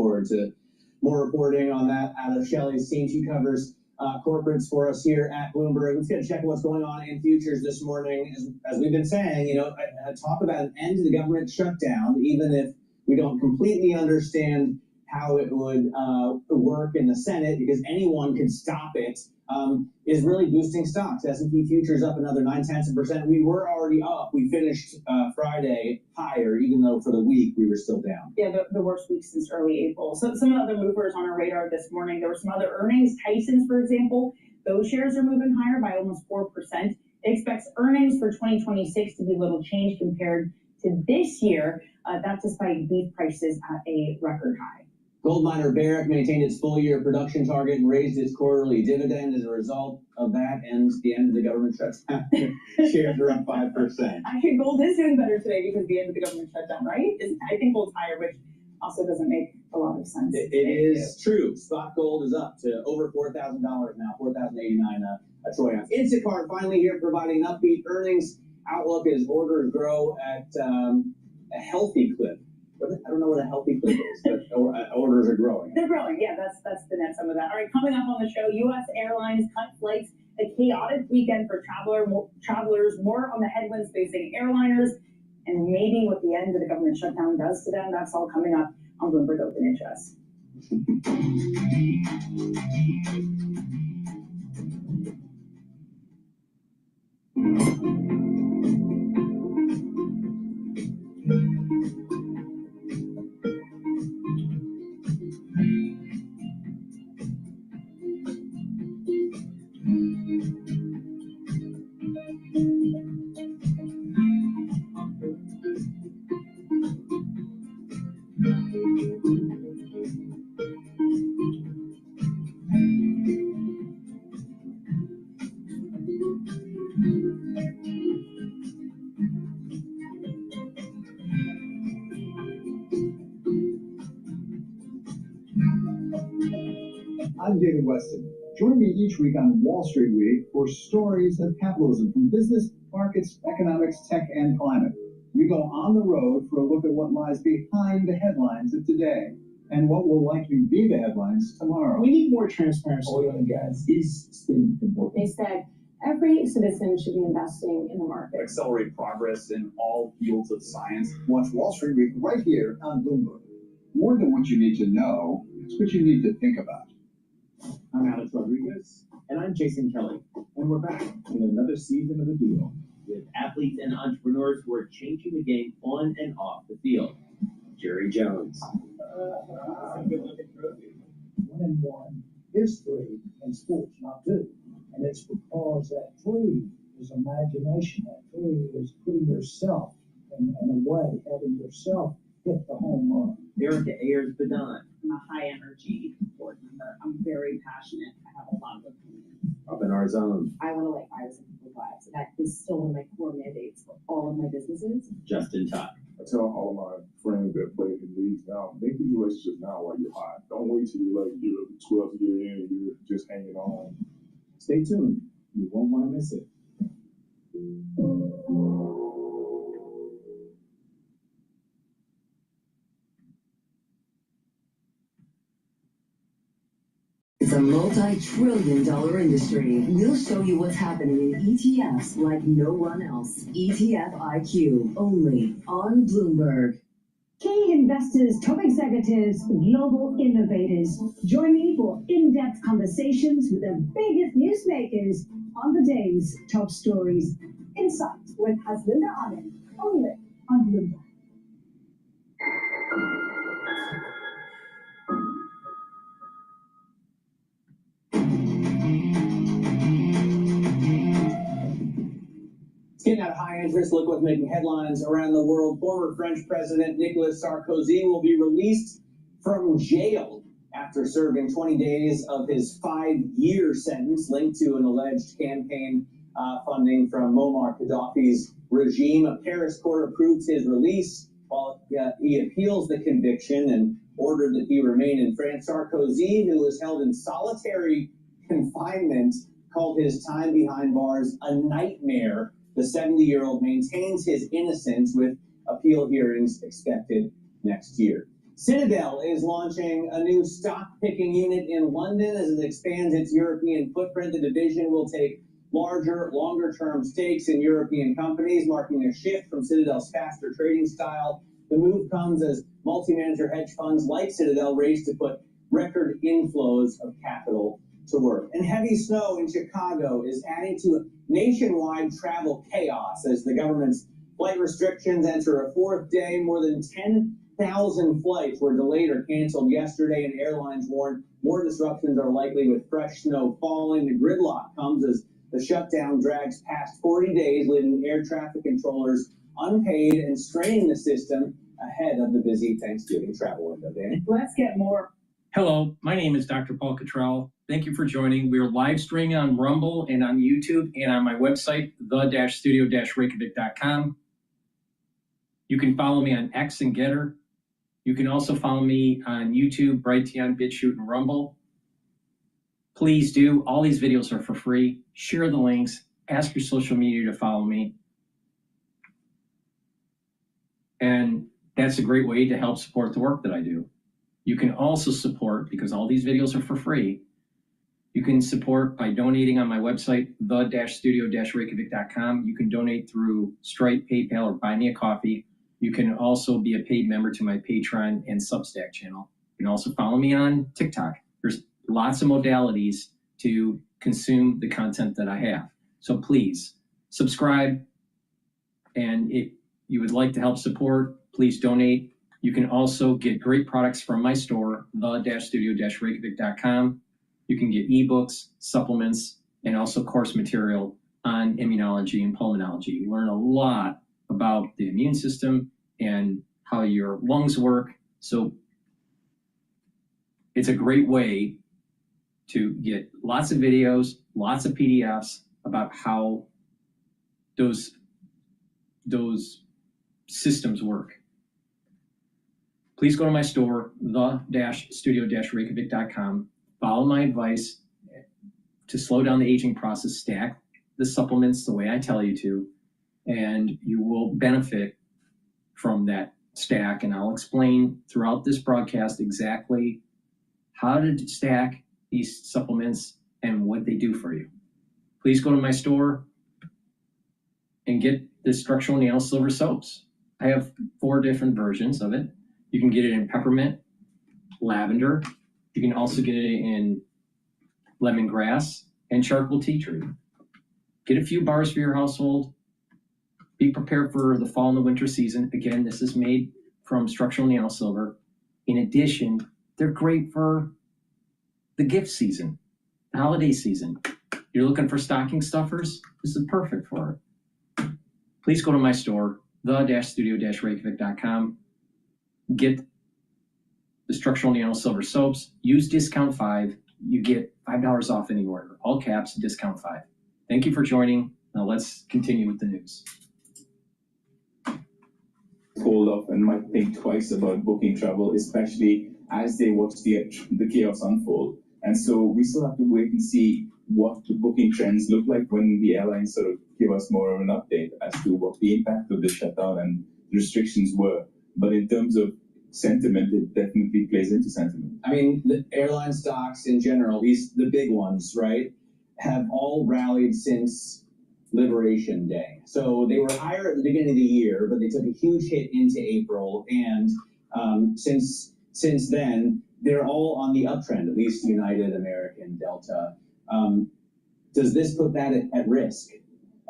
forward to more reporting on that out of Shelley's team. She covers corporates for us here at Bloomberg. Let's get a check of what's going on in futures this morning. As we've been saying, talk about an end to the government shutdown, even if we don't completely understand how it would work in the Senate, because anyone could stop it, is really boosting stocks. S&P futures up another 0.9%. We were already up. We finished Friday higher, even though for the week we were still down. Yeah, the worst week since early April. So some of the other movers on our radar this morning, there were some other earnings. Tyson's, for example, those shares are moving higher by almost 4%. It expects earnings for 2026 to be little change compared to this year. That's despite beef prices at a record high. Gold miner Barrick maintained its full-year production target and raised its quarterly dividend. As a result of that, ends the end of the government shutdown. Shares are up 5%. Actually, gold is doing better today because of the end of the government shutdown, right? I think gold's higher, which also doesn't make a lot of sense. It is true. Spot gold is up to over $4,000 now, $4,089 a troy ounce. Instacart finally here providing an upbeat earnings outlook as orders grow at a healthy clip. I don't know what a healthy clip is, but orders are growing. They're growing, yeah, that's the net sum of that. All right, coming up on the show, U.S. airlines cut flights, a chaotic weekend for travelers, more on the headwinds facing airliners, and maybe what the end of the government shutdown does to them. That's all coming up on Bloomberg Open Interest. I'm David Weston. Join me each week on Wall Street Week for stories of capitalism from business, markets, economics, tech, and climate. We go on the road for a look at what lies behind the headlines of today and what will likely be the headlines tomorrow. We need more transparency. Oil and gas is still important. They said every citizen should be investing in the market. Accelerate progress in all fields of science. Watch Wall Street Week right here on Bloomberg. More than what you need to know, it's what you need to think about. I'm Alex Rodriguez. And I'm Jason Kelly. And we're back in another season of The Deal, with athletes and entrepreneurs who are changing the game on and off the field. Jerry Jones. 1-1 is 3 in sports, not 2. And it's because that 3 is imagination. That 3 is putting yourself in a way, having yourself hit the home run. Erica Ayers-Badon. I'm a high-energy board member. I'm very passionate. I have a lot of opinions. Up in our zone. I want to light fires in people's lives. That is still one of my core mandates for all of my businesses. Justin Tuck. I tell all of my friends that play in leagues now, make these relationships now while you're hot. Don't wait till you're like your 12th year in and you're just hanging on. Stay tuned. You won't want to miss it. It's a multi-trillion-dollar industry. We'll show you what's happening in ETFs like no one else. ETF IQ, only on Bloomberg. Key investors, top executives, global innovators. Join me for in-depth conversations with the biggest newsmakers on the day's top stories. Insights with Haslinda Aden, only on Bloomberg. Getting out of high interest, look what's making headlines around the world. Former French President Nicolas Sarkozy will be released from jail after serving 20 days of his 5-year sentence linked to an alleged campaign funding from Muammar Gaddafi's regime. A Paris court approved his release while he appeals the conviction and ordered that he remain in France. Sarkozy, who was held in solitary confinement, called his time behind bars a nightmare. The 70-year-old maintains his innocence with appeal hearings expected next year. Citadel is launching a new stock picking unit in London as it expands its European footprint. The division will take larger, longer-term stakes in European companies, marking a shift from Citadel's faster trading style. The move comes as multi-manager hedge funds like Citadel race to put record inflows of capital to work. And heavy snow in Chicago is adding to nationwide travel chaos as the government's flight restrictions enter a fourth day. More than 10,000 flights were delayed or canceled yesterday, and airlines warn more disruptions are likely with fresh snow falling. The gridlock comes as the shutdown drags past 40 days, leaving air traffic controllers unpaid and straining the system ahead of the busy Thanksgiving travel window. Danny? Let's get more. Hello, my name is DrPaulCottrell. Thank you for joining. We are live streaming on Rumble and on YouTube and on my website, the-studio-reykjavik.com. You can follow me on X and GETTR. You can also follow me on YouTube, Brighteon, Bitchute, and Rumble. Please do. All these videos are for free. Share the links. Ask your social media to follow me. And that's a great way to help support the work that I do. You can also support, because all these videos are for free, you can support by donating on my website, the-studio-reykjavik.com. You can donate through Stripe, PayPal, or Buy Me a Coffee. You can also be a paid member to my Patreon and Substack channel. You can also follow me on TikTok. There's lots of modalities to consume the content that I have. So please subscribe. And if you would like to help support, please donate. You can also get great products from my store, the-studio-reykjavik.com. You can get ebooks, supplements, and also course material on immunology and pulmonology. You learn a lot about the immune system and how your lungs work. So it's a great way to get lots of videos, lots of PDFs about how those systems work. Please go to my store, the-studio-reykjavik.com. Follow my advice to slow down the aging process, stack the supplements the way I tell you to, and you will benefit from that stack. And I'll explain throughout this broadcast exactly how to stack these supplements and what they do for you. Please go to my store and get the structural nail silver soaps. I have 4 different versions of it. You can get it in peppermint, lavender. You can also get it in lemongrass and charcoal tea tree. Get a few bars for your household. Be prepared for the fall and the winter season. Again, this is made from structural nail silver. In addition, they're great for the gift season, the holiday season. You're looking for stocking stuffers? This is perfect for it. Please go to my store, the-studio-reykjavik.com. Get the structural nail silver soaps. Use discount 5. You get $5 off any order. All caps, discount 5. Thank you for joining. Now let's continue with the news. Hold up and might think twice about booking travel, especially as they watch the chaos unfold. And so we still have to wait and see what the booking trends look like when the airlines sort of give us more of an update as to what the impact of the shutdown and restrictions were. But in terms of sentiment, it definitely plays into sentiment. I mean, the airline stocks in general, the big ones, right, have all rallied since Liberation Day. So they were higher at the beginning of the year, but they took a huge hit into April. And since then, they're all on the uptrend, at least United, American, Delta. Does this put that at risk?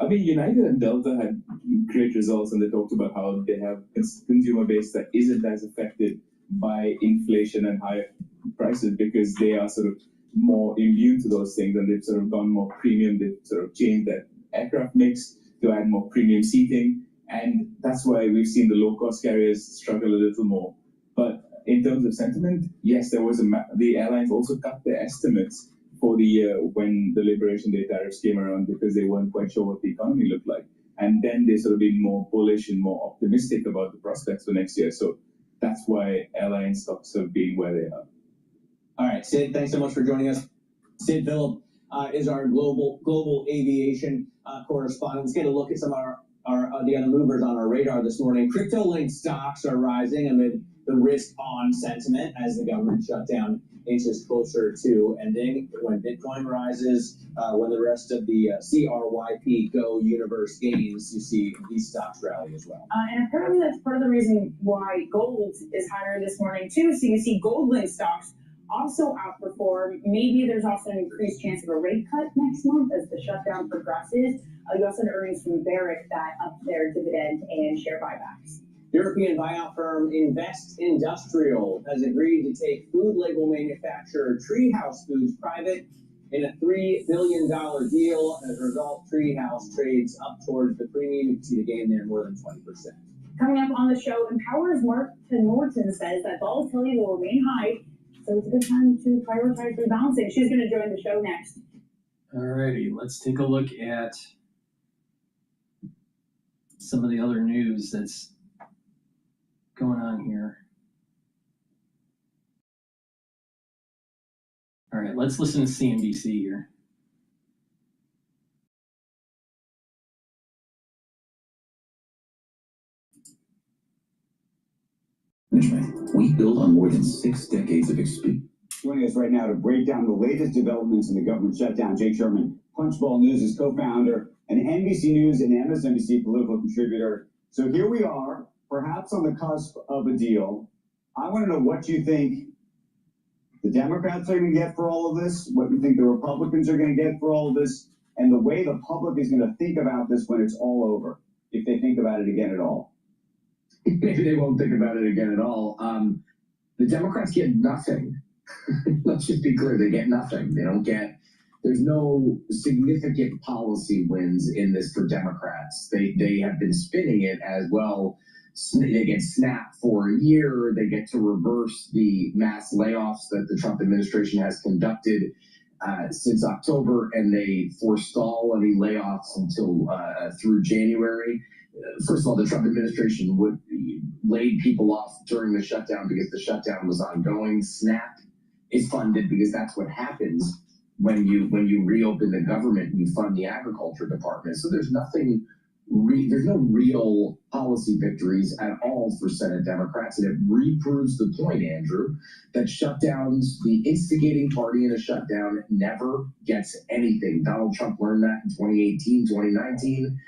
I mean, United and Delta had great results, and they talked about how they have a consumer base that isn't as affected by inflation and higher prices because they are sort of more immune to those things, and they've sort of gone more premium. They've sort of changed their aircraft mix to add more premium seating, and that's why we've seen the low-cost carriers struggle a little more. But in terms of sentiment, yes, there was the airlines also cut their estimates for the year when the Liberation Day tariffs came around because they weren't quite sure what the economy looked like. And then they sort of been more bullish and more optimistic about the prospects for next year. So that's why airline stocks have been where they are. All right, Sid, thanks so much for joining us. Sid Phillip is our global aviation correspondent. Let's get a look at some of the other movers on our radar this morning. Crypto-linked stocks are rising amid The risk-on sentiment as the government shutdown inches closer to ending. When Bitcoin rises, when the rest of the CRYP Go universe gains, you see these stocks rally as well. And apparently that's part of the reason why gold is higher this morning too. So you see gold-linked stocks also outperform. Maybe there's also an increased chance of a rate cut next month as the shutdown progresses. You also had earnings from Barrick that upped their dividend and share buybacks. European buyout firm Invest Industrial has agreed to take food label manufacturer Treehouse Foods private in a $3 billion deal. As a result, Treehouse trades up towards the premium. You can see the gain there more than 20%. Coming up on the show, Empower's Mark Norton says that volatility will remain high, so it's a good time to prioritize rebalancing. She's going to join the show next. Alrighty, let's take a look at some of the other news that's going on here. All right, let's listen to CNBC here. We build on more than 6 decades of experience. Joining us right now to break down the latest developments in the government shutdown, Jake Sherman, Punchbowl News' co-founder, and NBC News and MSNBC political contributor. So here we are, perhaps on the cusp of a deal. I want to know what you think the Democrats are going to get for all of this, what you think the Republicans are going to get for all of this, and the way the public is going to think about this when it's all over, if they think about it again at all. Maybe they won't think about it again at all. The Democrats get nothing. Let's just be clear, they get nothing. They don't get, there's no significant policy wins in this for Democrats. They have been spinning it as, well, they get snapped for a year, they get to reverse the mass layoffs that the Trump administration has conducted since October, and they forestall any layoffs until through January. First of all, the Trump administration laid people off during the shutdown because the shutdown was ongoing. SNAP is funded because that's what happens when you reopen the government. You fund the agriculture department. So there's nothing. There's no real policy victories at all for Senate Democrats, and it reproves the point, Andrew, that shutdowns, the instigating party in a shutdown never gets anything. Donald Trump learned that in 2018, 2019.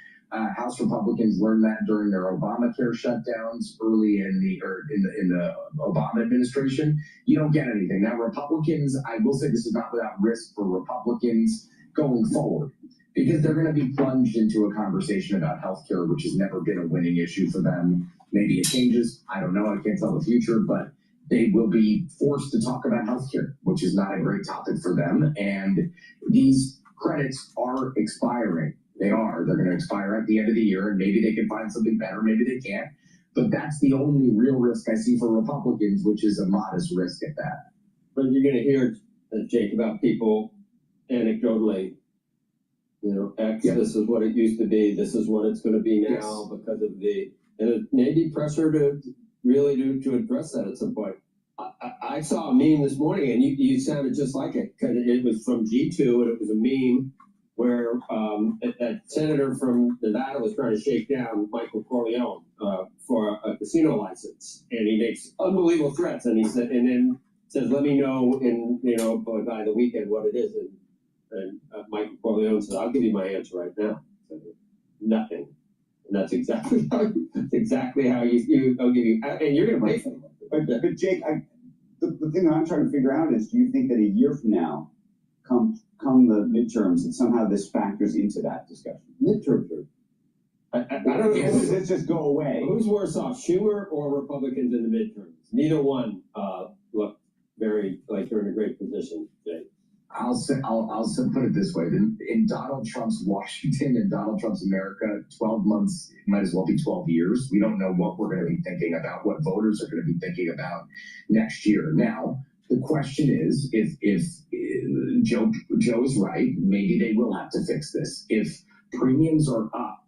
House Republicans learned that during their Obamacare shutdowns early in the Obama administration. You don't get anything. Now, Republicans, I will say this is not without risk for Republicans going forward, because they're going to be plunged into a conversation about healthcare, which has never been a winning issue for them. Maybe it changes. I don't know. I can't tell the future, but they will be forced to talk about healthcare, which is not a great topic for them. And these credits are expiring. They are. They're going to expire at the end of the year, and maybe they can find something better. Maybe they can't. But that's the only real risk I see for Republicans, which is a modest risk at that. But you're going to hear, Jake, about people anecdotally, X, this is what it used to be, this is what it's going to be now because of and it may be pressure to really to address that at some point. I saw a meme this morning, and you sounded just like it, because it was from G2, and it was a meme where that senator from Nevada was trying to shake down Michael Corleone for a casino license, and he makes unbelievable threats, and then says, "Let me know by the weekend what it is." And Michael Corleone says, "I'll give you my answer right now." So, nothing, and that's exactly how I'll give you, and you're going to pay for it. But Jake, the thing that I'm trying to figure out is, do you think that a year from now, come the midterms, and somehow this factors into that discussion? Midterms I don't know. Does this just go away? Who's worse off, Schumer or Republicans in the midterms? Neither one look very like they're in a great position today. I'll put it this way: in Donald Trump's Washington and Donald Trump's America, 12 months might as well be 12 years. We don't know what we're going to be thinking about, what voters are going to be thinking about next year. Now, the question is, if Joe's right, maybe they will have to fix this. If premiums are up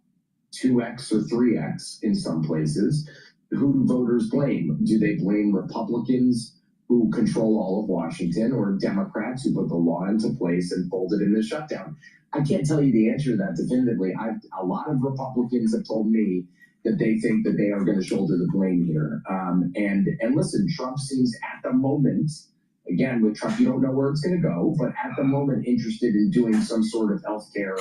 2x or 3x in some places, who do voters blame? Do they blame Republicans who control all of Washington, or Democrats who put the law into place and folded in the shutdown? I can't tell you the answer to that definitively. A lot of Republicans have told me that they think that they are going to shoulder the blame here. And listen, Trump seems at the moment, again, with Trump, you don't know where it's going to go, but at the moment interested in doing some sort of healthcare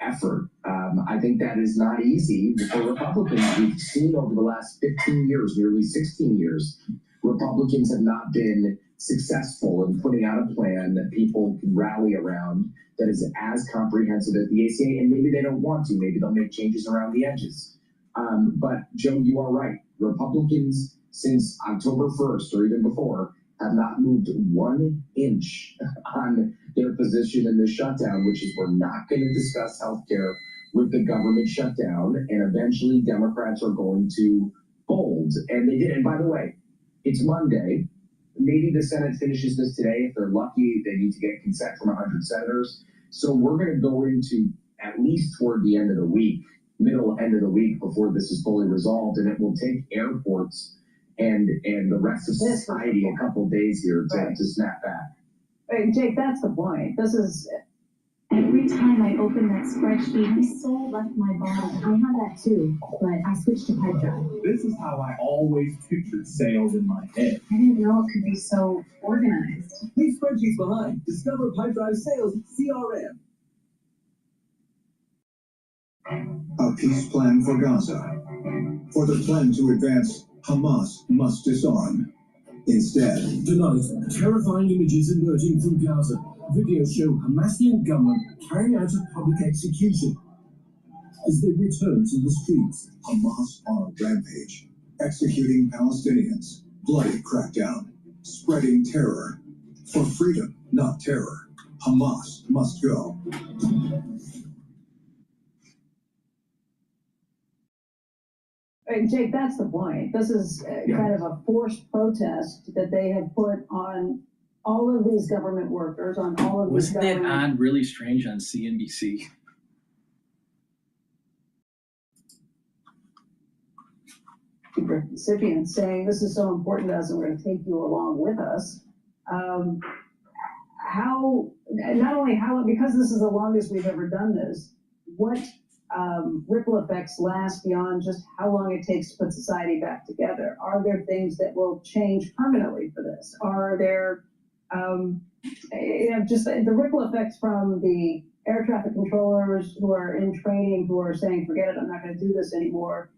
effort. I think that is not easy for Republicans. We've seen over the last 15 years, nearly 16 years, Republicans have not been successful in putting out a plan that people can rally around that is as comprehensive as the ACA, and maybe they don't want to. Maybe they'll make changes around the edges. But Joe, you are right. Republicans, since October 1st or even before, have not moved 1 inch on their position in the shutdown, which is we're not going to discuss healthcare with the government shutdown, and eventually Democrats are going to fold. And they did. And by the way, it's Monday. Maybe the Senate finishes this today. If they're lucky, they need to get consent from 100 senators. So we're going to go into at least toward the end of the week, middle end of the week, before this is fully resolved. And it will take airports and the rest of society a couple of days here to snap back. Hey, Jake, that's the point. This is Every time I open that spreadsheet, my soul left my body. I have that too, but I switched to pipe drive. This is how I always pictured sales in my head. I didn't know it could be so organized. Leave spreadsheets behind. Discover Pipe Drive Sales CRM. A peace plan for Gaza. For the plan to advance, Hamas must disarm. Instead, Tonight, terrifying images emerging from Gaza. Videos show Hamas-linked gunmen carrying out a public execution as they return to the streets. Hamas on a rampage, executing Palestinians, bloody crackdown, spreading terror. For freedom, not terror, Hamas must go. Hey, Jake, that's the point. This is kind of a forced protest that they have put on all of these government workers, on all of these Wasn't that odd, really strange on CNBC? Recipients saying this is so important to us and we're going to take you along with us. Because this is the longest we've ever done this, what ripple effects last beyond just how long it takes to put society back together? Are there things that will change permanently for this? Are there just the ripple effects from the air traffic controllers who are in training, who are saying, forget it, I'm not going to do this anymore?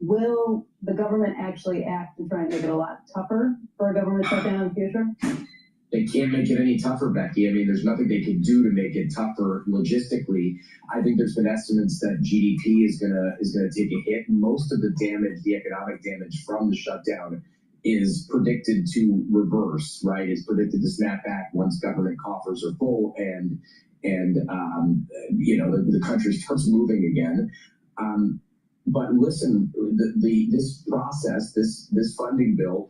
Will the government actually act to try and make it a lot tougher for a government shutdown in the future? They can't make it any tougher, Becky. I mean, there's nothing they can do to make it tougher logistically. I think there's been estimates that GDP is gonna take a hit. Most of the damage, the economic damage from the shutdown, is predicted to reverse, right? It's predicted to snap back once government coffers are full and the country starts moving again. But listen, this process, this funding bill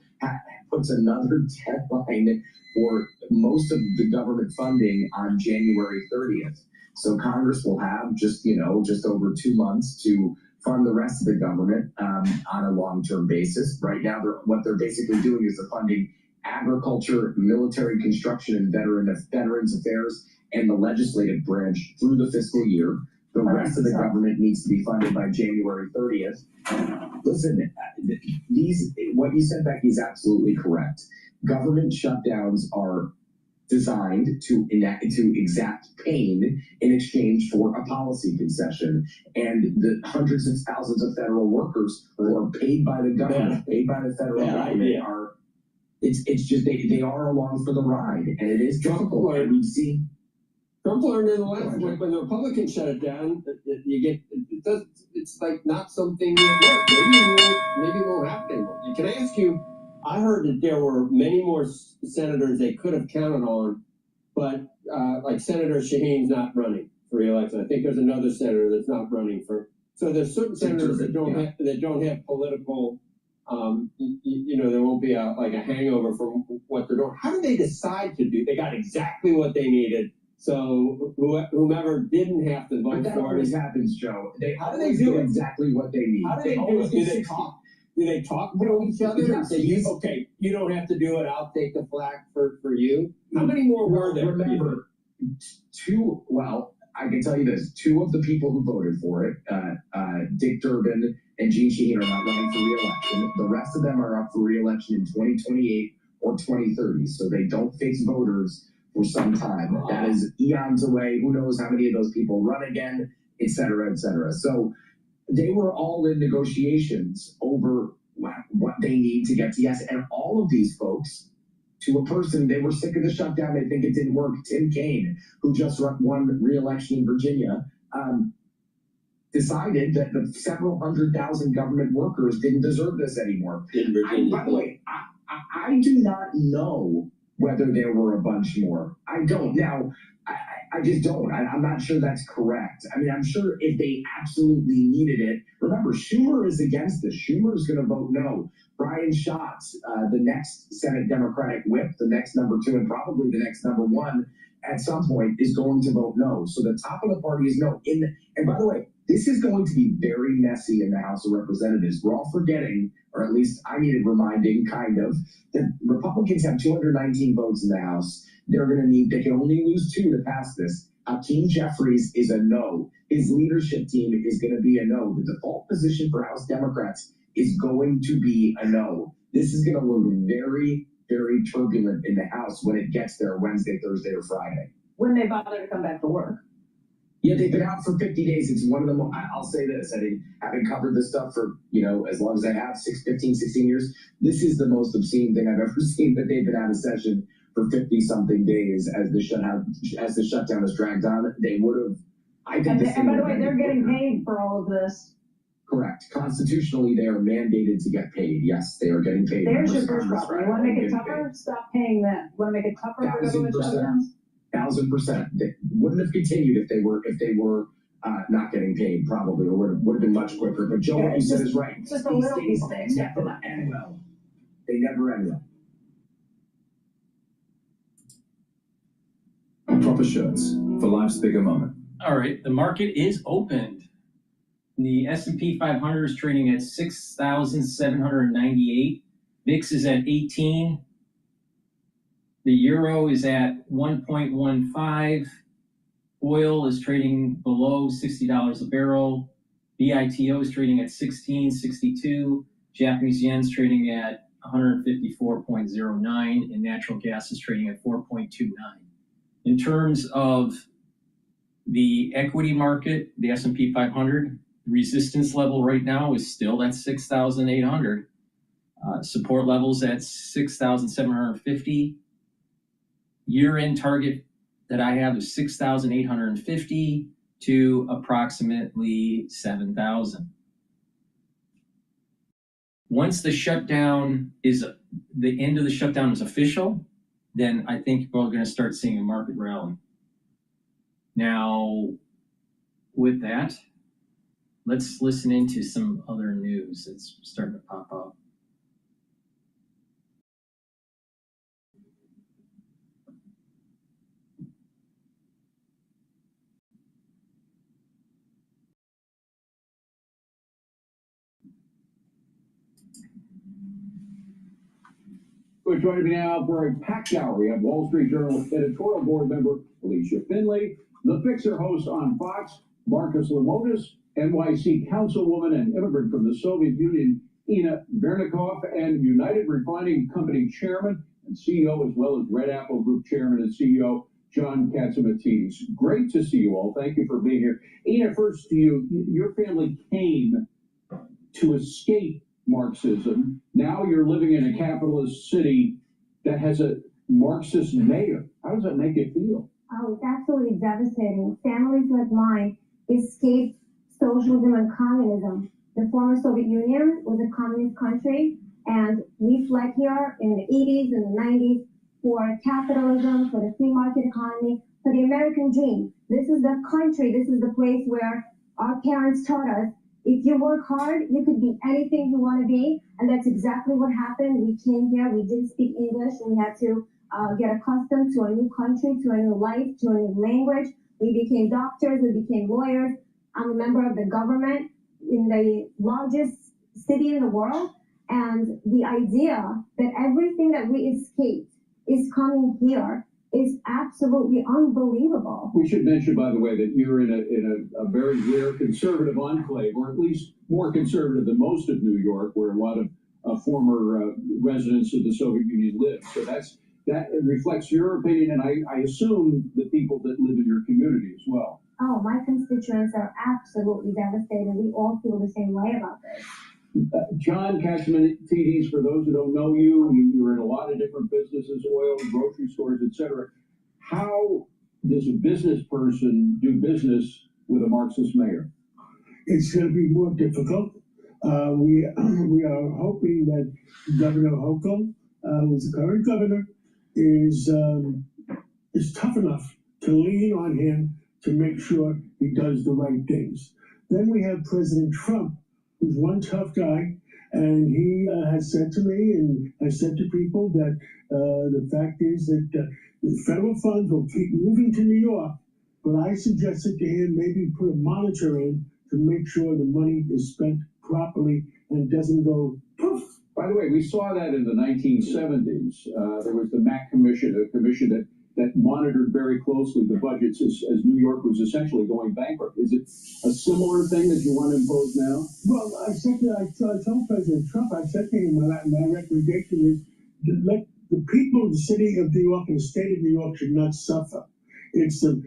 puts another deadline for most of the government funding on January 30th. So Congress will have just over 2 months to fund the rest of the government on a long-term basis. Right now, what they're basically doing is they're funding agriculture, military construction, and veterans affairs, and the legislative branch through the fiscal year. The rest of the government needs to be funded by January 30th. Listen, what you said, Becky, is absolutely correct. Government shutdowns are designed to exact pain in exchange for a policy concession. And the hundreds of thousands of federal workers who are paid by the government, paid by the federal government, it's just they are along for the ride, and it is difficult. And we've seen. Trump learned in the last when the Republicans shut it down, it's like not something that works. Maybe it won't happen anymore. Can I ask you? I heard that there were many more senators they could have counted on, but like Senator Shaheen's not running for re-election. I think there's another senator that's not running for. So there's certain senators that don't have political. There won't be a hangover from what they're doing. How do they decide to do? They got exactly what they needed. So whomever didn't have to vote for it. That always happens, Joe. How do they do exactly what they need? How do they do it? Do they talk? Do they talk to each other and say, okay, you don't have to do it, I'll take the flak for you? How many more were there? Remember, I can tell you this: two of the people who voted for it, Dick Durbin and Gene Shaheen, are not running for re-election. The rest of them are up for re-election in 2028 or 2030, so they don't face voters for some time. That is eons away. Who knows how many of those people run again, et cetera, et cetera. So they were all in negotiations over what they need to get to yes. And all of these folks, to a person, they were sick of the shutdown. They think it didn't work. Tim Kaine, who just won re-election in Virginia, decided that the several 100,000 government workers didn't deserve this anymore. In Virginia. By the way, I do not know whether there were a bunch more. I don't. Now, I just don't. I'm not sure that's correct. I mean, I'm sure if they absolutely needed it. Remember, Schumer is against this. Schumer is going to vote no. Brian Schatz, the next Senate Democratic whip, the next number 2, and probably the next number 1 at some point, is going to vote no. So the top of the party is no. And by the way, this is going to be very messy in the House of Representatives. We're all forgetting, or at least I needed reminding, kind of, that Republicans have 219 votes in the House. They can only lose 2 to pass this. Hakeem Jeffries is a no. His leadership team is going to be a no. The default position for House Democrats is going to be a no. This is going to look very, very turbulent in the House when it gets there Wednesday, Thursday, or Friday. When they bother to come back to work. Yeah, they've been out for 50 days. It's one of them. I'll say this, having covered this stuff for, as long as I have, 15, 16 years, this is the most obscene thing I've ever seen, that they've been out of session for 50-something days as the shutdown is dragged on. They would have, I think. And by the way, they're getting paid for all of this. Correct. Constitutionally, they are mandated to get paid. Yes, they are getting paid. There's your first problem. You want to make it tougher? Stop paying them. Want to make it tougher for government shutdowns? 1,000%. They wouldn't have continued if they were not getting paid, probably, or would have been much quicker. But Joe, what you said is right. It's just a little piece of things. Never end well. They never end well. Proper shirts for life's bigger moment. All right, the market is opened. The S&P 500 is trading at 6,798. VIX is at 18. The euro is at 1.15. Oil is trading below $60 a barrel. BITO is trading at 16.62. Japanese yen is trading at 154.09, and natural gas is trading at 4.29. In terms of the equity market, the S&P 500, the resistance level right now is still at 6,800. Support levels at 6,750. Year-end target that I have is 6,850 to approximately 7,000. Once the end of the shutdown is official, then I think we're going to start seeing a market rally. Now, with that, let's listen into some other news that's starting to pop up. Well, joining me now for a packed hour, we have Wall Street Journal editorial board member Alicia Finley, The Fixer host on Fox, Marcus Lemonis, NYC councilwoman and immigrant from the Soviet Union, Ina Vernikov, and United Refining Company chairman and CEO, as well as Red Apple Group chairman and CEO, John Katsimatidis. Great to see you all. Thank you for being here. Ina, first to you. Your family came to escape Marxism. Now you're living in a capitalist city that has a Marxist mayor. How does that make you feel? Oh, it's absolutely devastating. Families like mine escaped socialism and communism. The former Soviet Union was a communist country, and we fled here in the 80s and the 90s for capitalism, for the free market economy, for the American dream. This is the country, this is the place where our parents taught us, if you work hard, you could be anything you want to be, and that's exactly what happened. We came here, we didn't speak English, and we had to get accustomed to a new country, to a new life, to a new language. We became doctors, we became lawyers. I'm a member of the government in the largest city in the world, and the idea that everything that we escaped is coming here is absolutely unbelievable. We should mention, by the way, that you're in a very rare conservative enclave, or at least more conservative than most of New York, where a lot of former residents of the Soviet Union live. So that reflects your opinion, and I assume the people that live in your community as well. Oh, my constituents are absolutely devastated. We all feel the same way about this. John Catsimatidis, for those who don't know you, you're in a lot of different businesses, oil, grocery stores, etc. How does a business person do business with a Marxist mayor? It's going to be more difficult. We are hoping that Governor Hochul, who's the current governor, is tough enough to lean on him to make sure he does the right things. Then we have President Trump, who's one tough guy, and he has said to me and has said to people that the fact is that the federal funds will keep moving to New York, but I suggested to him maybe put a monitor in to make sure the money is spent properly and doesn't go poof. By the way, we saw that in the 1970s. There was the Mack Commission, a commission that monitored very closely the budgets as New York was essentially going bankrupt. Is it a similar thing that you want to impose now? Well, I told President Trump, I said to him, my recommendation is to let the people of the city of New York and the state of New York should not suffer. It's to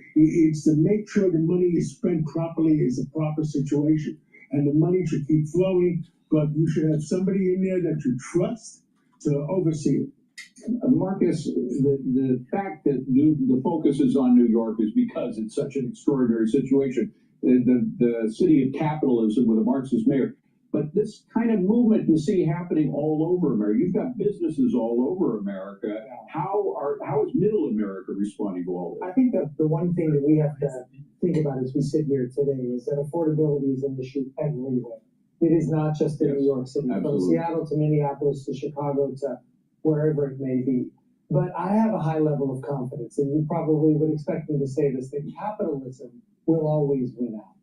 make sure the money is spent properly is a proper situation. And the money should keep flowing, but you should have somebody in there that you trust to oversee it. Marcus, the fact that the focus is on New York is because it's such an extraordinary situation. The city of capitalism with a Marxist mayor. But this kind of movement you see happening all over America. You've got businesses all over America. How is Middle America responding to all this? I think that the one thing that we have to think about as we sit here today is that affordability is an issue everywhere. It is not just in New York City, absolutely. From Seattle to Minneapolis to Chicago to wherever it may be. But I have a high level of confidence, and you probably would expect me to say this, that capitalism will always win out.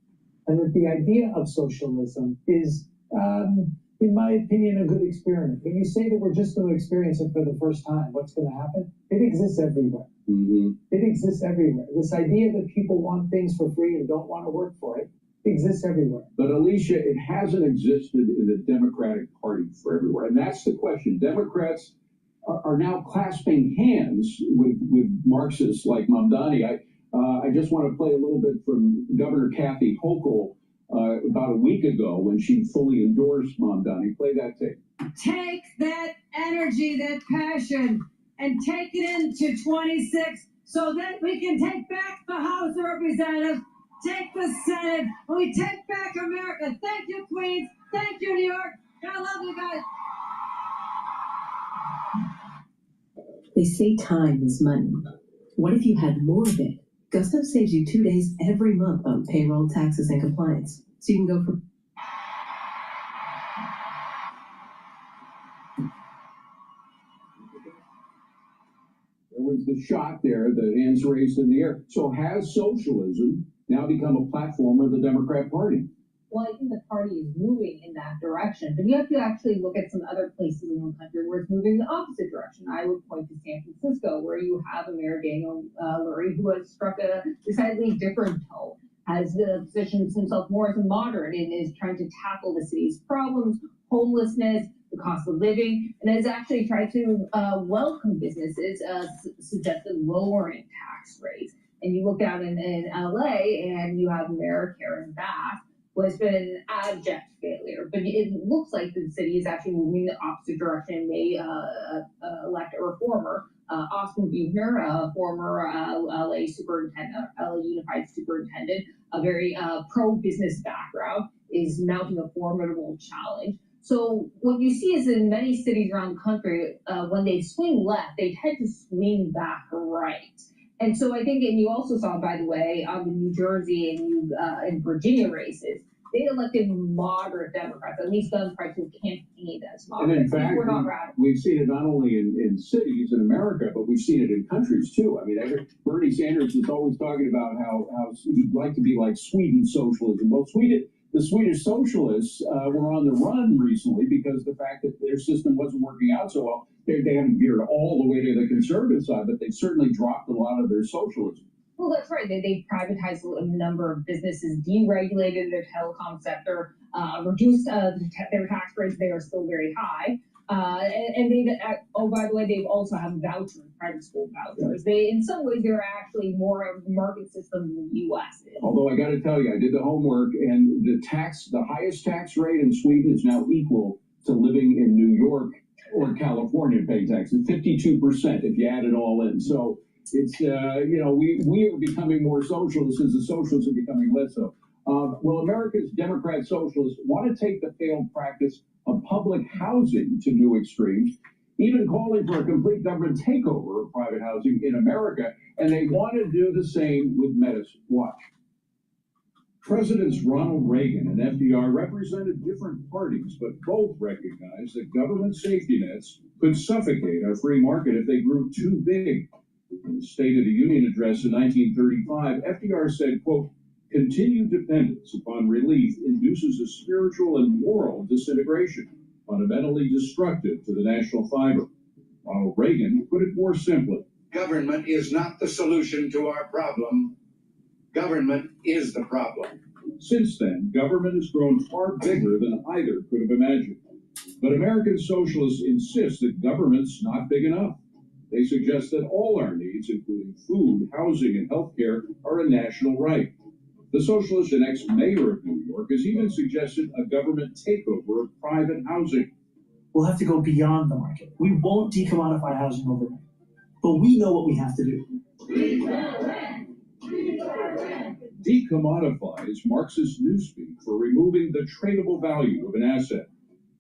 And that the idea of socialism is, in my opinion, a good experiment. When you say that we're just going to experience it for the first time, what's going to happen? It exists everywhere. Mm-hmm. It exists everywhere. This idea that people want things for free and don't want to work for it exists everywhere. But Alicia, it hasn't existed in the Democratic Party for everywhere. And that's the question. Democrats are now clasping hands with Marxists like Mamdani. I just want to play a little bit from Governor Kathy Hochul about a week ago when she fully endorsed Mamdani. Play that tape. Take that energy, that passion, and take it into 26 so that we can take back the House of Representatives, take the Senate, and we take back America. Thank you, Queens. Thank you, New York. I love you guys. They say time is money. What if you had more of it? Gusto saves you 2 days every month on payroll, taxes, and compliance. So you can go from There was the shot there, the hands raised in the air. So has socialism now become a platform of the Democrat Party? Well, I think the party is moving in that direction, but you have to actually look at some other places in the country where it's moving in the opposite direction. I would point to San Francisco, where you have a Mayor Daniel Lurie, who has struck a decidedly different tone, has positioned himself more as a moderate and is trying to tackle the city's problems, homelessness, the cost of living, and has actually tried to welcome businesses, suggested lowering tax rates. And you look out in LA and you have Mayor Karen Bass, who has been an abject failure. But it looks like the city is actually moving in the opposite direction and may elect a reformer. Austin Buechner, former LA superintendent, LA Unified superintendent, a very pro-business background, is mounting a formidable challenge. So what you see is in many cities around the country, when they swing left, they tend to swing back right. And so I think, and you also saw, by the way, on the New Jersey and Virginia races, they elected moderate Democrats, at least gun prices campaigned as moderate. And in fact, we're not radical. We've seen it not only in cities in America, but we've seen it in countries too. I mean, Bernie Sanders is always talking about how he'd like to be like Sweden socialism. Well, the Swedish socialists were on the run recently because the fact that their system wasn't working out so well. They haven't veered all the way to the conservative side, but they've certainly dropped a lot of their socialism. Well, that's right. They privatized a number of businesses, deregulated their telecom sector, reduced their tax rates. They are still very high. And they, oh, by the way, they've also have vouchers, private school vouchers. They, in some ways, they're actually more of a market system than the U.S. is. Although I got to tell you, I did the homework, and the highest tax rate in Sweden is now equal to living in New York or California paying taxes, 52% if you add it all in. So it's, we are becoming more socialist as the socialists are becoming less so. Well, America's Democrat socialists want to take the failed practice of public housing to new extremes, even calling for a complete government takeover of private housing in America, and they want to do the same with medicine. Watch. Presidents Ronald Reagan and FDR represented different parties, but both recognized that government safety nets could suffocate our free market if they grew too big. In the State of the Union address in 1935, FDR said, quote, "Continued dependence upon relief induces a spiritual and moral disintegration, fundamentally destructive to the national fiber." Ronald Reagan put it more simply. Government is not the solution to our problem. Government is the problem. Since then, government has grown far bigger than either could have imagined. But American socialists insist that government's not big enough. They suggest that all our needs, including food, housing, and healthcare, are a national right. The socialist and ex-mayor of New York has even suggested a government takeover of private housing. We'll have to go beyond the market. We won't decommodify housing overnight, but we know what we have to do. Decommodify is Marxist newspeak for removing the tradable value of an asset.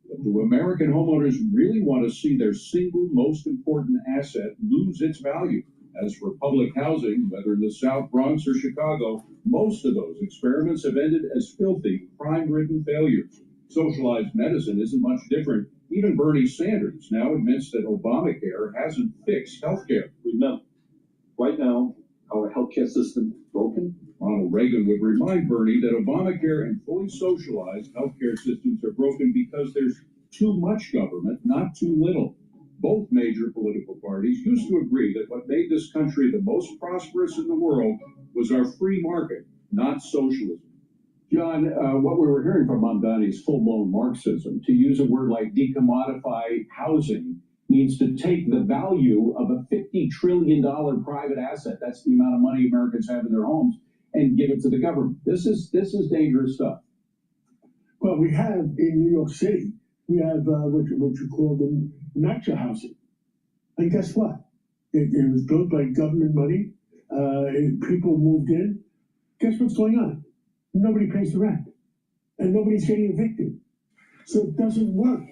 But do American homeowners really want to see their single most important asset lose its value? As for public housing, whether in the South Bronx or Chicago, most of those experiments have ended as filthy, crime-ridden failures. Socialized medicine isn't much different. Even Bernie Sanders now admits that Obamacare hasn't fixed healthcare. Remember, right now, our healthcare system is broken. Ronald Reagan would remind Bernie that Obamacare and fully socialized healthcare systems are broken because there's too much government, not too little. Both major political parties used to agree that what made this country the most prosperous in the world was our free market, not socialism. John, what we were hearing from Mamdani is full-blown Marxism. To use a word like decommodify housing means to take the value of a $50 trillion private asset, that's the amount of money Americans have in their homes, and give it to the government. This is dangerous stuff. Well, we have in New York City, we have what you call the NYCHA housing. And guess what? It was built by government money. People moved in. Guess what's going on? Nobody pays the rent. And nobody's getting evicted. So it doesn't work.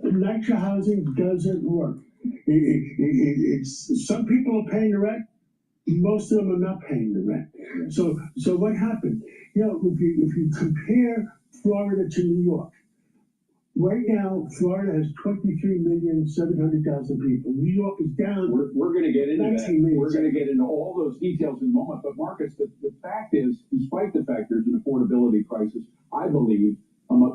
NYCHA housing doesn't work. It's some people are paying the rent. Most of them are not paying the rent. So what happened? If you compare Florida to New York, right now Florida has 23,700,000 people. New York is down. We're going to get into that. Million. We're going to get into all those details in a moment. But Marcus, the fact is, despite the fact there's an affordability crisis, I believe,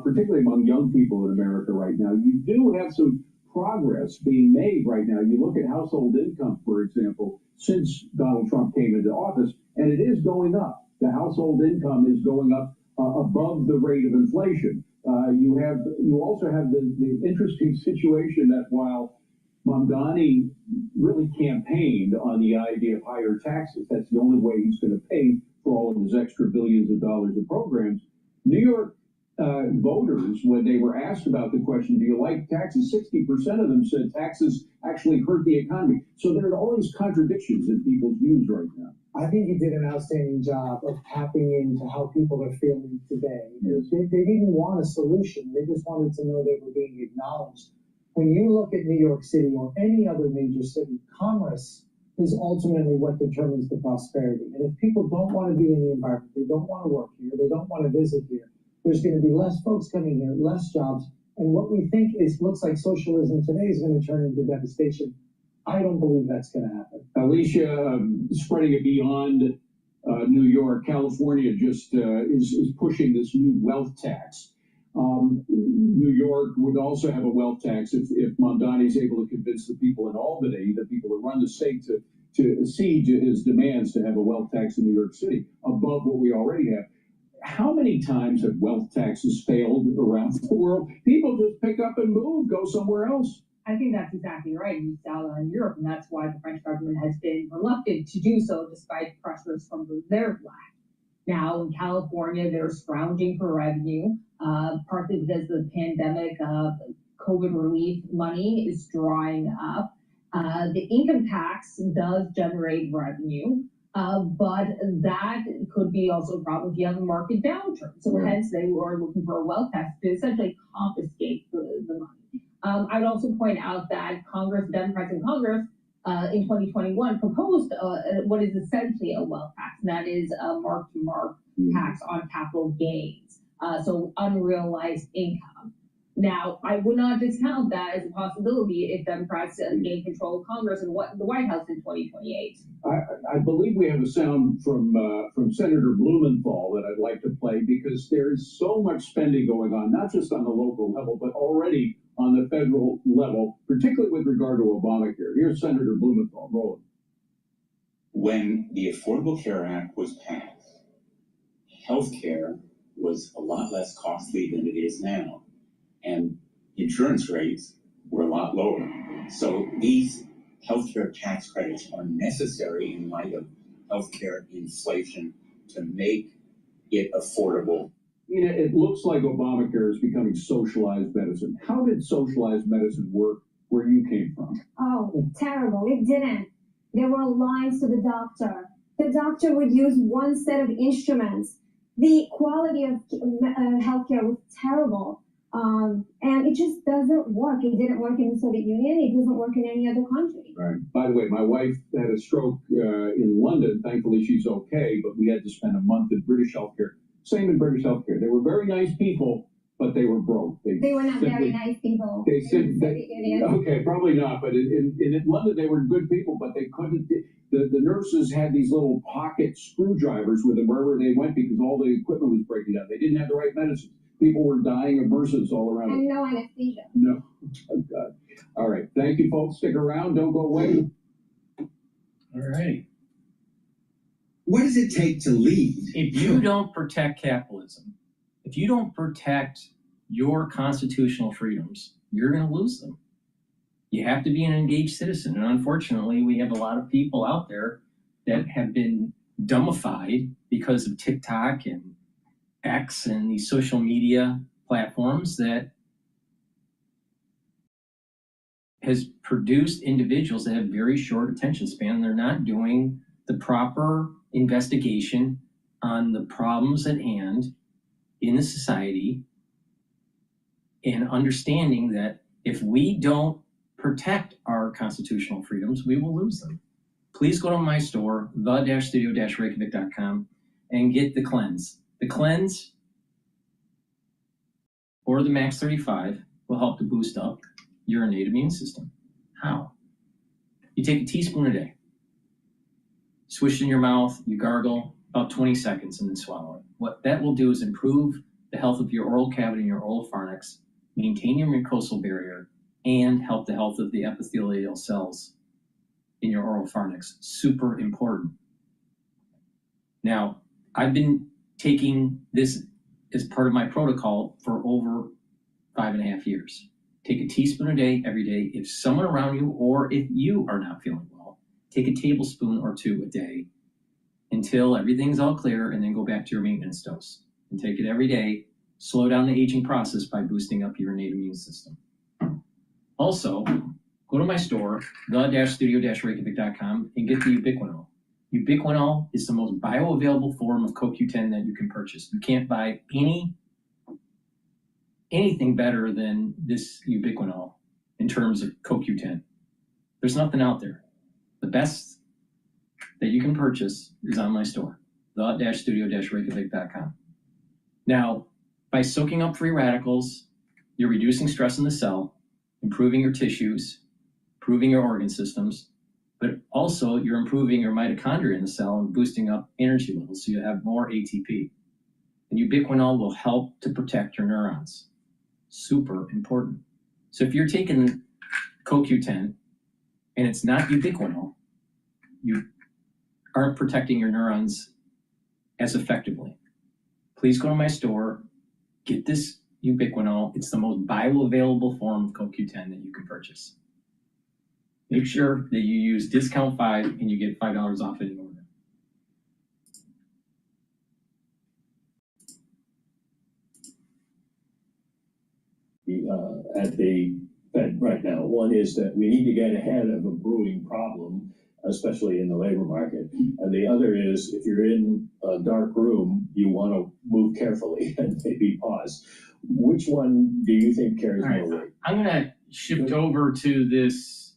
particularly among young people in America right now, you do have some progress being made right now. You look at household income, for example, since Donald Trump came into office, and it is going up. The household income is going up above the rate of inflation. You also have the interesting situation that while Mamdani really campaigned on the idea of higher taxes, that's the only way he's going to pay for all of his extra billions of dollars of programs. New York voters, when they were asked about the question, do you like taxes? 60% of them said taxes actually hurt the economy. So there are all these contradictions in people's views right now. I think you did an outstanding job of tapping into how people are feeling today. Yes. They didn't want a solution. They just wanted to know they were being acknowledged. When you look at New York City or any other major city, commerce is ultimately what determines the prosperity. And if people don't want to be in the environment, they don't want to work here, they don't want to visit here, there's going to be less folks coming here, less jobs. And what we think looks like socialism today is going to turn into devastation. I don't believe that's going to happen. Alicia, spreading it beyond New York, California just is pushing this new wealth tax. New York would also have a wealth tax if Mondani is able to convince the people in Albany, the people that run the state, to accede to his demands to have a wealth tax in New York City above what we already have. How many times have wealth taxes failed around the world? People just pick up and move, go somewhere else. I think that's exactly right. You saw that in Europe, and that's why the French government has been reluctant to do so despite pressures from their flag. Now, in California, they're scrounging for revenue, partly because the pandemic, COVID relief money is drying up. The income tax does generate revenue, but that could be also a problem if you have a market downturn. So hence, they were looking for a wealth tax to essentially confiscate the money. I would also point out that Democrats in Congress, in 2021 proposed what is essentially a wealth tax, and that is a mark-to-mark tax on capital gains, so unrealized income. Now, I would not discount that as a possibility if Democrats gain control of Congress and the White House in 2028. I believe we have a sound from Senator Blumenthal that I'd like to play, because there is so much spending going on, not just on the local level, but already on the federal level, particularly with regard to Obamacare. Here's Senator Blumenthal. Roll. When the Affordable Care Act was passed, health care was a lot less costly than it is now, and insurance rates were a lot lower. So these healthcare tax credits are necessary in light of healthcare inflation to make it affordable. You know, it looks like Obamacare is becoming socialized medicine. How did socialized medicine work where you came from? Oh, terrible. It didn't. There were lines to the doctor. The doctor would use one set of instruments. The quality of healthcare was terrible. And it just doesn't work. It didn't work in the Soviet Union. It doesn't work in any other country. Right. By the way, my wife had a stroke in London. Thankfully, she's okay, but we had to spend a month in British healthcare. Same in British healthcare. They were very nice people, but they were broke. They were not very nice people. They said, okay, probably not, but in London, they were good people, but they couldn't. The nurses had these little pocket screwdrivers with them wherever they went because all the equipment was breaking down. They didn't have the right medicine. People were dying of MRSAs all around. And no anesthesia. No. Oh, God. All right. Thank you, folks. Stick around. Don't go away. All right. What does it take to lead? If you don't protect capitalism, if you don't protect your constitutional freedoms, you're going to lose them. You have to be an engaged citizen. And unfortunately, we have a lot of people out there that have been dumbified because of TikTok and X and these social media platforms that has produced individuals that have very short attention span. They're not doing the proper investigation on the problems at hand in the society and understanding that if we don't protect our constitutional freedoms, we will lose them. Please go to my store, the-studio-reykjavik.com, and get the cleanse. The cleanse or the Max 35 will help to boost up your innate immune system. How? You take a teaspoon a day, swish it in your mouth, you gargle about 20 seconds and then swallow it. What that will do is improve the health of your oral cavity and your oropharynx, maintain your mucosal barrier, and help the health of the epithelial cells in your oropharynx. Super important. Now, I've been taking this as part of my protocol for over 5.5 years. Take a teaspoon a day, every day. If someone around you, or if you are not feeling well, take a tablespoon or 2 a day until everything's all clear, and then go back to your maintenance dose. And take it every day. Slow down the aging process by boosting up your innate immune system. Also, go to my store, the-studio-reykjavik.com, and get the ubiquinol. Ubiquinol is the most bioavailable form of CoQ10 that you can purchase. You can't buy anything better than this ubiquinol in terms of CoQ10. There's nothing out there. The best that you can purchase is on my store, the-studio-reykjavik.com. Now, by soaking up free radicals, you're reducing stress in the cell, improving your tissues, improving your organ systems, but also you're improving your mitochondria in the cell and boosting up energy levels so you have more ATP. And ubiquinol will help to protect your neurons. Super important. So if you're taking CoQ10 and it's not ubiquinol, you aren't protecting your neurons as effectively. Please go to my store, get this ubiquinol. It's the most bioavailable form of CoQ10 that you can purchase. Make sure that you use discount 5 and you get $5 off any order. At the Fed right now. One is that we need to get ahead of a brewing problem, especially in the labor market. And the other is, if you're in a dark room, you want to move carefully and maybe pause. Which one do you think carries more weight? I'm going to shift over to this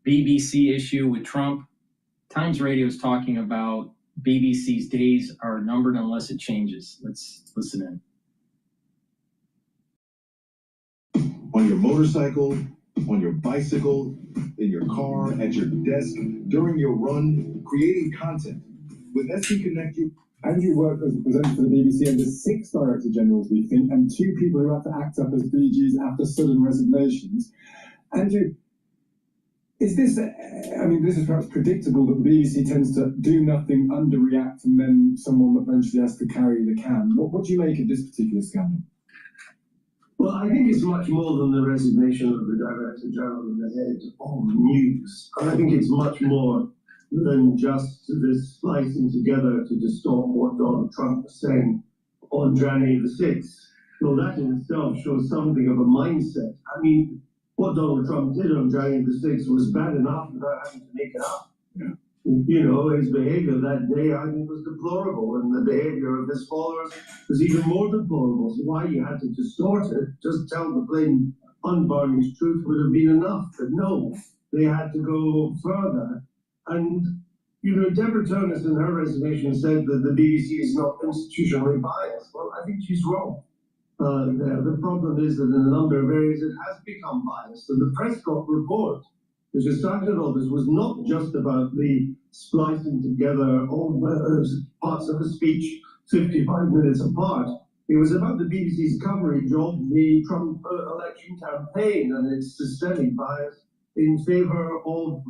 BBC issue with Trump. Times Radio is talking about BBC's days are numbered unless it changes. Let's listen in. On your motorcycle, on your bicycle, in your car, at your desk, during your run, creating content. With SB Connect, Andrew worked as a presenter for the BBC under 6 Director Generals, we think, and 2 people who had to act up as DGs after sudden resignations. Andrew, is this, I mean, this is perhaps predictable that the BBC tends to do nothing, underreact, and then someone eventually has to carry the can. What do you make of this particular scandal? Well, I think it's much more than the resignation of the Director General and the head of news. I think it's much more than just this splicing together to distort what Donald Trump was saying on January the 6th. Well, that in itself shows something of a mindset. I mean, what Donald Trump did on January the 6th was bad enough without having to make it up. Yeah. You know, his behavior that day, I think, was deplorable, and the behavior of his followers was even more deplorable. So why you had to distort it, just tell the plain, unvarnished truth would have been enough. But no, they had to go further. And, you know, Deborah Turnus in her resignation said that the BBC is not institutionally biased. Well, I think she's wrong. The problem is that in a number of areas it has become biased. And the Prescott report, which has started all this, was not just about the splicing together of parts of a speech 55 minutes apart. It was about the BBC's coverage of the Trump election campaign and its systemic bias in favor of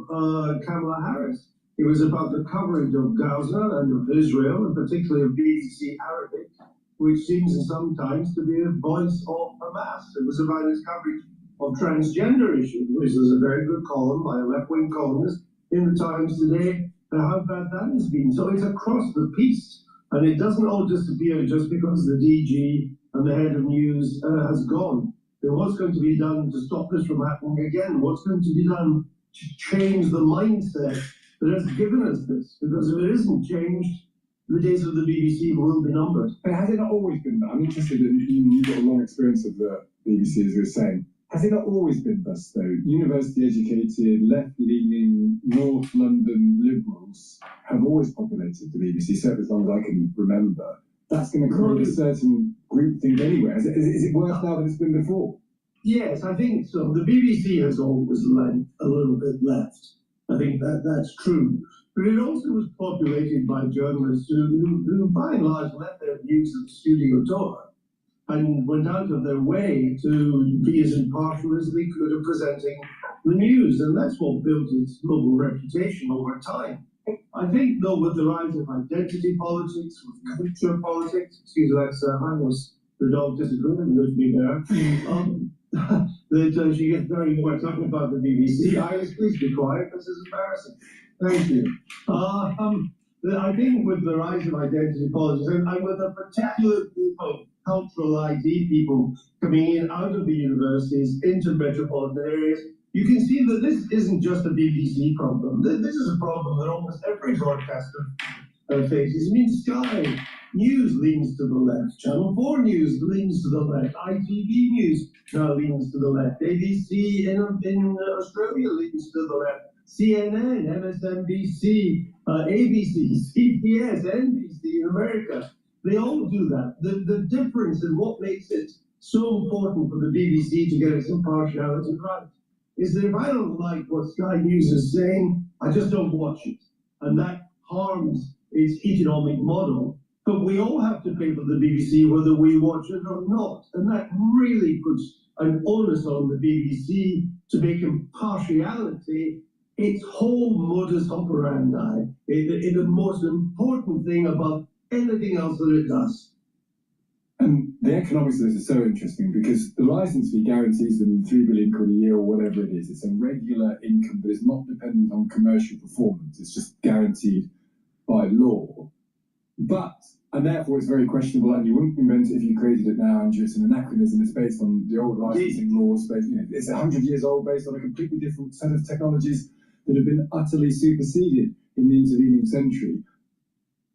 Kamala Harris. It was about the coverage of Gaza and of Israel, and particularly of BBC Arabic, which seems sometimes to be a voice of Hamas. It was about its coverage of transgender issues, which is a very good column by a left-wing columnist in the Times today, how bad that has been. So it's across the piece, and it doesn't all disappear just because the DG and the head of news has gone. Then what's going to be done to stop this from happening again? What's going to be done to change the mindset that has given us this? Because if it isn't changed, the days of the BBC will be numbered. But has it not always been that? I'm interested in, you've got a long experience of the BBC, as you were saying. Has it not always been thus, though? University-educated, left-leaning, North London liberals have always populated the BBC, certainly as long as I can remember. That's going to create a certain groupthink anyway. Is it worse now than it's been before? Yes, I think so. The BBC has always lent a little bit left. I think that's true. But it also was populated by journalists who by and large left their views at the studio door and went out of their way to be as impartial as they could at presenting the news. And that's what built its global reputation over time. I think, though, with the rise of identity politics, with culture politics, excuse me, that's I was the dog disagreeing with me there, that she gets very worked up about the BBC. Iris, please be quiet, this is embarrassing. Thank you. I think with the rise of identity politics, and with a particular group of cultural ID people coming in out of the universities into metropolitan areas, you can see that this isn't just a BBC problem. This is a problem that almost every broadcaster faces. I mean, Sky News leans to the left, Channel 4 News leans to the left, ITV News now leans to the left, ABC in Australia leans to the left, CNN, MSNBC, ABC, CBS, NBC in America. They all do that. The difference in what makes it so important for the BBC to get its impartiality right is that if I don't like what Sky News is saying, I just don't watch it. And that harms its economic model But we all have to pay for the BBC whether we watch it or not. And that really puts an onus on the BBC to make impartiality its whole modus operandi, the most important thing above anything else that it does. And the economics of this is so interesting because the license fee guarantees them 3 billion quid a year or whatever it is. It's a regular income that is not dependent on commercial performance. It's just guaranteed by law. And therefore it's very questionable, and you wouldn't invent it if you created it now, and it's an anachronism. It's based on the old licensing laws. It's 100 years old, based on a completely different set of technologies that have been utterly superseded in the intervening century.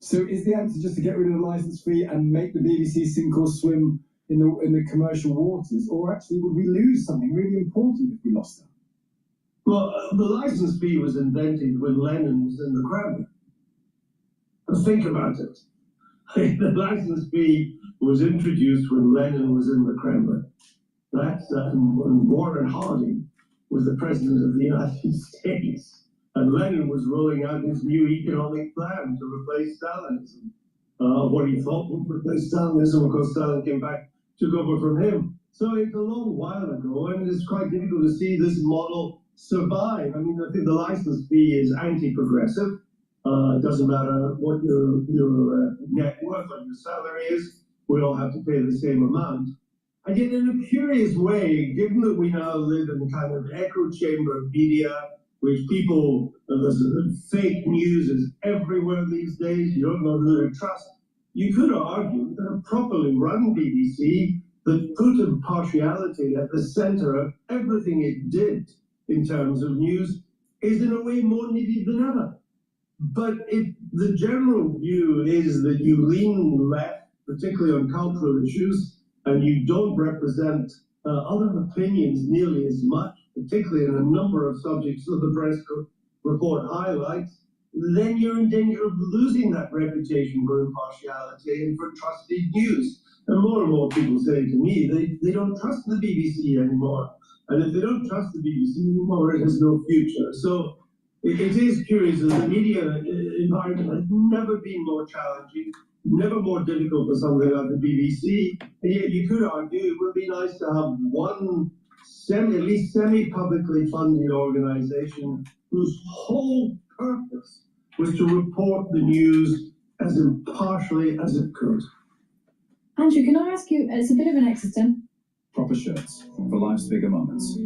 So is the answer just to get rid of the license fee and make the BBC sink or swim in the commercial waters, or actually would we lose something really important if we lost that? Well, the license fee was invented when Lennon was in the Kremlin. Think about it. The license fee was introduced when Lenin was in the Kremlin. That's when Warren Harding was the president of the United States, and Lenin was rolling out his new economic plan to replace Stalinism. What he thought would replace Stalinism, of course, Stalin came back, took over from him. So it's a long while ago, and it's quite difficult to see this model survive. I mean, I think the license fee is anti-progressive. It doesn't matter what your net worth or your salary is, we all have to pay the same amount. And yet, in a curious way, given that we now live in a kind of echo chamber of media, which people, fake news is everywhere these days, you don't know who to trust, you could argue that a properly run BBC that put impartiality at the center of everything it did in terms of news is in a way more needed than ever. But if the general view is that you lean left, particularly on cultural issues, and you don't represent other opinions nearly as much, particularly in a number of subjects that the press report highlights, then you're in danger of losing that reputation for impartiality and for trusted news. And more people say to me, they don't trust the BBC anymore. And if they don't trust the BBC anymore, it has no future. So it is curious that the media environment has never been more challenging, never more difficult for something like the BBC. And yet you could argue it would be nice to have one at least semi-publicly funded organization whose whole purpose was to report the news as impartially as it could. Andrew, can I ask you, it's a bit of an existential. Proper shirts for life's bigger moments.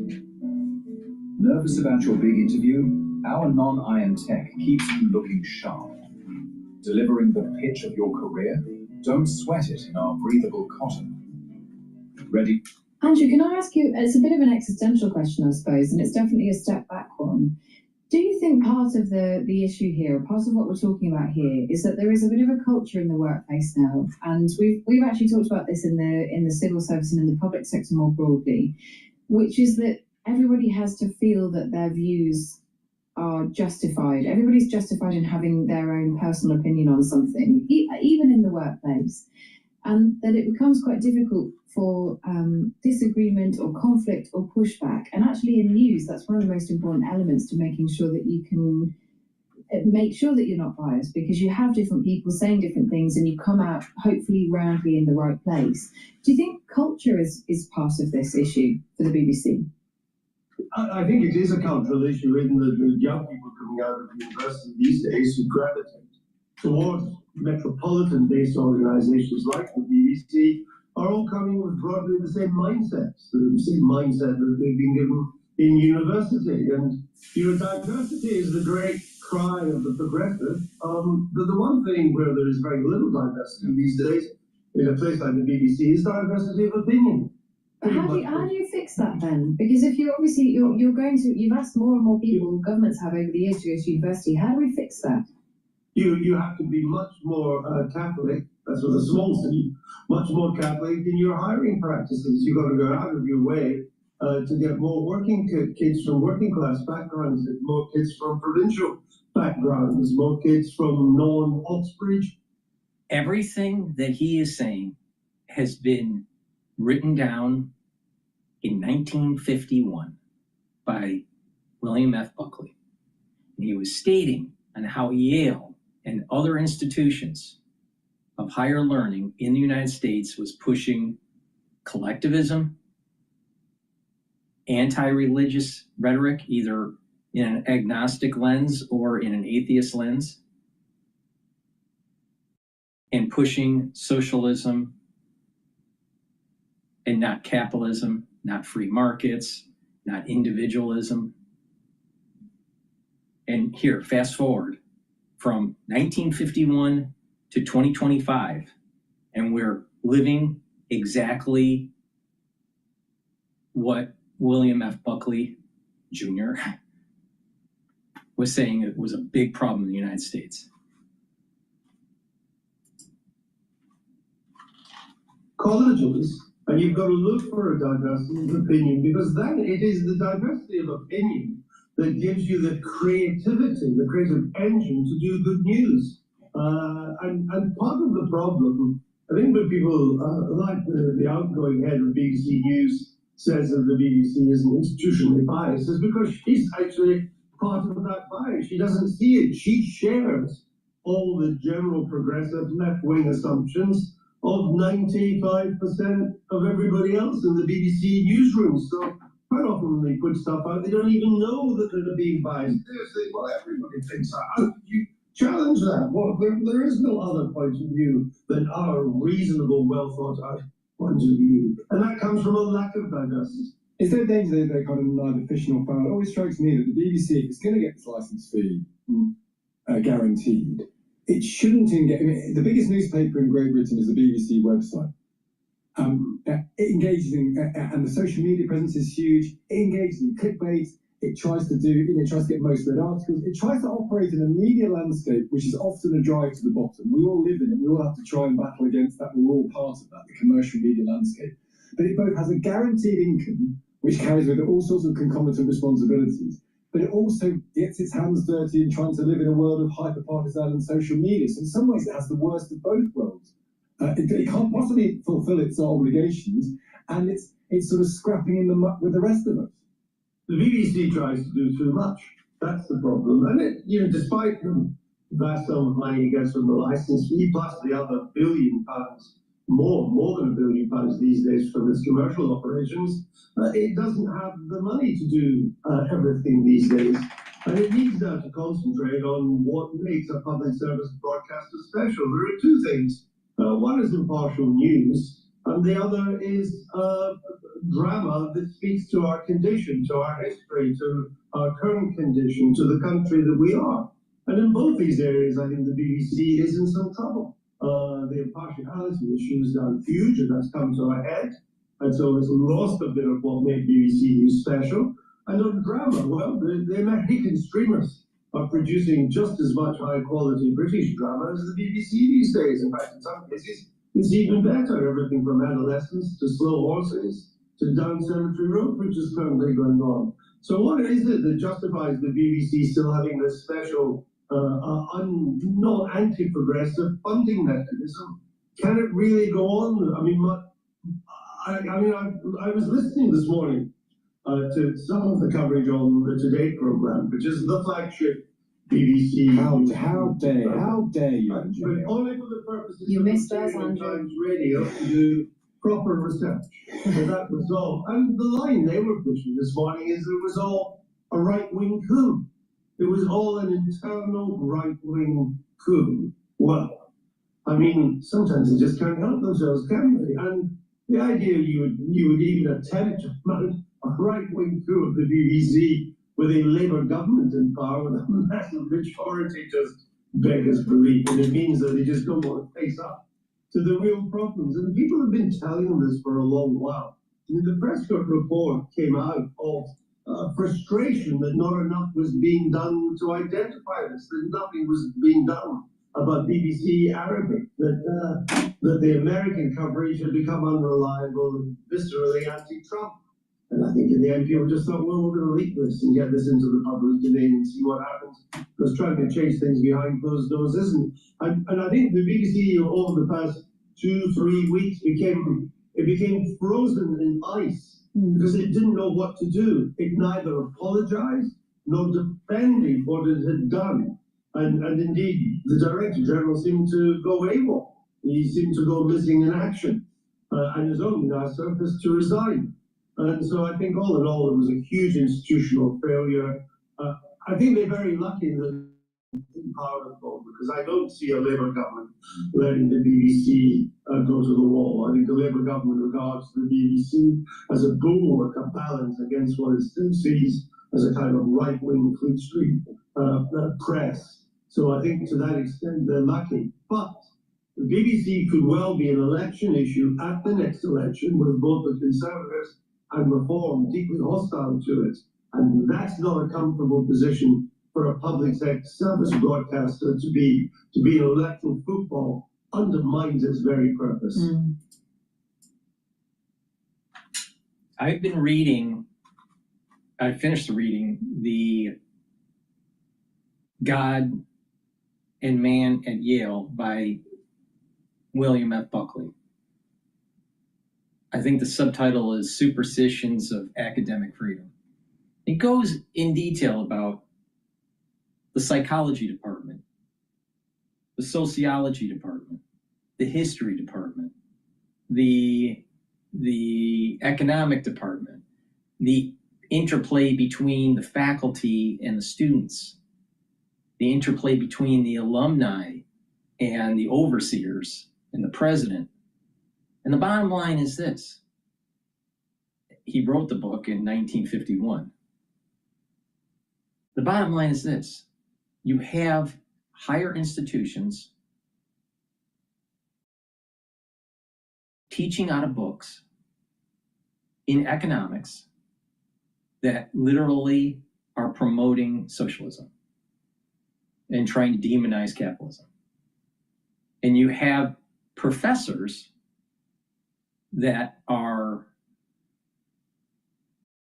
Nervous about your big interview? Our non-iron tech keeps you looking sharp. Delivering the pitch of your career? Don't sweat it in our breathable cotton. Ready? Andrew, can I ask you, it's a bit of an existential question, I suppose, and it's definitely a step back one. Do you think part of the issue here, part of what we're talking about here, is that there is a bit of a culture in the workplace now, and we've actually talked about this in the civil service and in the public sector more broadly, which is that everybody has to feel that their views are justified. Everybody's justified in having their own personal opinion on something, even in the workplace, and that it becomes quite difficult for disagreement or conflict or pushback. And actually in news, that's one of the most important elements to making sure that you can make sure that you're not biased, because you have different people saying different things and you come out hopefully roundly in the right place. Do you think culture is part of this issue for the BBC? I think it is a cultural issue in the young people coming out of university these days who gravitate towards metropolitan-based organizations like the BBC are all coming with broadly the same mindsets, the same mindset that they've been given in university. And diversity is the great cry of the progressive. But the one thing where there is very little diversity these days in a place like the BBC is diversity of opinion. How do you fix that then? Because if you're you've asked more and more people, governments have over the years to go to university. How do we fix that? You have to be much more Catholic. That's with a small c, much more Catholic in your hiring practices. You've got to go out of your way to get more working kids from working class backgrounds, more kids from provincial backgrounds, more kids from non-Oxbridge. Everything that he is saying has been written down in 1951 by William F. Buckley. And he was stating on how Yale and other institutions of higher learning in the United States was pushing collectivism, anti-religious rhetoric, either in an agnostic lens or in an atheist lens, and pushing socialism and not capitalism, not free markets, not individualism. And here, fast forward from 1951 to 2025, and we're living exactly what William F. Buckley Jr. was saying it was a big problem in the United States. Colleges, and you've got to look for a diversity of opinion, because then it is the diversity of opinion that gives you the creativity, the creative engine to do good news. And part of the problem, I think when people like the outgoing head of BBC News says that the BBC isn't institutionally biased, is because she's actually part of that bias. She doesn't see it. She shares all the general progressive left-wing assumptions of 95% of everybody else in the BBC newsroom. So quite often when they put stuff out, they don't even know that they're being biased. They're saying, well, everybody thinks that. How could you challenge that? Well, there is no other point of view than our reasonable, well-thought-out point of view. And that comes from a lack of diversity. Is there a danger that they're kind of neither fish nor fowl? It always strikes me that the BBC, if it's going to get its license fee guaranteed, it shouldn't engage. I mean, the biggest newspaper in Great Britain is the BBC website. It engages in, and the social media presence is huge. It engages in clickbait. It tries to do, it tries to get most read articles. It tries to operate in a media landscape which is often a drive to the bottom. We all live in it. We all have to try and battle against that. We're all part of that, the commercial media landscape. But it both has a guaranteed income, which carries with it all sorts of concomitant responsibilities, but it also gets its hands dirty in trying to live in a world of hyper-partisan and social media. So in some ways, it has the worst of both worlds. It can't possibly fulfill its obligations, and it's sort of scrapping in the muck with the rest of us. The BBC tries to do too much. That's the problem. And it, despite the vast sum of money it gets from the license fee, plus the other £1 billion, more than £1 billion these days from its commercial operations, it doesn't have the money to do everything these days. And it needs now to concentrate on what makes a public service broadcaster special. There are two things. One is impartial news, and the other is drama that speaks to our condition, to our history, to our current condition, to the country that we are. And in both these areas, I think the BBC is in some trouble. The impartiality issue is now huge, and that's come to a head. And so it's lost a bit of what made BBC News special. And on drama, well, the American streamers are producing just as much high-quality British drama as the BBC these days. In fact, in some cases, it's even better. Everything from Adolescence to Slow Horses to Down Cemetery Road, which is currently going on. So what is it that justifies the BBC still having this special, not anti-progressive funding mechanism? Can it really go on? I mean, I was listening this morning to some of the coverage on the Today program, which is the flagship BBC. How dare you? But only for the purposes You of missed us, Times Andrew. Radio to do proper research. So that was all. And the line they were pushing this morning is it was all a right-wing coup. It was all an internal right-wing coup. Well, I mean, sometimes they just can't help themselves, can they? And the idea you would even attempt to mount a right-wing coup of the BBC with a Labour government in power with a massive majority just beggars belief. And it means that they just don't want to face up to the real problems. And people have been telling them this for a long while. I mean, the Prescott report came out of frustration that not enough was being done to identify this, that nothing was being done about BBC Arabic, that the American coverage had become unreliable and viscerally anti-Trump. And I think in the end, people just thought, well, we're going to leak this and get this into the public domain and see what happens. Because trying to change things behind closed doors isn't. And I think the BBC over the past 2-3 weeks became frozen in ice because it didn't know what to do. It neither apologized nor defended what it had done. And indeed, the Director General seemed to go AWOL He seemed to go missing in action and has only now surfaced to resign. And so I think all in all, it was a huge institutional failure. I think they're very lucky that in power at the moment, because I don't see a Labour government letting the BBC go to the wall. I think the Labour government regards the BBC as a bulwark, a balance against what it still sees as a kind of right-wing Fleet Street press. So I think to that extent they're lucky. But the BBC could well be an election issue at the next election with both the Conservatives and Reform deeply hostile to it. And that's not a comfortable position for a public service broadcaster to be. To be an electoral football undermines its very purpose. I've been reading, I finished reading the God and Man at Yale by William F. Buckley. I think the subtitle is Superstitions of Academic Freedom. It goes in detail about the psychology department, the sociology department, the history department, the economic department, the interplay between the faculty and the students, the interplay between the alumni and the overseers and the president. And the bottom line is this. He wrote the book in 1951. The bottom line is this. You have higher institutions teaching out of books in economics that literally are promoting socialism and trying to demonize capitalism. And you have professors that are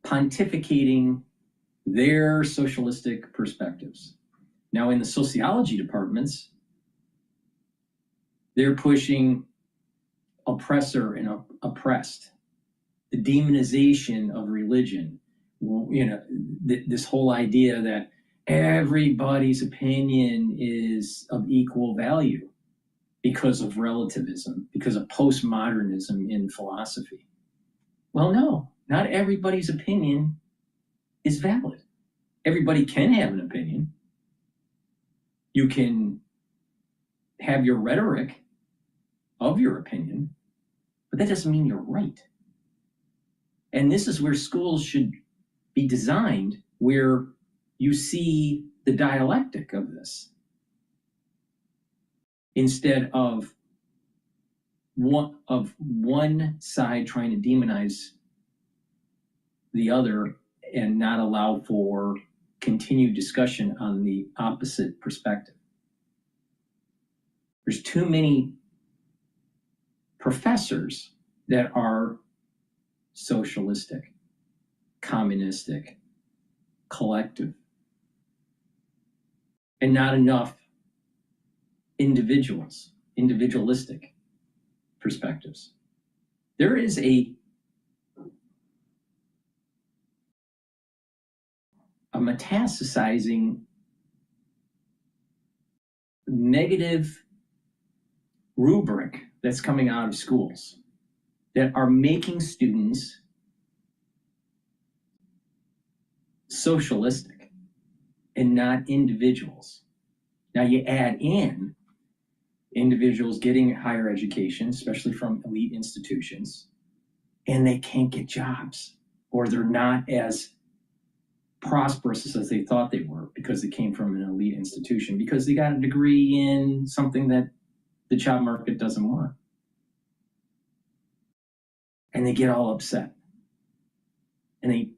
pontificating their socialistic perspectives. Now, in the sociology departments, they're pushing oppressor and oppressed, the demonization of religion. You know, this whole idea that everybody's opinion is of equal value because of relativism, because of postmodernism in philosophy. Well, no, not everybody's opinion is valid. Everybody can have an opinion. You can have your rhetoric of your opinion, but that doesn't mean you're right. And this is where schools should be designed, where you see the dialectic of this, instead of one side trying to demonize the other and not allow for continued discussion on the opposite perspective. There's too many professors that are socialistic, communistic, collective, and not enough individualistic perspectives. There is a metastasizing negative rubric that's coming out of schools that are making students socialistic and not individuals. Now you add in individuals getting higher education, especially from elite institutions, and they can't get jobs, or they're not as prosperous as they thought they were because they came from an elite institution, because they got a degree in something that the job market doesn't want. And they get all upset. And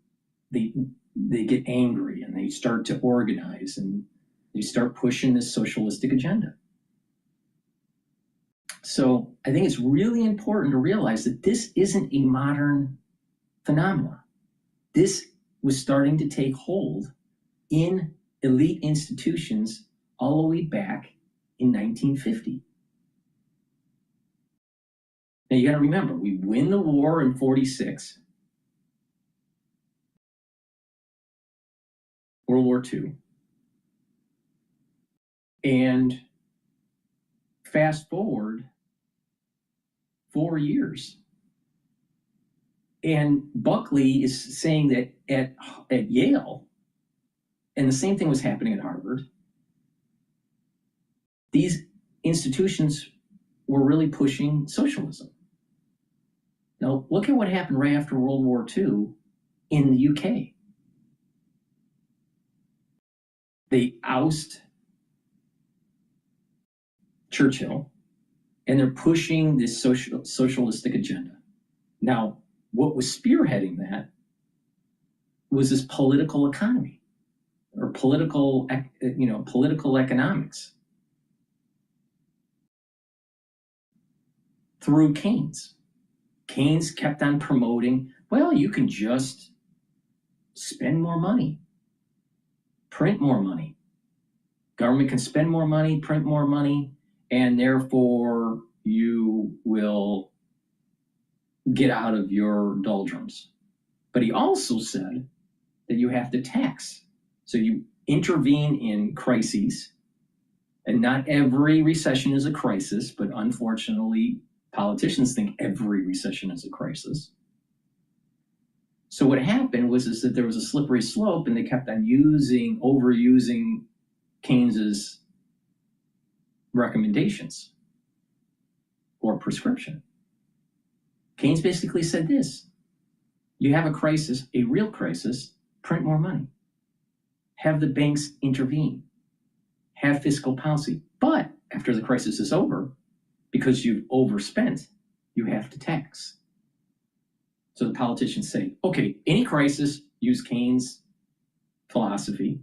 they get angry, and they start to organize, and they start pushing this socialistic agenda. So I think it's really important to realize that this isn't a modern phenomenon. This was starting to take hold in elite institutions all the way back in 1950. Now you got to remember, we win the war in 46, World War II, and fast forward 4 years. And Buckley is saying that at Yale, and the same thing was happening at Harvard, these institutions were really pushing socialism. Now, look at what happened right after World War II in the UK. They oust Churchill, and they're pushing this socialistic agenda. Now, what was spearheading that was this political economy, or political economics, through Keynes. Keynes kept on promoting, well, you can just spend more money, print more money. Government can spend more money, print more money, and therefore you will get out of your doldrums. But he also said that you have to tax. So you intervene in crises, and not every recession is a crisis, but unfortunately, politicians think every recession is a crisis. So what happened was that there was a slippery slope, and they kept on overusing Keynes's recommendations or prescription. Keynes basically said this: you have a crisis, a real crisis, print more money. Have the banks intervene. Have fiscal policy. But after the crisis is over, because you've overspent, you have to tax. So the politicians say, okay, any crisis, use Keynes' philosophy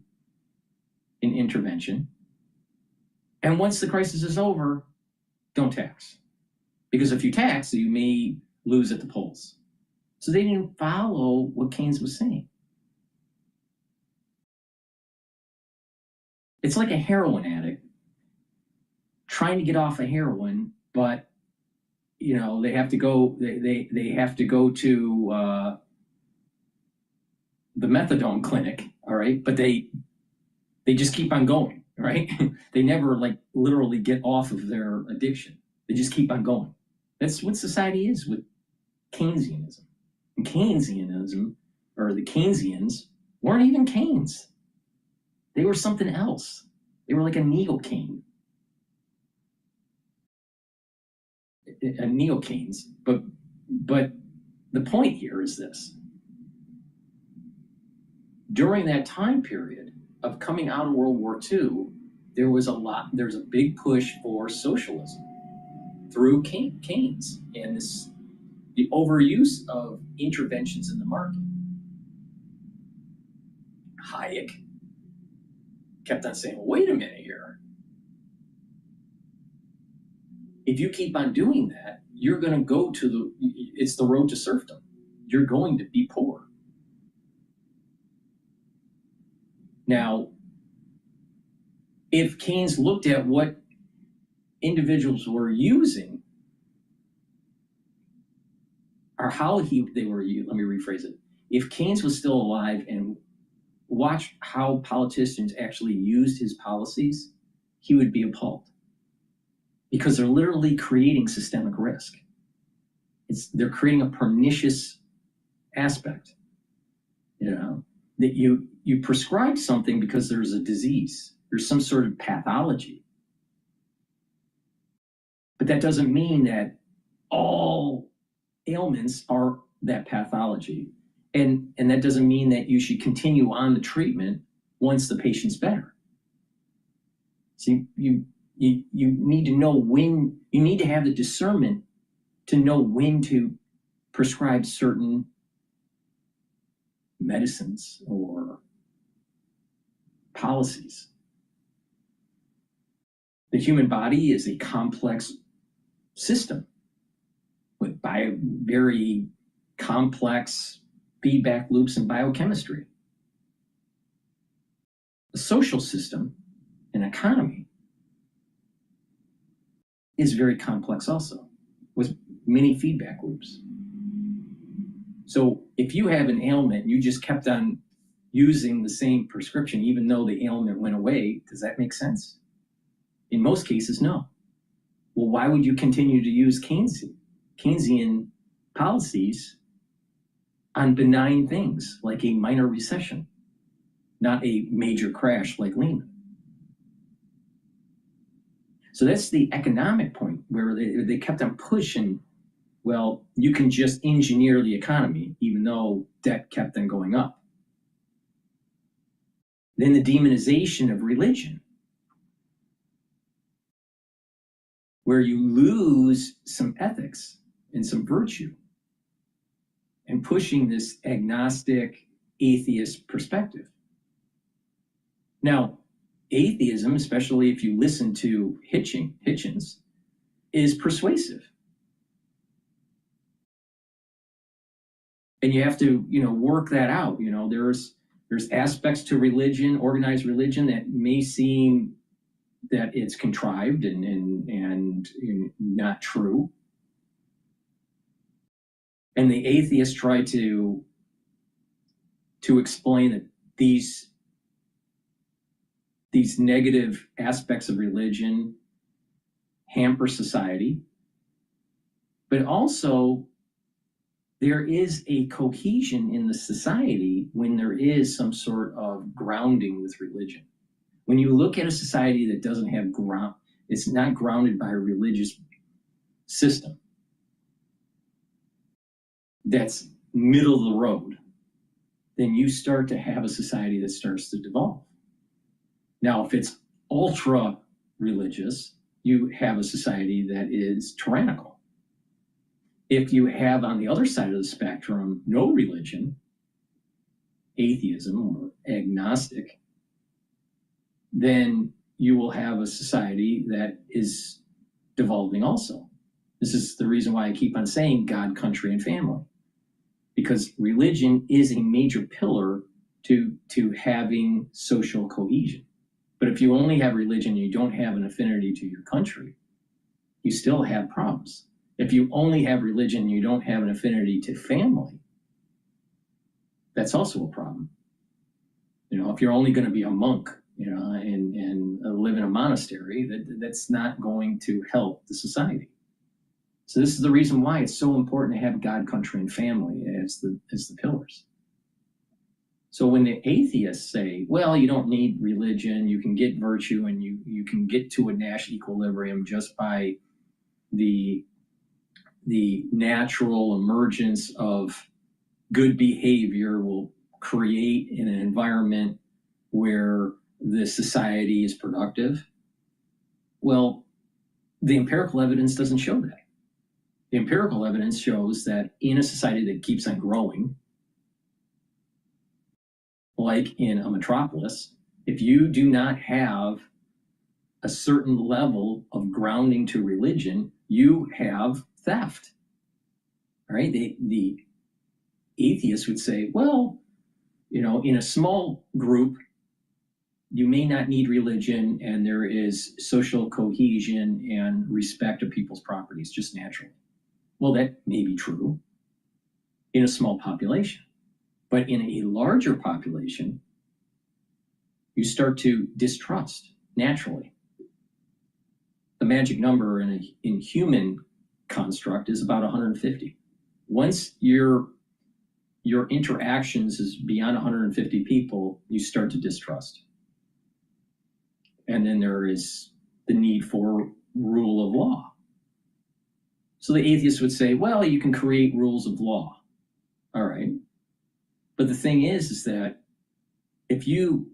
in intervention. And once the crisis is over, don't tax. Because if you tax, you may lose at the polls. So they didn't follow what Keynes was saying. It's like a heroin addict trying to get off of heroin, but they have to go. They have to go to the methadone clinic. All right, but they just keep on going. Right? They never literally get off of their addiction. They just keep on going. That's what society is with Keynesianism. And Keynesianism, or the Keynesians, weren't even Keynes. They were something else. They were like a neo-Keynes. A neo-Keynes. But the point here is this. During that time period of coming out of World War II, there's a big push for socialism through Keynes and the overuse of interventions in the market. Hayek kept on saying, wait a minute here. If you keep on doing that, you're going to go it's the road to serfdom. You're going to be poor. Now, if Keynes looked at what individuals were using, or they were used, let me rephrase it. If Keynes was still alive and watched how politicians actually used his policies, he would be appalled. Because they're literally creating systemic risk. They're creating a pernicious aspect. That you prescribe something because there's a disease. There's some sort of pathology. But that doesn't mean that all ailments are that pathology. And that doesn't mean that you should continue on the treatment once the patient's better. So you need to know when, you need to have the discernment to know when to prescribe certain medicines or policies. The human body is a complex system with very complex feedback loops and biochemistry. The social system and economy is very complex also, with many feedback loops. So if you have an ailment and you just kept on using the same prescription even though the ailment went away, does that make sense? In most cases, no. Well, why would you continue to use Keynes? Keynesian policies on benign things like a minor recession, not a major crash like Lehman. So that's the economic point where they kept on pushing, well, you can just engineer the economy, even though debt kept on going up. Then the demonization of religion, where you lose some ethics and some virtue, and pushing this agnostic, atheist perspective. Now, atheism, especially if you listen to Hitchens, is persuasive. And you have to, work that out. There's aspects to religion, organized religion, that may seem that it's contrived and not true. And the atheists try to explain that these negative aspects of religion hamper society, but also there is a cohesion in the society when there is some sort of grounding with religion. When you look at a society that doesn't have it's not grounded by a religious system that's middle of the road, then you start to have a society that starts to devolve. Now, if it's ultra religious, you have a society that is tyrannical. If you have on the other side of the spectrum no religion, atheism or agnostic, then you will have a society that is devolving also. This is the reason why I keep on saying God, country, and family, because religion is a major pillar to having social cohesion. But if you only have religion and you don't have an affinity to your country, you still have problems. If you only have religion and you don't have an affinity to family, that's also a problem. If you're only going to be a monk, and live in a monastery, that's not going to help the society. So this is the reason why it's so important to have God, country, and family as the pillars. So when the atheists say, well, you don't need religion, you can get virtue, and you can get to a Nash equilibrium just by the natural emergence of good behavior will create an environment where the society is productive. Well, the empirical evidence doesn't show that. The empirical evidence shows that in a society that keeps on growing, like in a metropolis, if you do not have a certain level of grounding to religion, you have theft. All right? The atheists would say, well, in a small group, you may not need religion, and there is social cohesion and respect of people's properties just naturally. Well, that may be true in a small population, but in a larger population, you start to distrust naturally. The magic number in human construct is about 150. Once your interactions is beyond 150 people, you start to distrust. And then there is the need for rule of law. So the atheists would say, well, you can create rules of law. All right. But the thing is that if you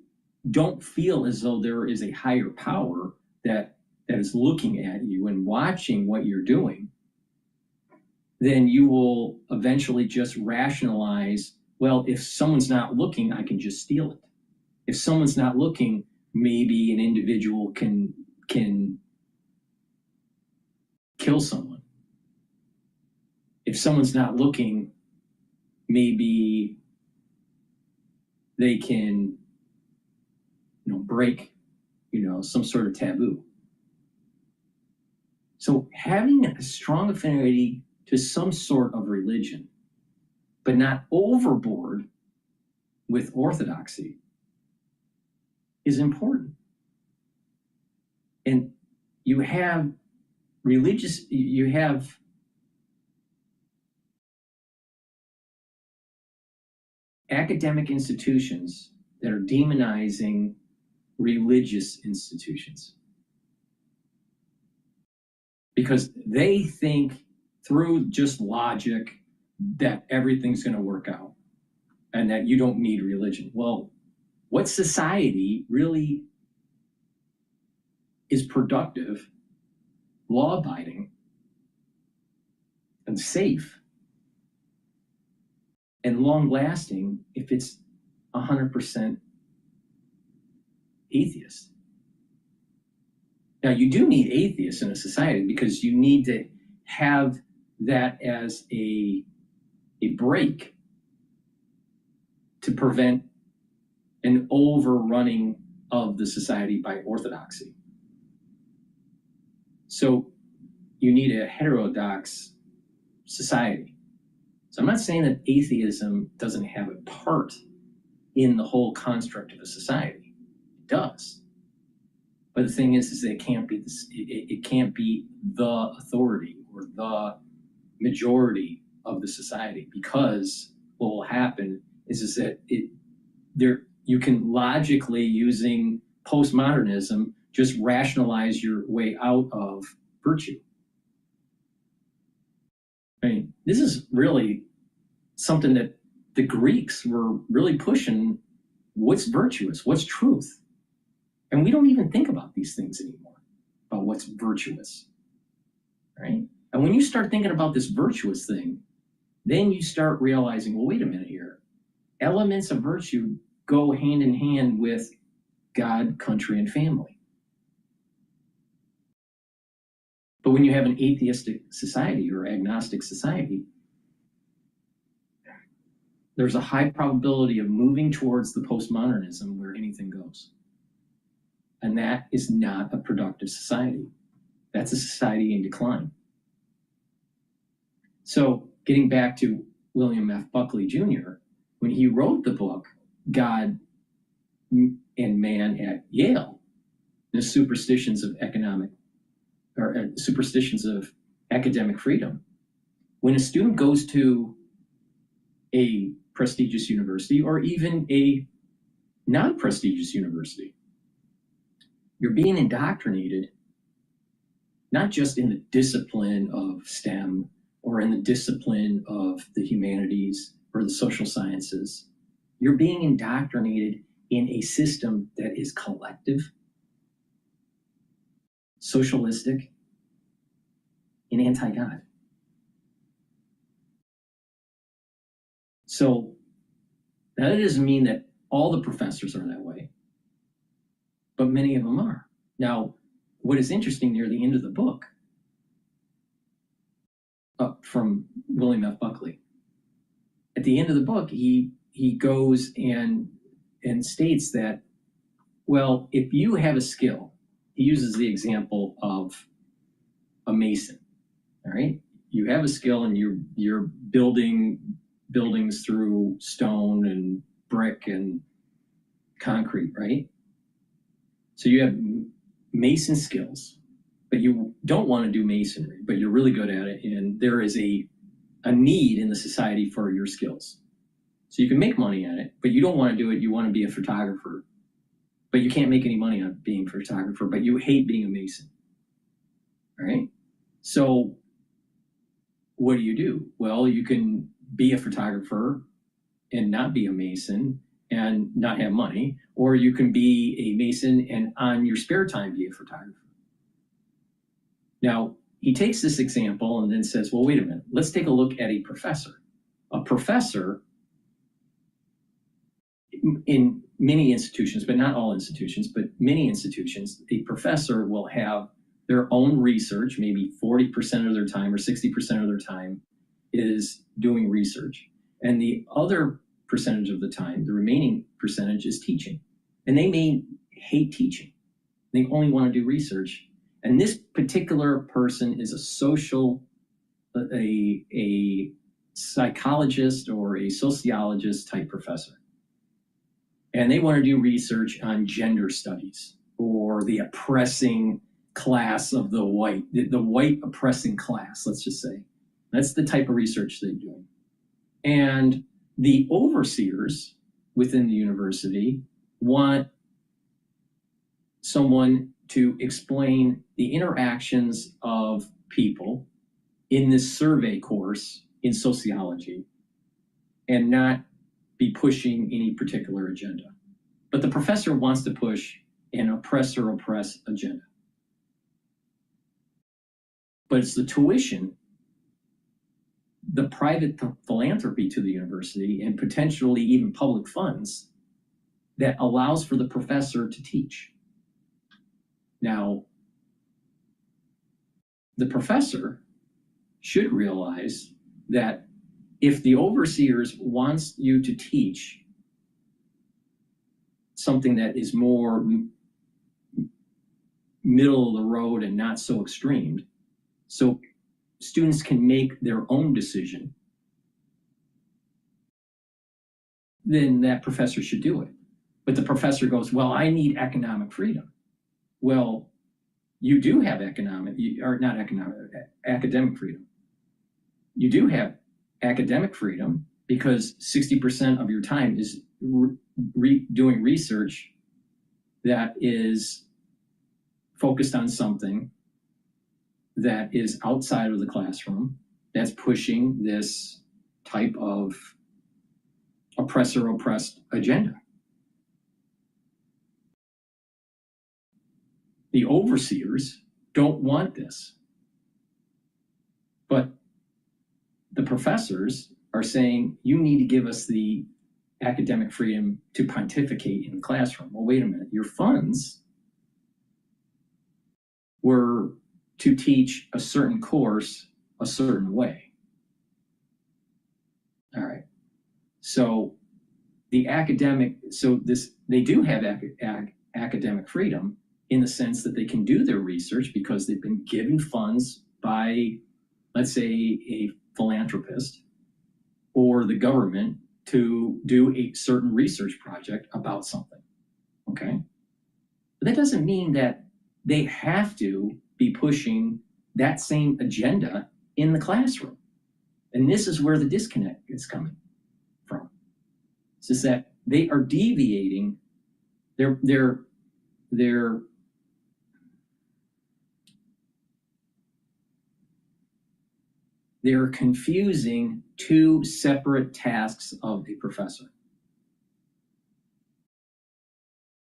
don't feel as though there is a higher power that is looking at you and watching what you're doing, then you will eventually just rationalize, well, if someone's not looking, I can just steal it. If someone's not looking, maybe an individual can kill someone. If someone's not looking, maybe they can, break, some sort of taboo. So having a strong affinity to some sort of religion, but not overboard with orthodoxy, is important. And you have academic institutions that are demonizing religious institutions because they think through just logic that everything's going to work out and that you don't need religion. Well, what society really is productive, law-abiding, and safe and long-lasting if it's 100% atheist? Now, you do need atheists in a society because you need to have that as a break to prevent an overrunning of the society by orthodoxy. So you need a heterodox society. So I'm not saying that atheism doesn't have a part in the whole construct of a society. It does. But the thing is that it can't be this, it can't be the authority or the majority of the society, because what will happen is that you can logically, using postmodernism, just rationalize your way out of virtue. I mean, this is really something that the Greeks were really pushing. What's virtuous? What's truth? And we don't even think about these things anymore, about what's virtuous, right? And when you start thinking about this virtuous thing, then you start realizing, well, wait a minute here. Elements of virtue go hand in hand with God, country, and family. But when you have an atheistic society or agnostic society, there's a high probability of moving towards the postmodernism where anything goes. And that is not a productive society. That's a society in decline. So getting back to William F. Buckley Jr., when he wrote the book, God and Man at Yale, the superstitions of superstitions of academic freedom. When a student goes to a prestigious university or even a non-prestigious university, you're being indoctrinated not just in the discipline of STEM or in the discipline of the humanities or the social sciences. You're being indoctrinated in a system that is collective, socialistic, and anti-God. So that doesn't mean that all the professors are that way, but many of them are. Now, what is interesting near the end of the book, from William F. Buckley, at the end of the book, he goes and states that, well, if you have a skill, he uses the example of a mason, all right? You have a skill and you're building buildings through stone and brick and concrete, right? So you have mason skills, but you don't want to do masonry, but you're really good at it, and there is a need in the society for your skills. So you can make money at it, but you don't want to do it. You want to be a photographer, but you can't make any money on being a photographer, but you hate being a mason. All right? So what do? Well, you can be a photographer and not be a mason and not have money, or you can be a mason and on your spare time be a photographer. Now, he takes this example and then says, well, wait a minute, let's take a look at a professor. A professor in many institutions, but not all institutions, but many institutions, a professor will have their own research, maybe 40% of their time or 60% of their time is doing research. And the other percentage of the time, the remaining percentage, is teaching. And they may hate teaching. They only want to do research. And this particular person is a psychologist or a sociologist type professor. And they want to do research on gender studies or the oppressing class of the white oppressing class, let's just say. That's the type of research they're doing. And The overseers within the university want someone to explain the interactions of people in this survey course in sociology and not be pushing any particular agenda. But the professor wants to push an oppressor-oppress agenda. But it's the tuition, the private philanthropy to the university, and potentially even public funds that allows for the professor to teach. Now, the professor should realize that if the overseers wants you to teach something that is more middle of the road and not so extreme, so students can make their own decision, then that professor should do it. But the professor goes, well, I need economic freedom. Well, you do have academic freedom. You do have academic freedom because 60% of your time is doing research that is focused on something that is outside of the classroom, that's pushing this type of oppressor-oppressed agenda. The overseers don't want this. But the professors are saying, you need to give us the academic freedom to pontificate in the classroom. Well, wait a minute, your funds were to teach a certain course a certain way. All right. So the academic, they do have academic freedom in the sense that they can do their research because they've been given funds by, let's say, a philanthropist or the government to do a certain research project about something, okay? But that doesn't mean that they have to be pushing that same agenda in the classroom. And this is where the disconnect is coming from. It's just that they are deviating, they're confusing two separate tasks of a professor.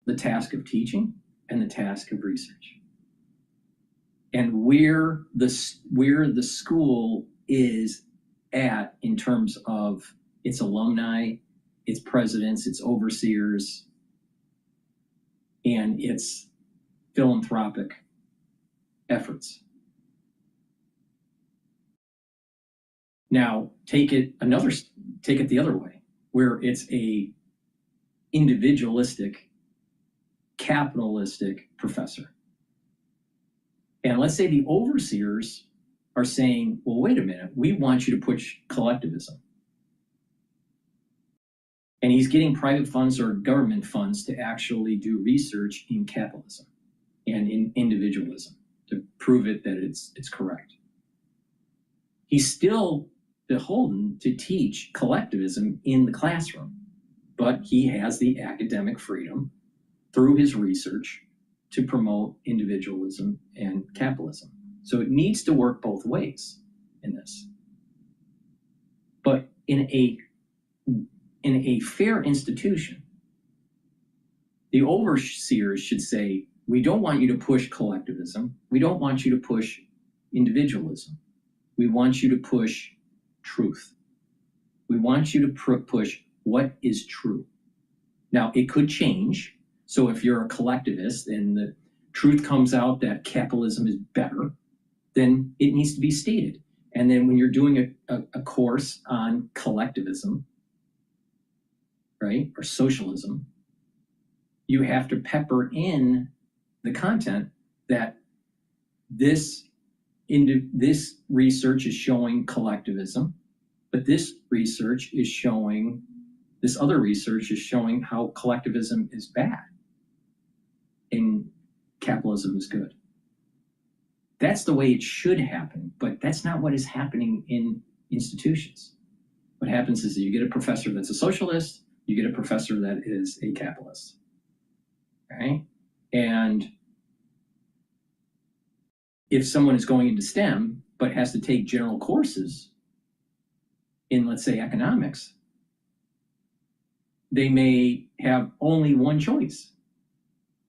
The task of teaching and the task of research. And where the school is at in terms of its alumni, its presidents, its overseers, and its philanthropic efforts. Now, take it the other way, where it's a individualistic, capitalistic professor. And let's say the overseers are saying, well, wait a minute, we want you to push collectivism. And he's getting private funds or government funds to actually do research in capitalism and in individualism to prove it that it's correct. He's still beholden to teach collectivism in the classroom, but he has the academic freedom through his research to promote individualism and capitalism. So it needs to work both ways in this. But in a fair institution, the overseers should say, we don't want you to push collectivism. We don't want you to push individualism. We want you to push truth. We want you to push what is true. Now, it could change. So if you're a collectivist and the truth comes out that capitalism is better, then it needs to be stated. And then when you're doing a course on collectivism, right, or socialism, you have to pepper in the content that this research is showing collectivism, but this other research is showing how collectivism is bad and capitalism is good. That's the way it should happen, but that's not what is happening in institutions. What happens is that you get a professor that's a socialist, you get a professor that is a capitalist. Okay? And if someone is going into STEM but has to take general courses in, let's say, economics, they may have only one choice.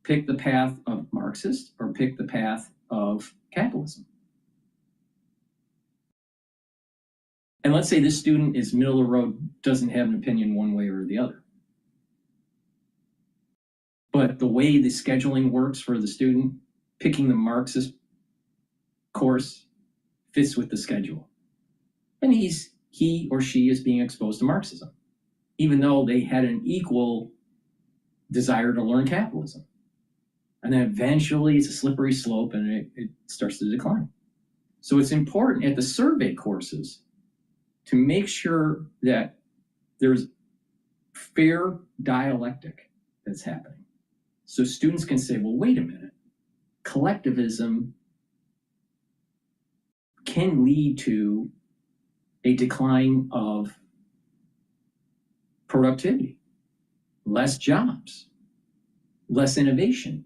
Pick the path of Marxist or pick the path of capitalism. And let's say this student is middle of the road, doesn't have an opinion one way or the other. But the way the scheduling works for the student, picking the Marxist course fits with the schedule. And he or she is being exposed to Marxism, even though they had an equal desire to learn capitalism. And then eventually it's a slippery slope and it starts to decline. So it's important at the survey courses to make sure that there's fair dialectic that's happening. So students can say, well, wait a minute, collectivism can lead to a decline of productivity, less jobs, less innovation,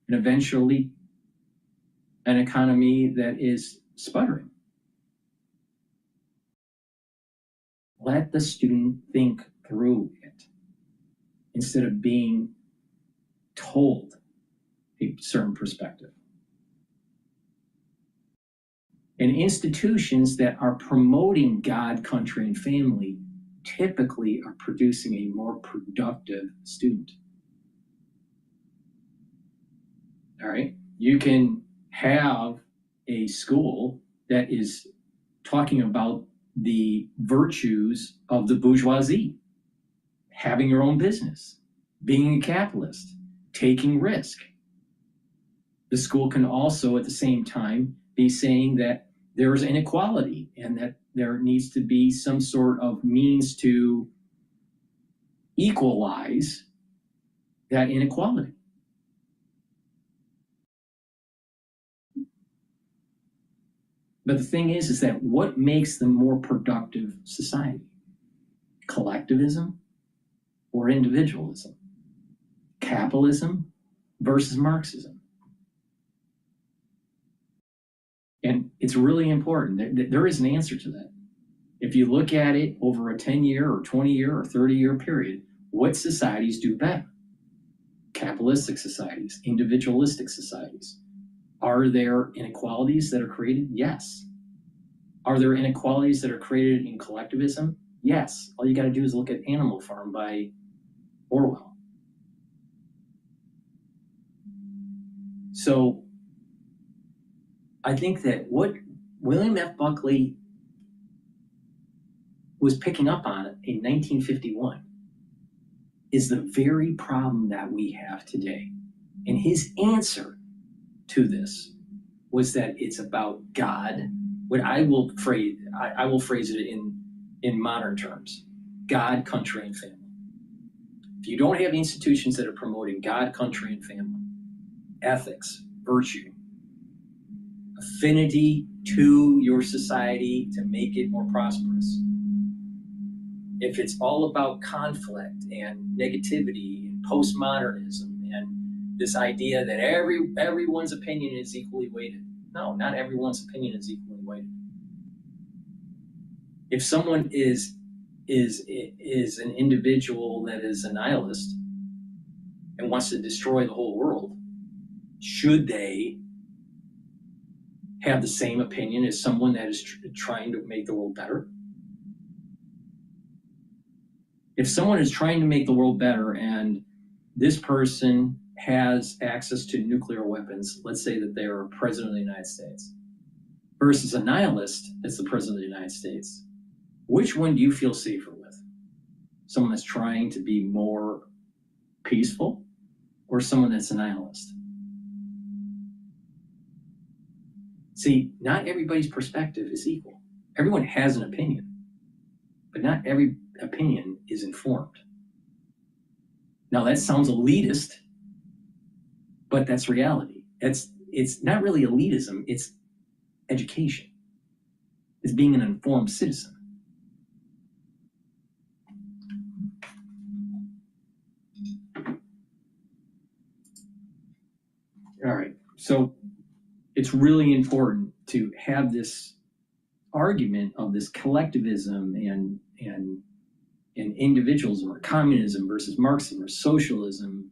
and eventually an economy that is sputtering. Let the student think through it instead of being told a certain perspective. And institutions that are promoting God, country, and family typically are producing a more productive student. All right? You can have a school that is talking about the virtues of the bourgeoisie, having your own business, being a capitalist, taking risk. The school can also at the same time be saying that there is inequality and that there needs to be some sort of means to equalize that inequality. But the thing is that what makes the more productive society? Collectivism or individualism? Capitalism versus Marxism? And it's really important. There is an answer to that. If you look at it over a 10-year or 20-year or 30-year period, what societies do better? Capitalistic societies, individualistic societies. Are there inequalities that are created? Yes. Are there inequalities that are created in collectivism? Yes. All you got to do is look at Animal Farm by Orwell. So I think that what William F. Buckley was picking up on in 1951 is the very problem that we have today. And his answer to this was that it's about God. What I will phrase it in modern terms: God, country, and family. If you don't have institutions that are promoting God, country, and family, ethics, virtue, affinity to your society to make it more prosperous, if it's all about conflict and negativity and postmodernism and this idea that everyone's opinion is equally weighted. No, not everyone's opinion is equally weighted. If someone is an individual that is a nihilist and wants to destroy the whole world, should they have the same opinion as someone that is trying to make the world better? If someone is trying to make the world better and this person has access to nuclear weapons, let's say that they are president of the United States, versus a nihilist that's the president of the United States, which one do you feel safer with? Someone that's trying to be more peaceful or someone that's a nihilist? See, not everybody's perspective is equal. Everyone has an opinion, but not every opinion is informed. Now that sounds elitist, but that's reality. It's not really elitism, it's education. It's being an informed citizen. All right. So it's really important to have this argument of this collectivism and individualism, or communism versus Marxism, or socialism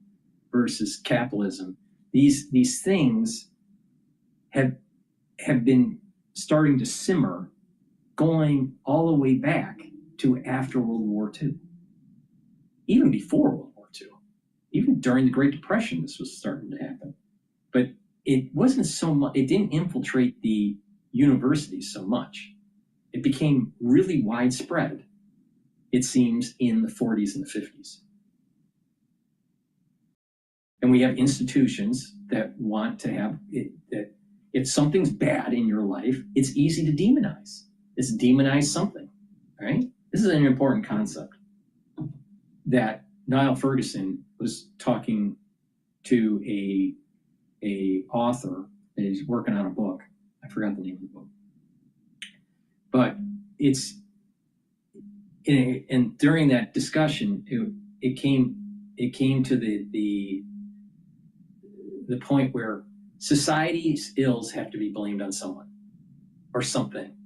versus capitalism. These things have been starting to simmer, going all the way back to after World War II, even before World War II, even during the Great Depression, this was starting to happen. But it wasn't so much, it didn't infiltrate the universities so much. It became really widespread, it seems, in the 40s and the 50s. And we have institutions that want to have it, that if something's bad in your life, it's easy to demonize. It's demonize something, right? This is an important concept that Niall Ferguson was talking to a author that is working on a book. I forgot the name of the book. But it's, and during that discussion, it came to the point where society's ills have to be blamed on someone or something.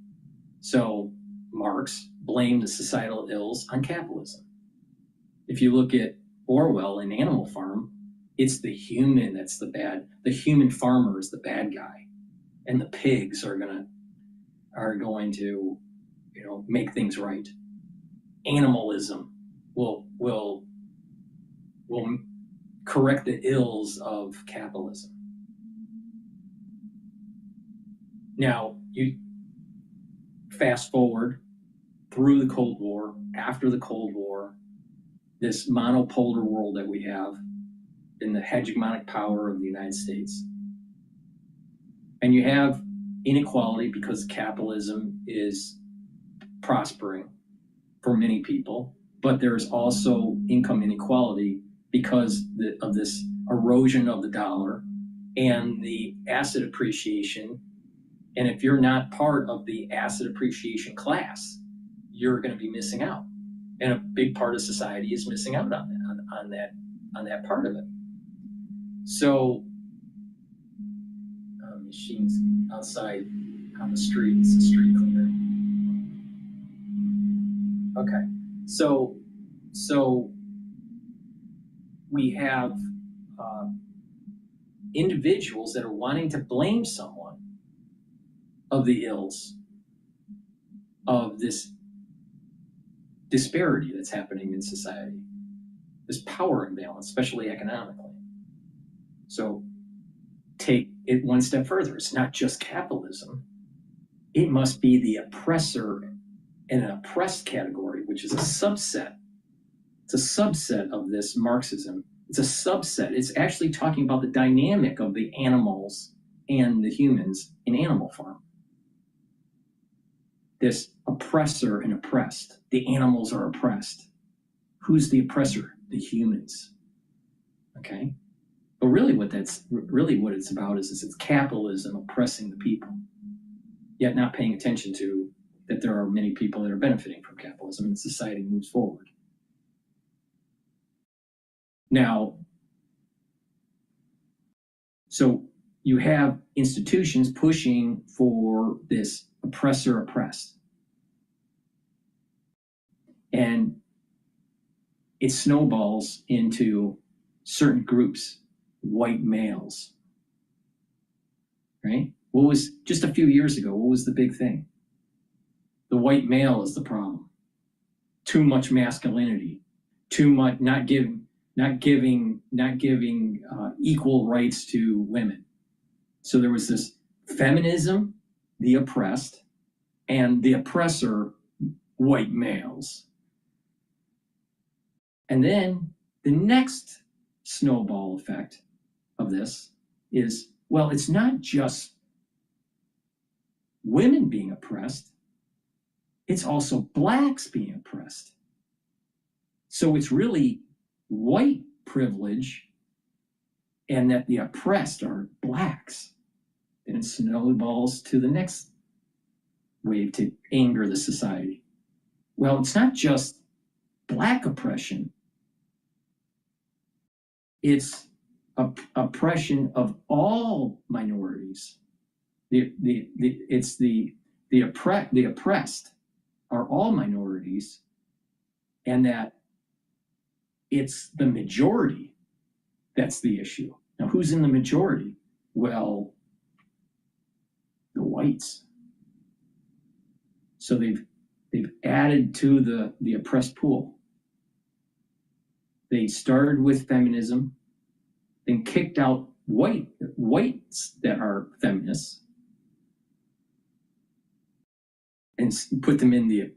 So Marx blamed the societal ills on capitalism. If you look at Orwell in Animal Farm, it's the human that's the bad. The human farmer is the bad guy, and the pigs are going to, you know, make things right. Animalism will correct the ills of capitalism. Now, you fast forward through the Cold War, after the Cold War, this monopolar world that we have in the hegemonic power of the United States. And you have inequality because capitalism is prospering for many people, but there's also income inequality because of this erosion of the dollar and the asset appreciation. And if you're not part of the asset appreciation class, you're going to be missing out. And a big part of society is missing out on that part of it. So, machines outside on the street, it's a street cleaner. Okay, so we have individuals that are wanting to blame someone of the ills of this disparity that's happening in society, this power imbalance, especially economically. So take it one step further. It's not just capitalism. It must be the oppressor and an oppressed category, which is a subset. It's a subset of this Marxism. It's a subset. It's actually talking about the dynamic of the animals and the humans in Animal Farm. This oppressor and oppressed. The animals are oppressed. Who's the oppressor? The humans. Okay? But really what it's about is it's capitalism oppressing the people, yet not paying attention to that there are many people that are benefiting from capitalism and society moves forward. Now, so you have institutions pushing for this oppressor oppressed. And it snowballs into certain groups, white males, right? What was, just a few years ago, what was the big thing? The white male is the problem. Too much masculinity, too much, not giving equal rights to women. So there was this feminism, the oppressed, and the oppressor, white males. And then the next snowball effect of this is, well, it's not just women being oppressed, it's also blacks being oppressed. So it's really white privilege and that the oppressed are blacks. Then it snowballs to the next wave to anger the society. Well, it's not just black oppression, it's oppression of all minorities. The oppressed are all minorities, and that it's the majority that's the issue. Now, who's in the majority? Well, the whites. So they've added to the oppressed pool. They started with feminism, then kicked out whites that are feminists, and put them in the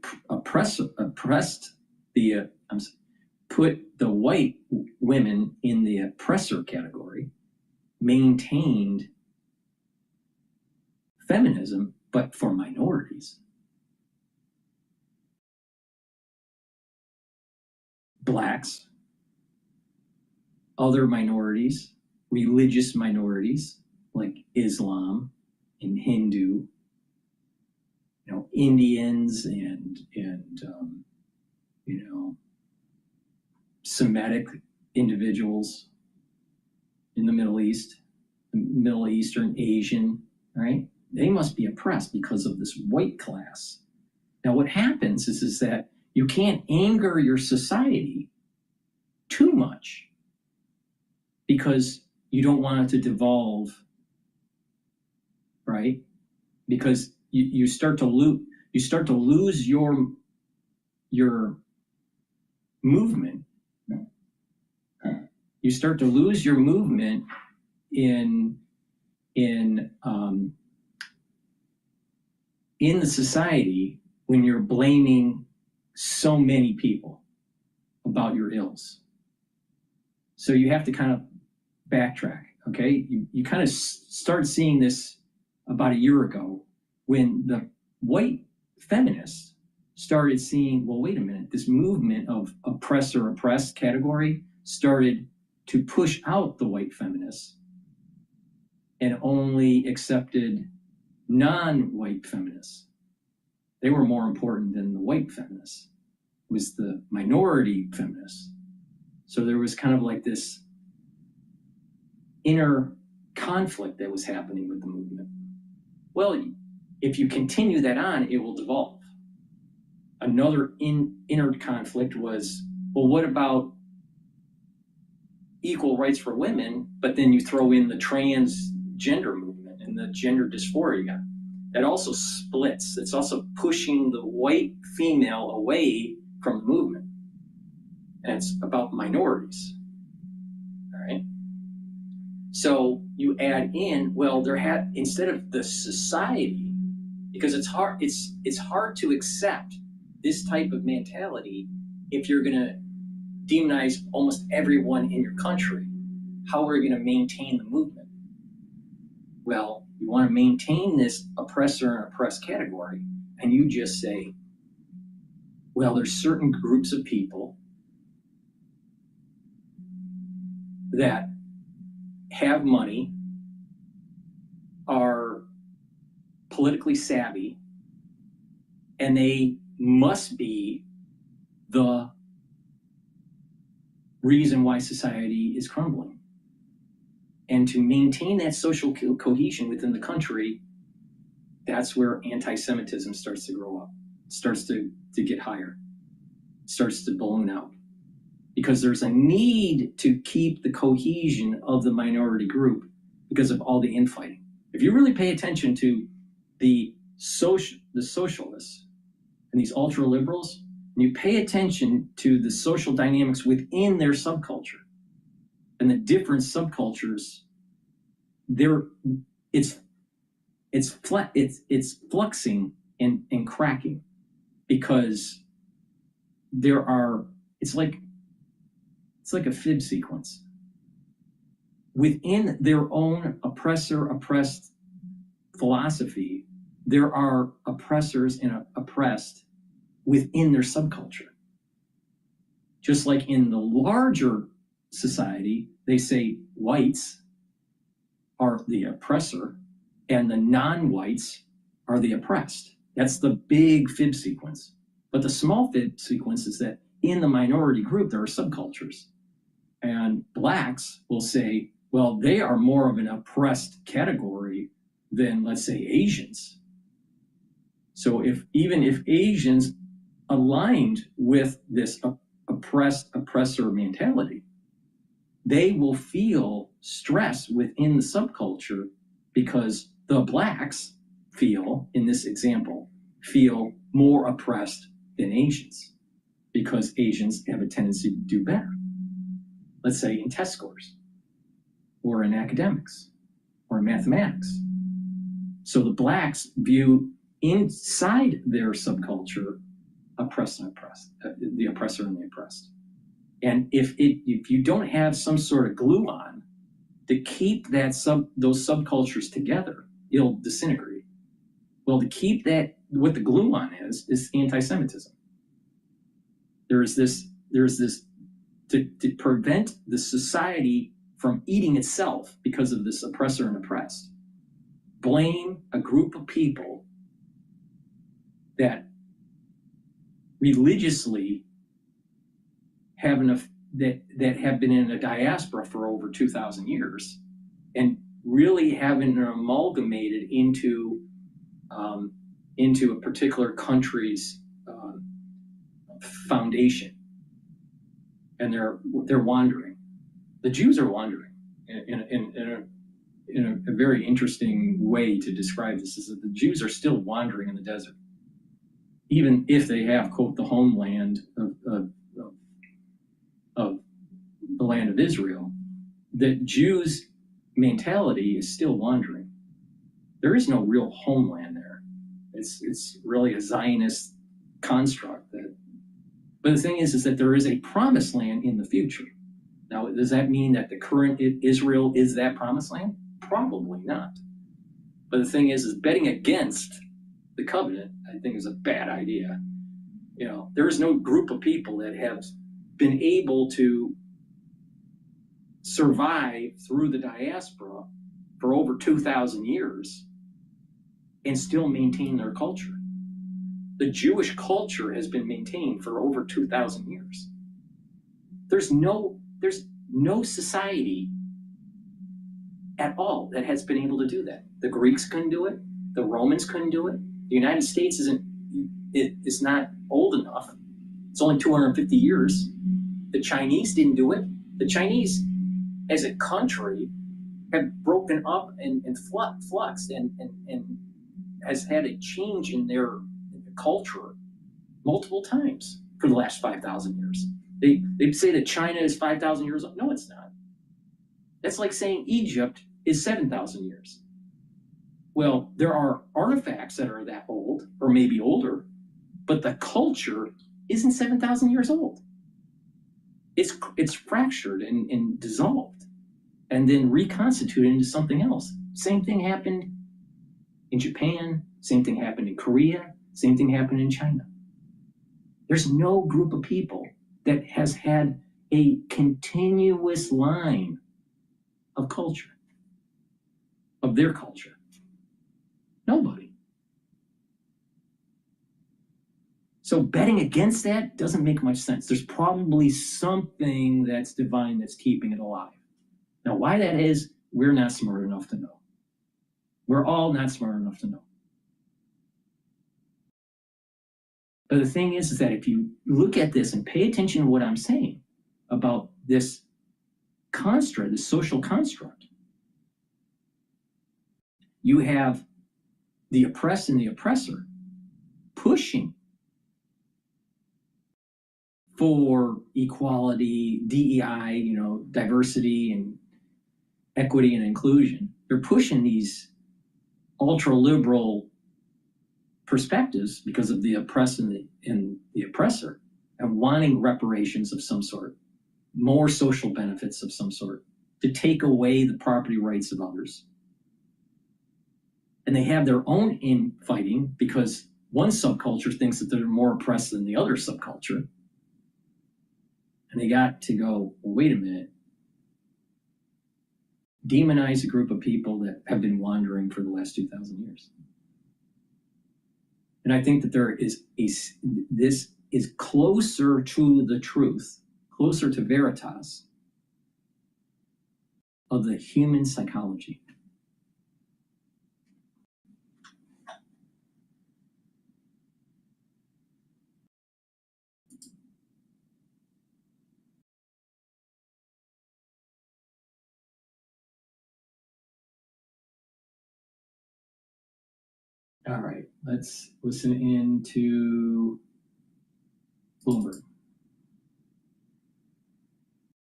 put the white women in the oppressor category, maintained feminism, but for minorities. Blacks, other minorities, religious minorities like Islam and Hindu, Indians and Semitic individuals in the Middle East, Middle Eastern, Asian, right? They must be oppressed because of this white class. Now, what happens is that you can't anger your society too much because you don't want it to devolve, right? Because you start to lose your movement. You start to lose your movement in the society when you're blaming so many people about your ills. So you have to kind of backtrack, okay? You kind of start seeing this about a year ago when the white feminists started seeing, well, wait a minute, this movement of oppressor-oppressed category started to push out the white feminists and only accepted non-white feminists. They were more important than the white feminists. It was the minority feminists. So there was kind of like this inner conflict that was happening with the movement. Well, if you continue that on, it will devolve. Another inner conflict was, well, what about equal rights for women, but then you throw in the transgender movement and the gender dysphoria. That also splits. It's also pushing the white female away from the movement. And it's about minorities. All right. So you add in, well, instead of the society, because it's hard to accept this type of mentality if you're going to demonize almost everyone in your country. How are you going to maintain the movement? Well, you want to maintain this oppressor and oppressed category, and you just say, well, there's certain groups of people that have money, are politically savvy, and they must be the reason why society is crumbling. And to maintain that social cohesion within the country, that's where anti-Semitism starts to grow up, starts to get higher, starts to balloon out. Because there's a need to keep the cohesion of the minority group because of all the infighting. If you really pay attention to the socialists and these ultra-liberals, and you pay attention to the social dynamics within their subculture and the different subcultures, it's fluxing and cracking because it's like a fib sequence. Within their own oppressor-oppressed philosophy, there are oppressors and oppressed within their subculture. Just like in the larger society, they say whites are the oppressor and the non-whites are the oppressed. That's the big fib sequence. But the small fib sequence is that in the minority group, there are subcultures. And blacks will say, Well, they are more of an oppressed category than, let's say, Asians. So even if Asians aligned with this oppressor mentality, they will feel stress within the subculture because the blacks in this example, feel more oppressed than Asians because Asians have a tendency to do better. Let's say in test scores or in academics or in mathematics. So the blacks view inside their subculture oppressed and oppressed, the oppressor and the oppressed. And if you don't have some sort of glue on to keep those subcultures together, it'll disintegrate. Well, to keep that, what the glue on is anti-Semitism. There's this to prevent the society from eating itself because of this oppressor and oppressed. Blame a group of people that religiously that have been in a diaspora for over 2,000 years and really haven't amalgamated into a particular country's foundation, and they're wandering. The Jews are wandering in a very interesting way to describe this is that the Jews are still wandering in the desert, even if they have, quote, the homeland of the land of Israel. The Jews' mentality is still wandering. There is no real homeland there. It's really a Zionist construct. But the thing is that there is a promised land in the future. Now, does that mean that the current Israel is that promised land? Probably not. But the thing is betting against the covenant, I think, is a bad idea. You know, there is no group of people that have been able to survive through the diaspora for over 2,000 years and still maintain their culture. The Jewish culture has been maintained for over 2,000 years. There's no society at all that has been able to do that. The Greeks couldn't do it. The Romans couldn't do it. The United States is not old enough. It's only 250 years. The Chinese didn't do it. The Chinese, as a country, have broken up and fluxed and has had a change in their culture multiple times for the last 5,000 years. They say that China is 5,000 years old. No, it's not. That's like saying Egypt is 7,000 years. Well, there are artifacts that are that old, or maybe older, but the culture isn't 7,000 years old. It's fractured and dissolved and then reconstituted into something else. Same thing happened in Japan, same thing happened in Korea, same thing happened in China. There's no group of people that has had a continuous line of culture, of their culture. Nobody. So betting against that doesn't make much sense. There's probably something that's divine that's keeping it alive. Now, why that is, we're not smart enough to know. We're all not smart enough to know. But the thing is that if you look at this and pay attention to what I'm saying about this construct, this social construct, you have the oppressed and the oppressor pushing for equality, DEI, diversity and equity and inclusion. They're pushing these ultra-liberal perspectives because of the oppressed and the oppressor, and wanting reparations of some sort, more social benefits of some sort, to take away the property rights of others. And they have their own infighting because one subculture thinks that they're more oppressed than the other subculture. And they got to go, well, wait a minute. Demonize a group of people that have been wandering for the last 2,000 years. And I think that this is closer to the truth, closer to veritas, of the human psychology. All right, let's listen in to Bloomberg.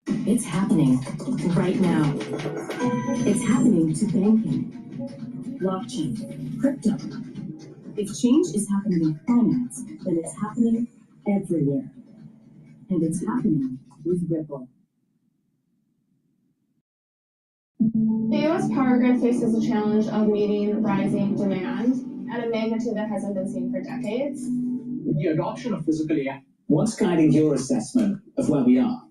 It's happening right now. It's happening to banking, blockchain, crypto. If change is happening in finance, then it's happening everywhere. And it's happening with Ripple. The U.S. power grid faces the challenge of meeting rising demand at a magnitude that hasn't been seen for decades. The adoption of physical AI. What's guiding your assessment of where we are?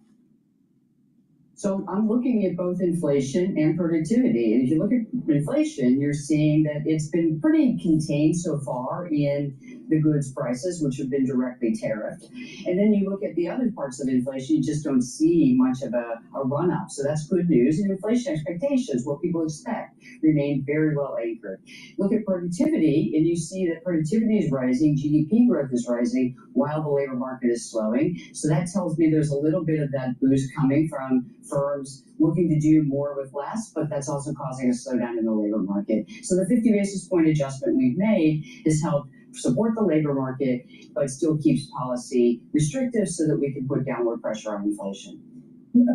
So I'm looking at both inflation and productivity. And if you look at inflation, you're seeing that it's been pretty contained so far in the goods prices, which have been directly tariffed. And then you look at the other parts of inflation, you just don't see much of a run up. So that's good news. And inflation expectations, what people expect, remain very well anchored. Look at productivity, and you see that productivity is rising, GDP growth is rising, while the labor market is slowing. So that tells me there's a little bit of that boost coming from firms looking to do more with less, but that's also causing a slowdown in the labor market. So the 50 basis point adjustment we've made has helped support the labor market, but still keeps policy restrictive so that we can put downward pressure on inflation.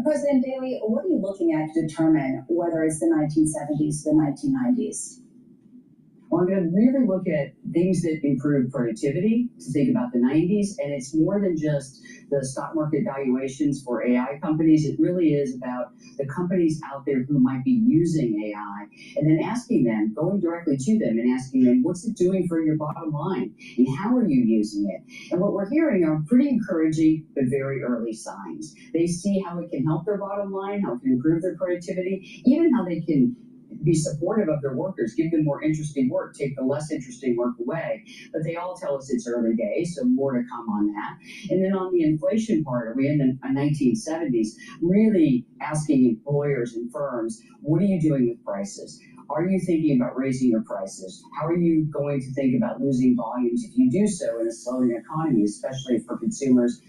President Daley, what are you looking at to determine whether it's the 1970s or the 1990s? Well, I'm going to really look at things that improve productivity, to think about the 90s, and it's more than just the stock market valuations for AI companies. It really is about the companies out there who might be using AI, and then asking them, going directly to them and asking them, what's it doing for your bottom line, and how are you using it? And what we're hearing are pretty encouraging but very early signs. They see how it can help their bottom line, how it can improve their productivity, even how they can be supportive of their workers, give them more interesting work, take the less interesting work away. But they all tell us it's early days, so more to come on that. And then on the inflation part, are we in the 1970s, really asking employers and firms, what are you doing with prices? Are you thinking about raising your prices? How are you going to think about losing volumes if you do so in a slowing economy, especially for consumers,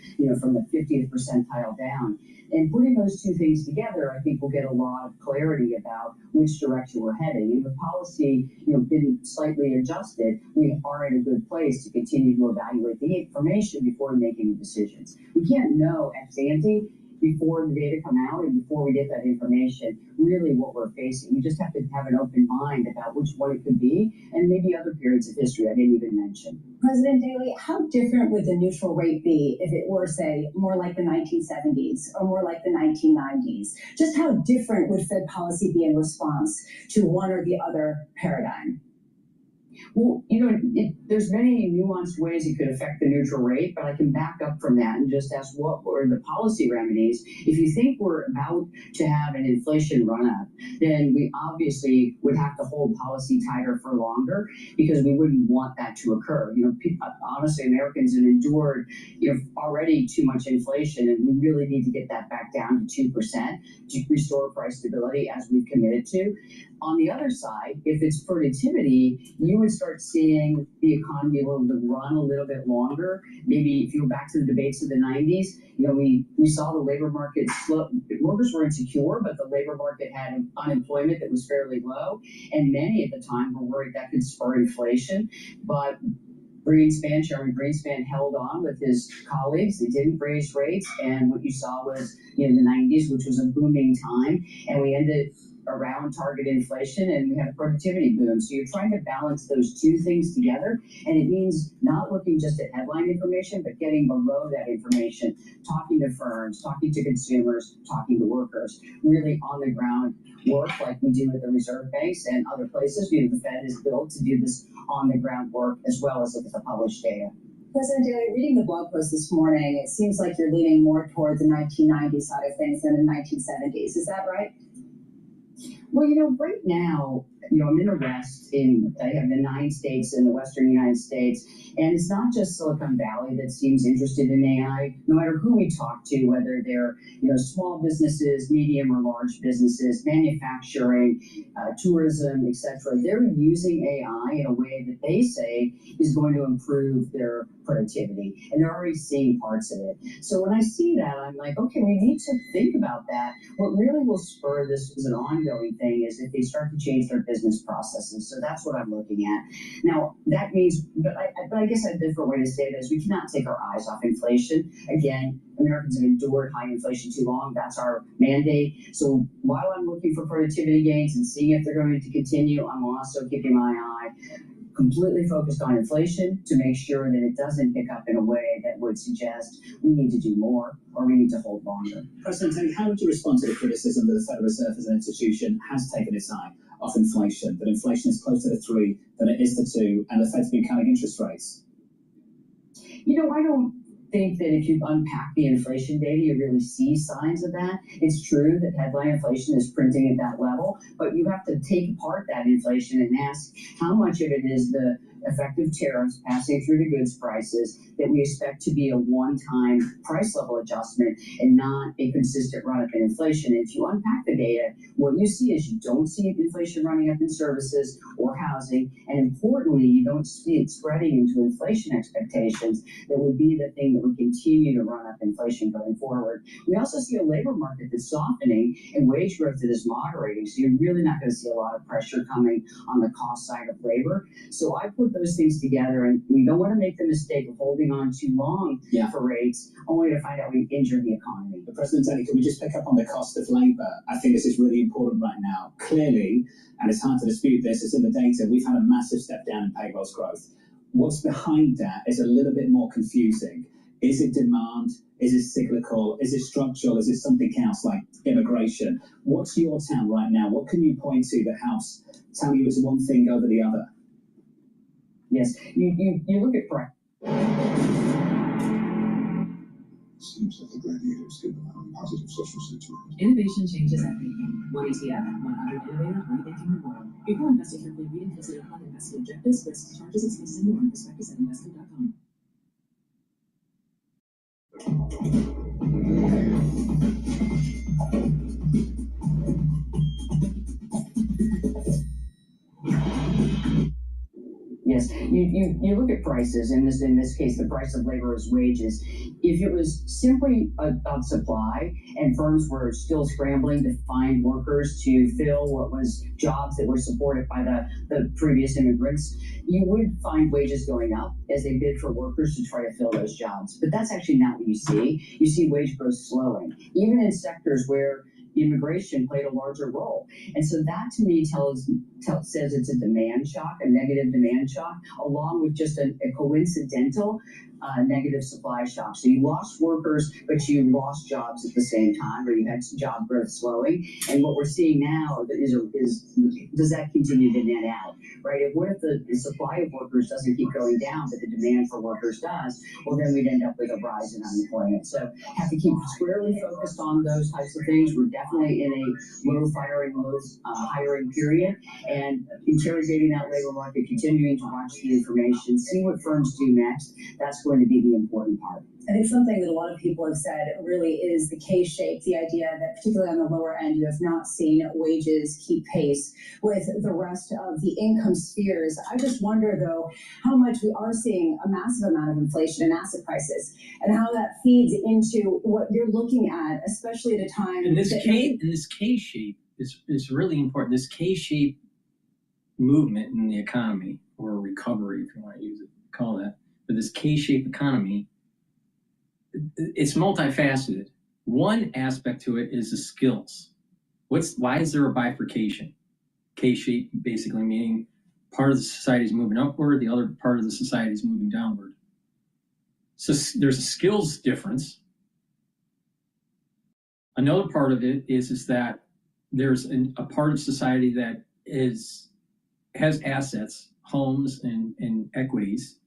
from the 50th percentile down? And putting those two things together, I think we'll get a lot of clarity about which direction we're heading. And with policy, been slightly adjusted, we are in a good place to continue to evaluate the information before we make any decisions. We can't know ex ante before the data come out and before we get that information, really what we're facing. We just have to have an open mind about which one it could be, and maybe other periods of history I didn't even mention. President Daley, how different would the neutral rate be if it were, say, more like the 1970s or more like the 1990s? Just how different would Fed policy be in response to one or the other paradigm? Well, there's many nuanced ways it could affect the neutral rate, but I can back up from that and just ask what were the policy remedies. If you think we're about to have an inflation run-up, then we obviously would have to hold policy tighter for longer because we wouldn't want that to occur. Honestly, Americans have endured already too much inflation, and we really need to get that back down to 2% to restore price stability as we've committed to. On the other side, if it's productivity, you would start seeing the economy able to run a little bit longer. Maybe if you go back to the debates of the 90s, we saw the labor market slow. Workers were insecure, but the labor market had unemployment that was fairly low. And many at the time were worried that could spur inflation. But Chairman Greenspan held on with his colleagues. They didn't raise rates. And what you saw was, the 90s, which was a booming time. And we ended around target inflation, and we have a productivity boom. So you're trying to balance those two things together, and it means not looking just at headline information, but getting below that information, talking to firms, talking to consumers, talking to workers, really on the ground work like we do at the reserve banks and other places. The Fed is built to do this on the ground work as well as look at the published data. President Daley, reading the blog post this morning, it seems like you're leaning more toward the 1990s side of things than the 1970s. Is that right? Well, right now, I'm in the West, I have the 9 states in the Western United States, and it's not just Silicon Valley that seems interested in AI. No matter who we talk to, whether they're, small businesses, medium or large businesses, manufacturing, tourism, etc., they're using AI in a way that they say is going to improve their productivity, and they're already seeing parts of it. So when I see that, I'm like, okay, we need to think about that. What really will spur this as an ongoing thing is if they start to change their business processes. So that's what I'm looking at. Now, that means, but I guess a different way to say it is we cannot take our eyes off inflation. Again, Americans have endured high inflation too long. That's our mandate. So while I'm looking for productivity gains and seeing if they're going to continue, I'm also keeping my eye completely focused on inflation to make sure that it doesn't pick up in a way that would suggest we need to do more or we need to hold longer. President Tony, how would you respond to the criticism that the Federal Reserve as an institution has taken its eye off inflation, that inflation is closer to 3 than it is to 2, and the Fed's been cutting interest rates? I don't think that if you unpack the inflation data, you really see signs of that. It's true that headline inflation is printing at that level, but you have to take apart that inflation and ask how much of it is the effective tariffs passing through to goods prices that we expect to be a one-time price level adjustment and not a consistent run-up in inflation. And if you unpack the data, what you see is you don't see inflation running up in services or housing, and importantly, you don't see it spreading into inflation expectations that would be the thing that would continue to run up inflation going forward. We also see a labor market that's softening and wage growth that is moderating, so you're really not going to see a lot of pressure coming on the cost side of labor. So I put those things together, and we don't want to make the mistake of holding on too long for rates, only to find out we injure the economy. But President Tony, can we just pick up on the cost of labour? I think this is really important right now. Clearly, and it's hard to dispute this, it's in the data, we've had a massive step down in payrolls growth. What's behind that is a little bit more confusing. Is it demand? Is it cyclical? Is it structural? Is it something else like immigration? What's your town right now? What can you point to that helps tell you it's one thing over the other? Yes, you look at price. Seems like the gladiators give them a positive social sentiment. Innovation changes everything. One ETF, 100 innovators rethinking the world. Before investing carefully, read and consider fund investment objectives, risks, charges, expenses, and more. Prospectus at investment.com. Yes, you look at prices, in this case, the price of labor is wages. If it was simply about supply and firms were still scrambling to find workers to fill what was jobs that were supported by the previous immigrants, you would find wages going up as they bid for workers to try to fill those jobs. But that's actually not what you see. You see wage growth slowing, even in sectors where immigration played a larger role. And so that to me says it's a demand shock, a negative demand shock, along with just a coincidental negative supply shock. So you lost workers, but you lost jobs at the same time, or you had job growth slowing. And what we're seeing now is does that continue to net out, right? What if the supply of workers doesn't keep going down, but the demand for workers does? Well, then we'd end up with a rise in unemployment. So have to keep squarely focused on those types of things. We're definitely in a low hiring period, and interrogating that labor market, continuing to watch the information, see what firms do next. That's going to be the important part. I think something that a lot of people have said really is the K-shape, the idea that particularly on the lower end, you have not seen wages keep pace with the rest of the income spheres. I just wonder, though, how much we are seeing a massive amount of inflation in asset prices and how that feeds into what you're looking at, especially at a time. And this K-shape is really important. This K-shape movement in the economy, or recovery, if you want to call that, but this K-shaped economy, it's multifaceted. One aspect to it is the skills. Why is there a bifurcation? K-shape basically meaning part of the society is moving upward, the other part of the society is moving downward. So there's a skills difference. Another part of it is that there's a part of society that has assets, homes and equities,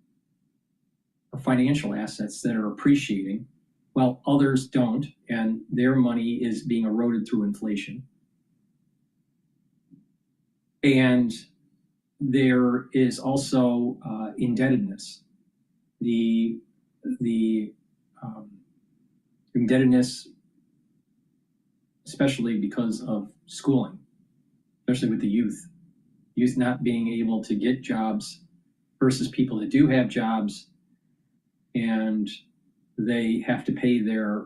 financial assets that are appreciating, while others don't, and their money is being eroded through inflation. And there is also indebtedness. The indebtedness, especially because of schooling, especially with the youth not being able to get jobs versus people that do have jobs, and they have to pay their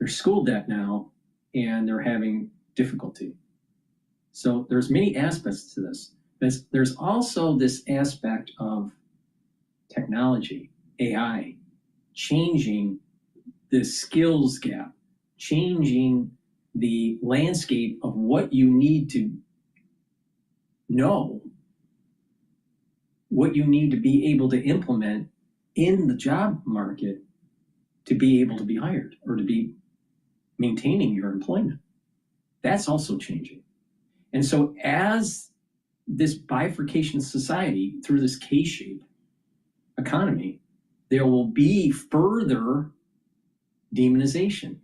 school debt now, and they're having difficulty. So there's many aspects to this. There's also this aspect of technology, AI, changing the skills gap, changing the landscape of what you need to know, what you need to be able to implement in the job market to be able to be hired or to be maintaining your employment. That's also changing. And so as this bifurcation society through this K-shaped economy, there will be further demonization.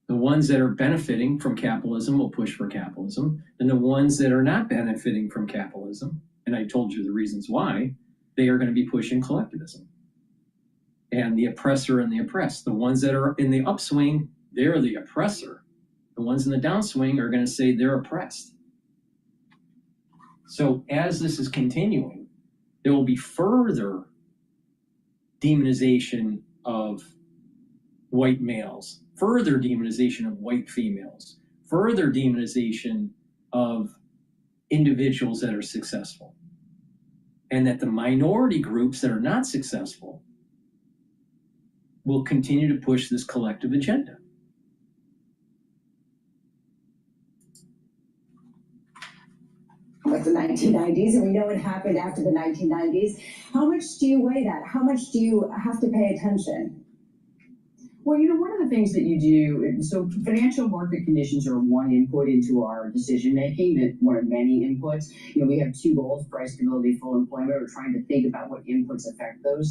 The ones that are benefiting from capitalism will push for capitalism, and the ones that are not benefiting from capitalism, and I told you the reasons why, they are going to be pushing collectivism. And the oppressor and the oppressed. The ones that are in the upswing, they're the oppressor. The ones in the downswing are going to say they're oppressed. So as this is continuing, there will be further demonization of white males, further demonization of white females, further demonization of individuals that are successful. And that the minority groups that are not successful will continue to push this collective agenda. Like the 1990s, and we know what happened after the 1990s. How much do you weigh that? How much do you have to pay attention? Well, one of the things that you do, so financial market conditions are one input into our decision making, that one of many inputs. We have two goals: price stability, full employment. We're trying to think about what inputs affect those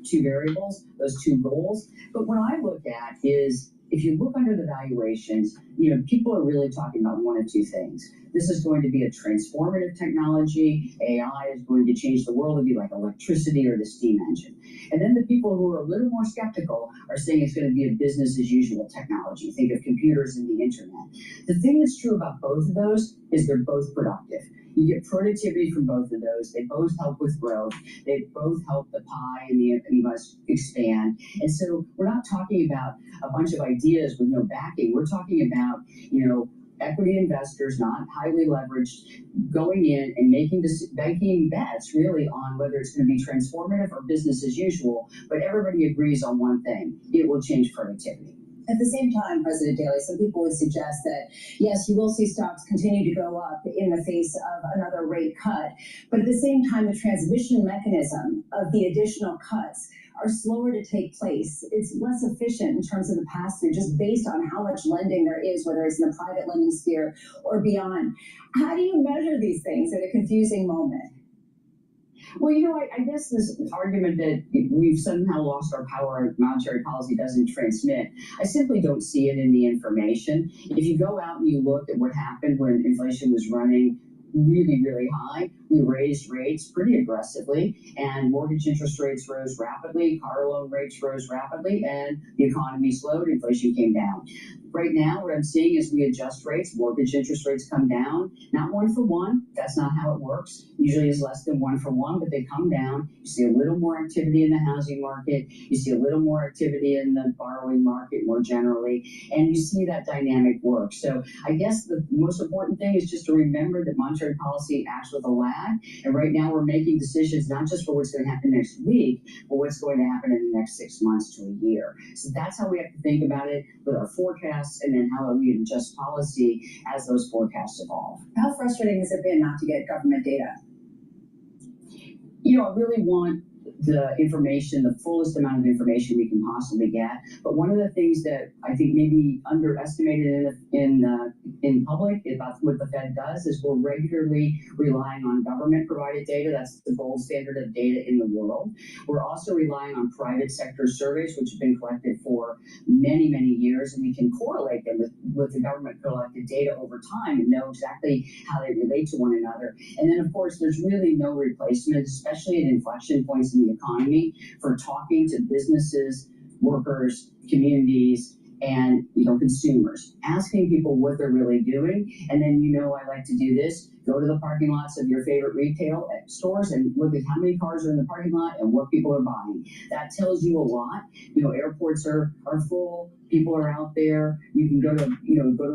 two variables, those two goals. But what I look at is, if you look under the valuations, people are really talking about one of two things. This is going to be a transformative technology. AI is going to change the world. It'll be like electricity or the steam engine. And then the people who are a little more skeptical are saying it's going to be a business as usual technology. Think of computers and the internet. The thing that's true about both of those is they're both productive. You get productivity from both of those. They both help with growth. They both help the pie and the US expand. And so we're not talking about a bunch of ideas with no backing. We're talking about, equity investors, not highly leveraged, going in and making bets really on whether it's going to be transformative or business as usual. But everybody agrees on one thing: it will change productivity. At the same time, President Daley, some people would suggest that, yes, you will see stocks continue to go up in the face of another rate cut. But at the same time, the transmission mechanism of the additional cuts are slower to take place. It's less efficient in terms of the pass-through, just based on how much lending there is, whether it's in the private lending sphere or beyond. How do you measure these things at a confusing moment? Well, I guess this argument that we've somehow lost our power and monetary policy doesn't transmit, I simply don't see it in the information. If you go out and you look at what happened when inflation was running really, really high, we raised rates pretty aggressively, and mortgage interest rates rose rapidly, car loan rates rose rapidly, and the economy slowed, inflation came down. Right now, what I'm seeing is we adjust rates, mortgage interest rates come down, not one for one, that's not how it works. Usually it's less than 1 for 1, but they come down. You see a little more activity in the housing market, you see a little more activity in the borrowing market more generally, and you see that dynamic work. So I guess the most important thing is just to remember that monetary policy acts with a lag, and right now we're making decisions not just for what's going to happen next week, but what's going to happen in the next 6 months to a year. So that's how we have to think about it with our forecasts, and then how we adjust policy as those forecasts evolve. How frustrating has it been not to get government data? I really want the information, the fullest amount of information we can possibly get. But one of the things that I think maybe underestimated in public about what the Fed does is we're regularly relying on government provided data. That's the gold standard of data in the world. We're also relying on private sector surveys, which have been collected for many, many years, and we can correlate them with the government collected data over time and know exactly how they relate to one another. And then, of course, there's really no replacement, especially at inflection points in the economy, for talking to businesses, workers, communities, and consumers, asking people what they're really doing. And then I like to do this. Go to the parking lots of your favorite retail stores and look at how many cars are in the parking lot and what people are buying. That tells you a lot. Airports are full. People are out there. You can go to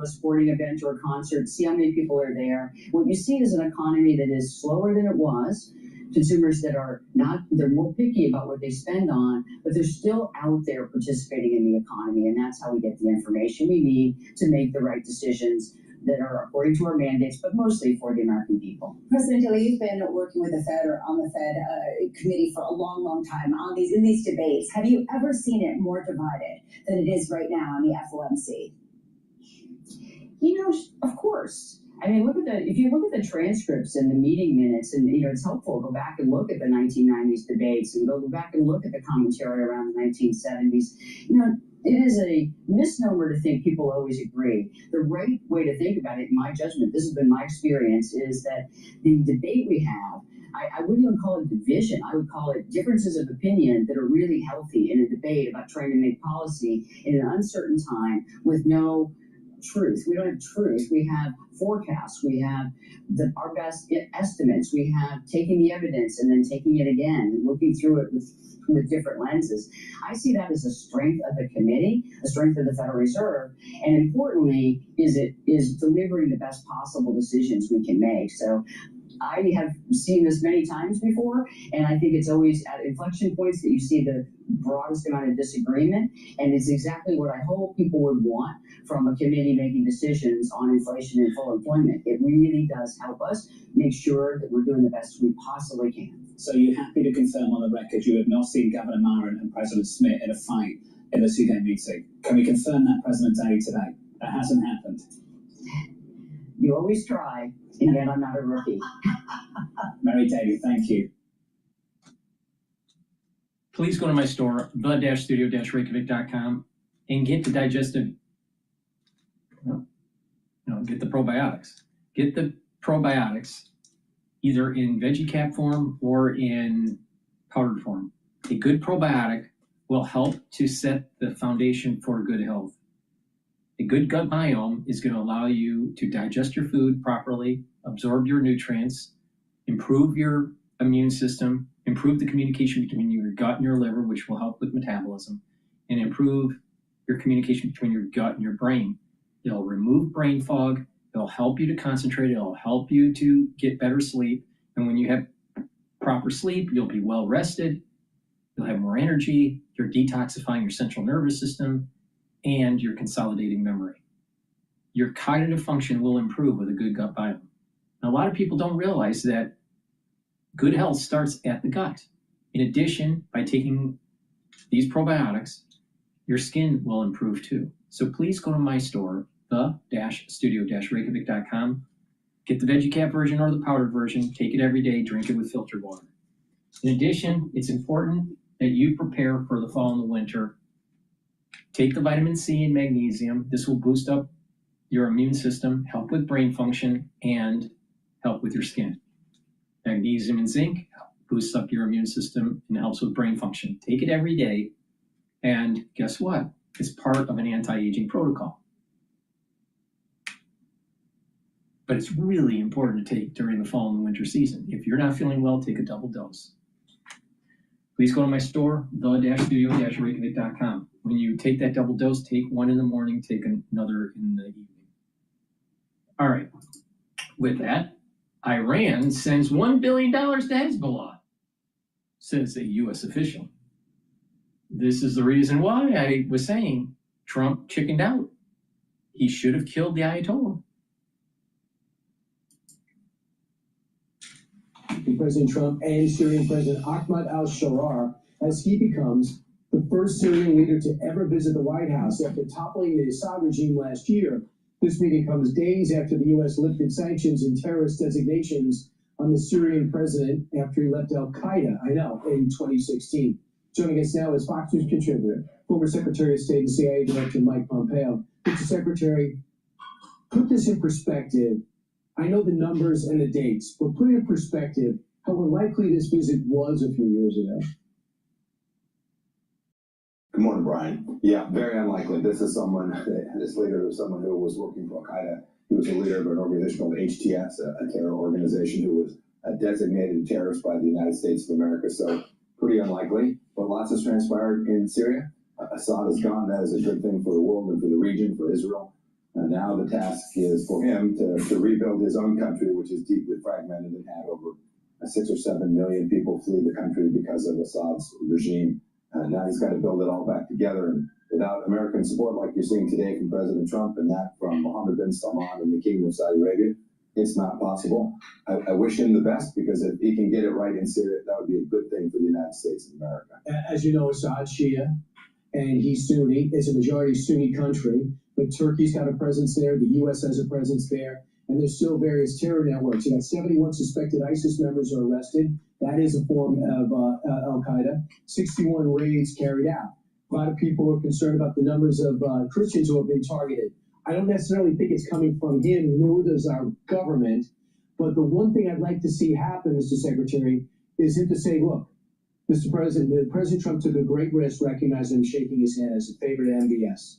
a sporting event or a concert, see how many people are there. What you see is an economy that is slower than it was. Consumers that are they're more picky about what they spend on, but they're still out there participating in the economy, and that's how we get the information we need to make the right decisions that are according to our mandates, but mostly for the American people. President Tilly, you've been working with the Fed or on the Fed committee for a long, long time in these debates. Have you ever seen it more divided than it is right now on the FOMC? Of course. I mean, if you look at the transcripts and the meeting minutes, and it's helpful to go back and look at the 1990s debates and go back and look at the commentary around the 1970s. It is a misnomer to think people always agree. The right way to think about it, in my judgment, this has been my experience, is that the debate we have, I wouldn't even call it division. I would call it differences of opinion that are really healthy in a debate about trying to make policy in an uncertain time with no truth. We don't have truth. We have forecasts. We have our best estimates. We have taking the evidence and then taking it again and looking through it with different lenses. I see that as a strength of the committee, a strength of the Federal Reserve, and importantly, is delivering the best possible decisions we can make. So I have seen this many times before, and I think it's always at inflection points that you see the broadest amount of disagreement, and it's exactly what I hope people would want from a committee making decisions on inflation and full employment. It really does help us make sure that we're doing the best we possibly can. So you're happy to confirm on the record you have not seen Governor Marin and President Smith in a fight in the 2-day meeting? Can we confirm that, President Day, today? That hasn't happened. You always try, and yet I'm not a rookie. Mary Daly, thank you. Please go to my store, the-studio-reykjavik.com, and get the get the probiotics. Get the probiotics either in veggie cap form or in powdered form. A good probiotic will help to set the foundation for good health. A good gut biome is going to allow you to digest your food properly, absorb your nutrients, improve your immune system, improve the communication between your gut and your liver, which will help with metabolism, and improve your communication between your gut and your brain. It'll remove brain fog. It'll help you to concentrate. It'll help you to get better sleep. And when you have proper sleep, you'll be well rested. You'll have more energy. You're detoxifying your central nervous system, and you're consolidating memory. Your cognitive function will improve with a good gut biome. Now, a lot of people don't realize that good health starts at the gut. In addition, by taking these probiotics, your skin will improve too. So please go to my store, the-studio-reykjavik.com. Get the veggie cap version or the powdered version. Take it every day. Drink it with filtered water. In addition, it's important that you prepare for the fall and the winter. Take the vitamin C and magnesium. This will boost up your immune system, help with brain function, and help with your skin. Magnesium and zinc boosts up your immune system and helps with brain function. Take it every day, and guess what? It's part of an anti-aging protocol. But it's really important to take during the fall and the winter season. If you're not feeling well, take a double dose. Please go to my store, the-studio-reykjavik.com. When you take that double dose, take one in the morning, take another in the evening. All right. With that, Iran sends $1 billion to Hezbollah, says a U.S. official. This is the reason why I was saying Trump chickened out. He should have killed the Ayatollah. The President Trump and Syrian President Ahmad al-Sharar as he becomes the first Syrian leader to ever visit the White House after toppling the Assad regime last year. This meeting comes days after the U.S. lifted sanctions and terrorist designations on the Syrian president after he left al-Qaeda, in 2016. Joining us now is Fox News contributor, former Secretary of State and CIA Director Mike Pompeo. Mr. Secretary, put this in perspective. I know the numbers and the dates, but put it in perspective how unlikely this visit was a few years ago. Good morning, Brian. Yeah, very unlikely. This leader is someone who was working for Al-Qaeda. He was a leader of an organization called HTS, a terror organization who was designated terrorist by the United States of America. So pretty unlikely, but lots has transpired in Syria. Assad is gone. That is a good thing for the world and for the region, for Israel. And now the task is for him to rebuild his own country, which is deeply fragmented and had over 6 or 7 million people flee the country because of Assad's regime. Now he's got to build it all back together. And without American support like you're seeing today from President Trump and that from Mohammed bin Salman and the Kingdom of Saudi Arabia, it's not possible. I wish him the best, because if he can get it right in Syria, that would be a good thing for the United States of America. As you know, Assad's Shia, and he's Sunni. It's a majority Sunni country, but Turkey's got a presence there. The U.S. has a presence there. And there's still various terror networks. You got 71 suspected ISIS members are arrested. That is a form of al-Qaeda. 61 raids carried out. A lot of people are concerned about the numbers of Christians who have been targeted. I don't necessarily think it's coming from him, nor does our government. But the one thing I'd like to see happen, Mr. Secretary, is him to say, look, Mr. President, President Trump took a great risk, recognizing him shaking his head as a favorite MBS.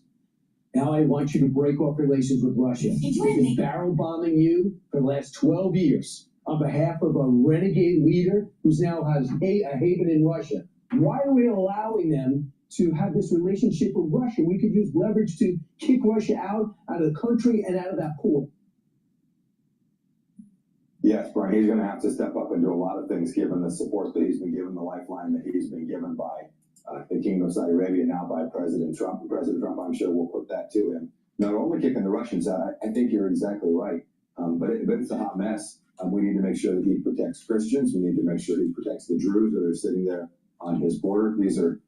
Now I want you to break off relations with Russia. They've been barrel bombing you for the last 12 years on behalf of a renegade leader who's now has a haven in Russia. Why are we allowing them to have this relationship with Russia? We could use leverage to kick Russia out of the country and out of that port. Yes, Brian, he's going to have to step up and do a lot of things, given the support that he's been given, the lifeline that he's been given by the Kingdom of Saudi Arabia, now by President Trump. And President Trump, I'm sure, will put that to him. Not only kicking the Russians out, I think you're exactly right, but it's a hot mess. We need to make sure that he protects Christians. We need to make sure he protects the Druze that are sitting there on his border. These are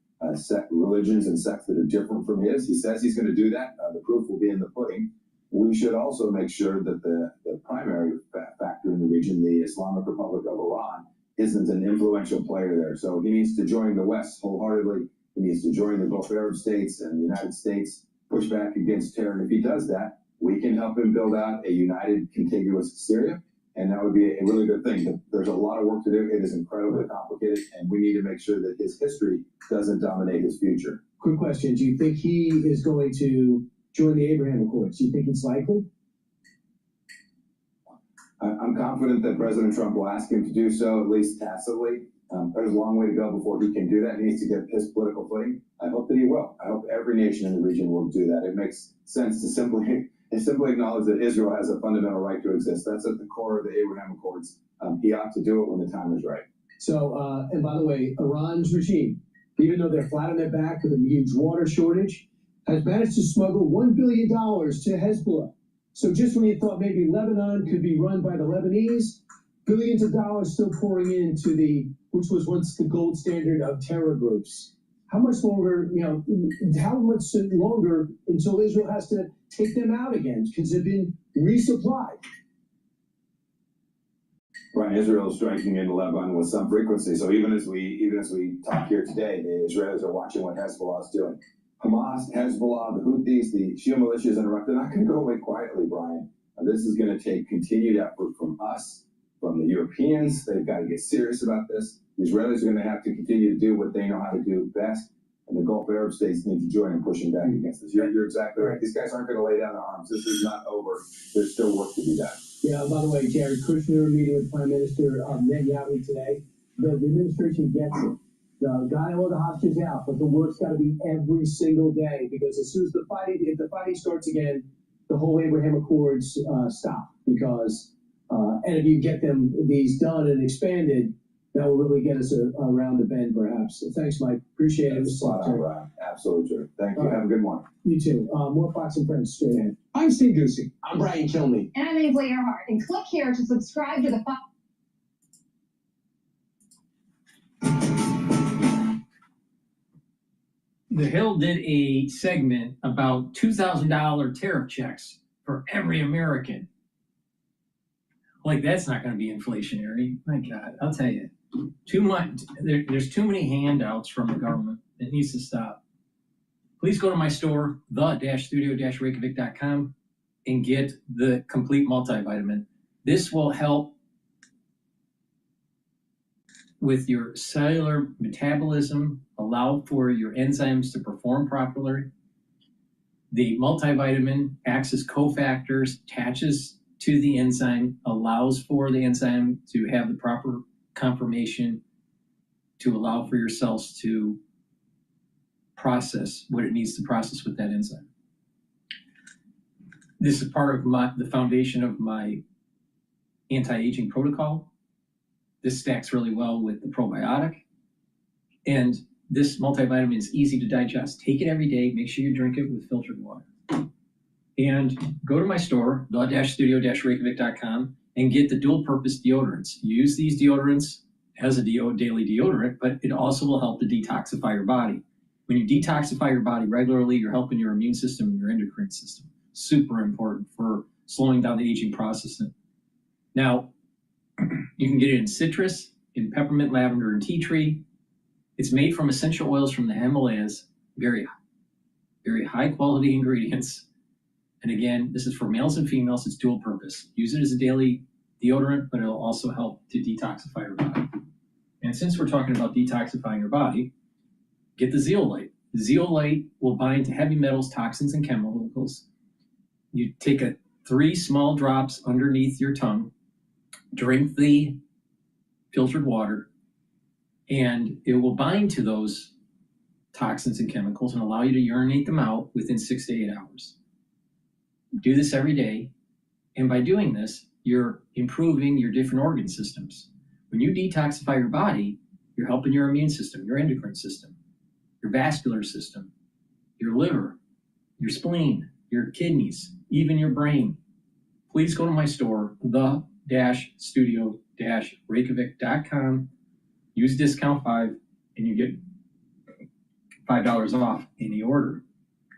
religions and sects that are different from his. He says he's going to do that. The proof will be in the pudding. We should also make sure that the primary factor in the region, the Islamic Republic of Iran, isn't an influential player there. So he needs to join the West wholeheartedly. He needs to join the Gulf Arab states and the United States, push back against terror. And if he does that, we can help him build out a united, contiguous Syria. And that would be a really good thing. There's a lot of work to do. It is incredibly complicated, and we need to make sure that his history doesn't dominate his future. Quick question. Do you think he is going to join the Abraham Accords? Do you think it's likely? I'm confident that President Trump will ask him to do so, at least tacitly. There's a long way to go before he can do that. He needs to get his political footing. I hope that he will. I hope every nation in the region will do that. It makes sense to simply acknowledge that Israel has a fundamental right to exist. That's at the core of the Abraham Accords. He ought to do it when the time is right. So, and by the way, Iran's regime, even though they're flat on their back with a huge water shortage, has managed to smuggle $1 billion to Hezbollah. So just when you thought maybe Lebanon could be run by the Lebanese, billions of dollars still pouring into which was once the gold standard of terror groups. How much longer, how much longer until Israel has to take them out again? Because they've been resupplied. Right, Israel is striking into Lebanon with some frequency. So even as we talk here today, the Israelis are watching what Hezbollah is doing. Hamas, Hezbollah, the Houthis, the Shia militias in Iraq, they're not going to go away quietly, Brian. This is going to take continued effort from us, from the Europeans. They've got to get serious about this. The Israelis are going to have to continue to do what they know how to do best, and the Gulf Arab states need to join in pushing back against this. You're exactly right. These guys aren't going to lay down their arms. This is not over. There's still work to be done. Yeah, by the way, Jared Kushner meeting with Prime Minister Netanyahu today. The administration gets it. Got to let the hostages out, but the work's got to be every single day, because as soon as if the fighting starts again, the whole Abraham Accords stop. Because and if you get these done and expanded, that will really get us around the bend, perhaps. So thanks, Mike. Appreciate it. Absolutely true. Thank you. Have a good one. You too. More Fox and Friends straight ahead. I'm Steve Ducey. I'm Brian Kilmeade. And I'm Ainsley Earhart. And click here to subscribe to the Fox. The Hill did a segment about $2,000 tariff checks for every American. Like, that's not going to be inflationary. My God, I'll tell you. Too much. There's too many handouts from the government. It needs to stop. Please go to my store, the-studio-reykjavik.com, and get the complete multivitamin. This will help with your cellular metabolism, allow for your enzymes to perform properly. The multivitamin acts as cofactors, attaches to the enzyme, allows for the enzyme to have the proper conformation to allow for your cells to process what it needs to process with that enzyme. This is part of the foundation of my anti-aging protocol. This stacks really well with the probiotic. And this multivitamin is easy to digest. Take it every day. Make sure you drink it with filtered water. And go to my store, the-studio-reykjavik.com, and get the dual-purpose deodorants. Use these deodorants as a daily deodorant, but it also will help to detoxify your body. When you detoxify your body regularly, you're helping your immune system and your endocrine system. Super important for slowing down the aging process. Now, you can get it in citrus, in peppermint, lavender, and tea tree. It's made from essential oils from the Himalayas, very, very high quality ingredients. And again, this is for males and females. It's dual purpose. Use it as a daily deodorant, but it'll also help to detoxify your body. And since we're talking about detoxifying your body, get the zeolite. The zeolite will bind to heavy metals, toxins, and chemicals. You take 3 small drops underneath your tongue, drink the filtered water, and it will bind to those toxins and chemicals and allow you to urinate them out within 6 to 8 hours. Do this every day, and by doing this, you're improving your different organ systems. When you detoxify your body, you're helping your immune system, your endocrine system, your vascular system, your liver, your spleen, your kidneys, even your brain. Please go to my store, the-studio-reykjavik.com. Use discount 5 and you get $5 off any order.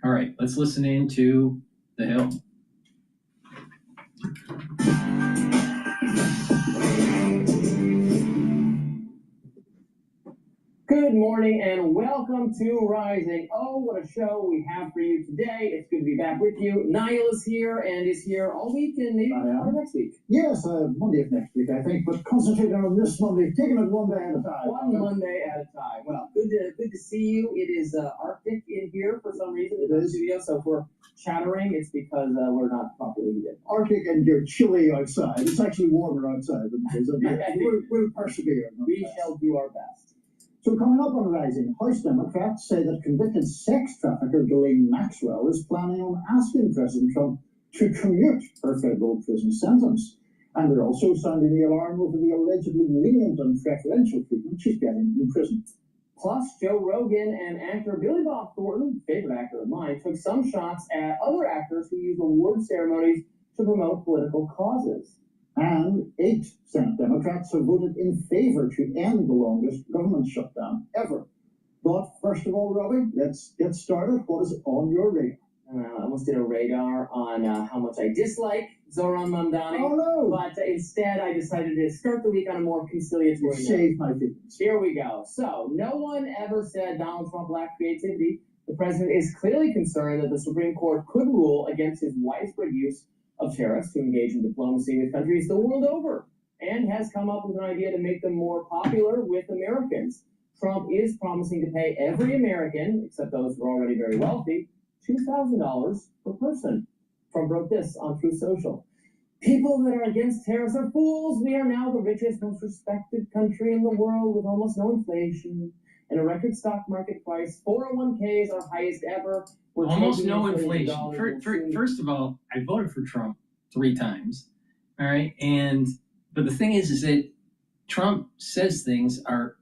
All right, let's listen in to The Hill. Good morning and welcome to Rising. Oh, what a show we have for you today. It's good to be back with you. Niall is here and is here all week and maybe next week. Yes, Monday of next week, I think, but concentrating on this Monday, taking it one day at a time. One Monday at a time. Well, good to see you. It is Arctic in here for some reason in the studio, so if we're chattering, it's because we're not properly heated. Arctic and you're chilly outside. It's actually warmer outside than it is up here. We'll persevere. We shall do our best. So coming up on Rising, House Democrats say that convicted sex trafficker Ghislaine Maxwell is planning on asking President Trump to commute her federal prison sentence. And they're also sounding the alarm over the allegedly lenient and preferential treatment she's getting in prison. Plus, Joe Rogan and actor Billy Bob Thornton, favorite actor of mine, took some shots at other actors who use award ceremonies to promote political causes. And 8 Senate Democrats have voted in favor to end the longest government shutdown ever. But first of all, Robbie, let's get started. What is on your radar? I almost did a radar on how much I dislike Zoran Mamdani. Oh, no. But instead, I decided to start the week on a more conciliatory note. Save my feelings. Here we go. So, no one ever said Donald Trump lacked creativity. The president is clearly concerned that the Supreme Court could rule against his widespread use of tariffs to engage in diplomacy with countries the world over, and has come up with an idea to make them more popular with Americans. Trump is promising to pay every American, except those who are already very wealthy, $2,000 per person. Trump wrote this on Truth Social. People that are against tariffs are fools. We are now the richest, most respected country in the world with almost no inflation and a record stock market price. 401ks are highest ever. We're almost no inflation. First of all, I voted for Trump 3 times. All right. But the thing is that Trump says things are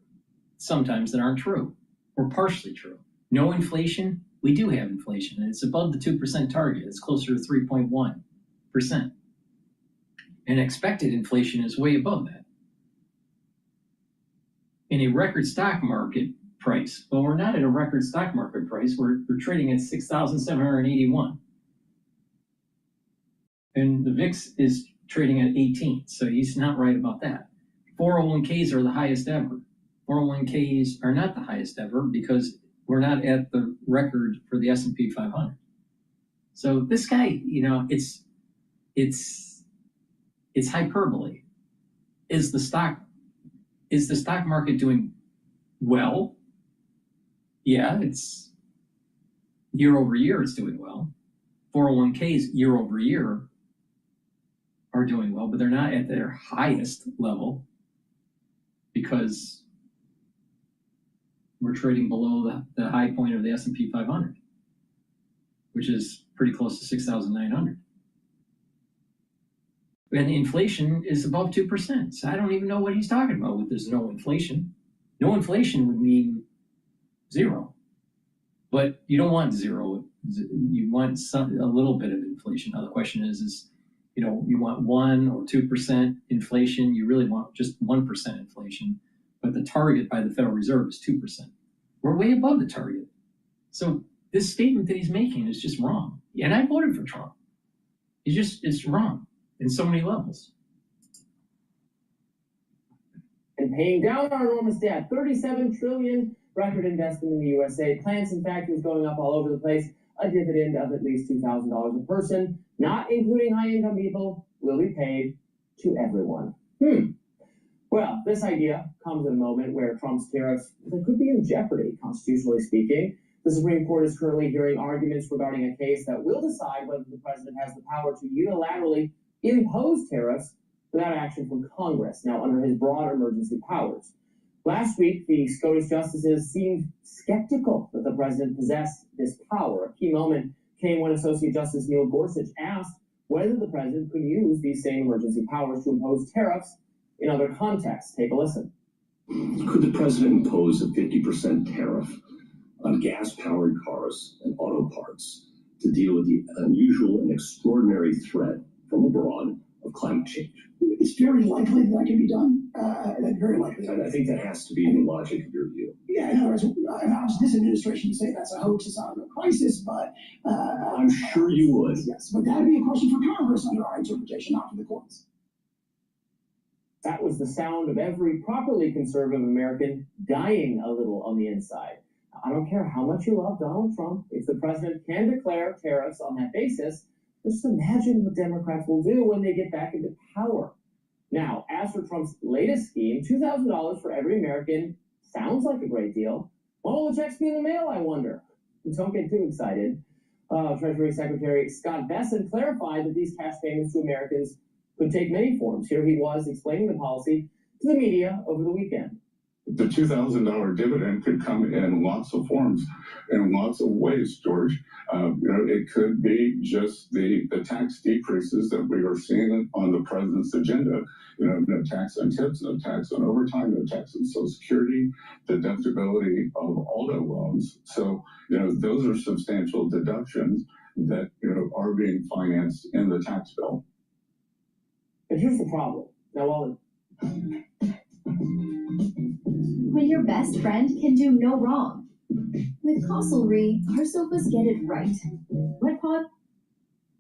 sometimes that aren't true or partially true. No inflation. We do have inflation, and it's above the 2% target. It's closer to 3.1%. And expected inflation is way above that. In a record stock market, price. Well, we're not at a record stock market price. We're trading at 6,781. And the VIX is trading at 18, so he's not right about that. 401ks are the highest ever. 401ks are not the highest ever because we're not at the record for the S&P 500. So this guy, you know, it's hyperbole. Is the stock market doing well? Yeah, it's year over year it's doing well. 401ks year over year are doing well, but they're not at their highest level because we're trading below the high point of the S&P 500, which is pretty close to 6,900. And inflation is above 2%. So I don't even know what he's talking about with there's no inflation. No inflation would mean zero. But you don't want zero. You want a little bit of inflation. Now the question is, you know, you want 1 or 2% inflation. You really want just 1% inflation. But the target by the Federal Reserve is 2%. We're way above the target. So this statement that he's making is just wrong. And I voted for Trump. It's wrong in so many levels. And paying down our enormous debt, $37 trillion record investment in the USA. Plants and factories going up all over the place. A dividend of at least $2,000 a person, not including high-income people, will be paid to everyone. Well, this idea comes at a moment where Trump's tariffs could be in jeopardy, constitutionally speaking. The Supreme Court is currently hearing arguments regarding a case that will decide whether the president has the power to unilaterally impose tariffs without action from Congress, now under his broad emergency powers. Last week, the Scottish justices seemed skeptical that the president possessed this power. A key moment came when Associate Justice Neil Gorsuch asked whether the president could use these same emergency powers to impose tariffs in other contexts. Take a listen. Could the president impose a 50% tariff on gas-powered cars and auto parts to deal with the unusual and extraordinary threat from abroad of climate change? It's very likely that can be done. Very likely. I think that has to be the logic of your view. Yeah, in other words, obviously this administration would say that's a hoax, it's not a crisis, but... I'm sure you would. Yes, but that would be a question for Congress under our interpretation, not for the courts. That was the sound of every properly conservative American dying a little on the inside. I don't care how much you love Donald Trump, if the president can declare tariffs on that basis, just imagine what Democrats will do when they get back into power. Now, as for Trump's latest scheme, $2,000 for every American sounds like a great deal. When will the checks be in the mail, I wonder? Don't get too excited. Treasury Secretary Scott Bessent clarified that these cash payments to Americans could take many forms. Here he was explaining the policy to the media over the weekend. The $2,000 dividend could come in lots of forms, in lots of ways, George. It could be just the tax decreases that we are seeing on the president's agenda. No tax on tips, no tax on overtime, no tax on Social Security, deductibility of auto loans. So, those are substantial deductions that, are being financed in the tax bill. But here's the problem. Now, while When your best friend can do no wrong. With Cottrell, our sofas get it right. What, Pod?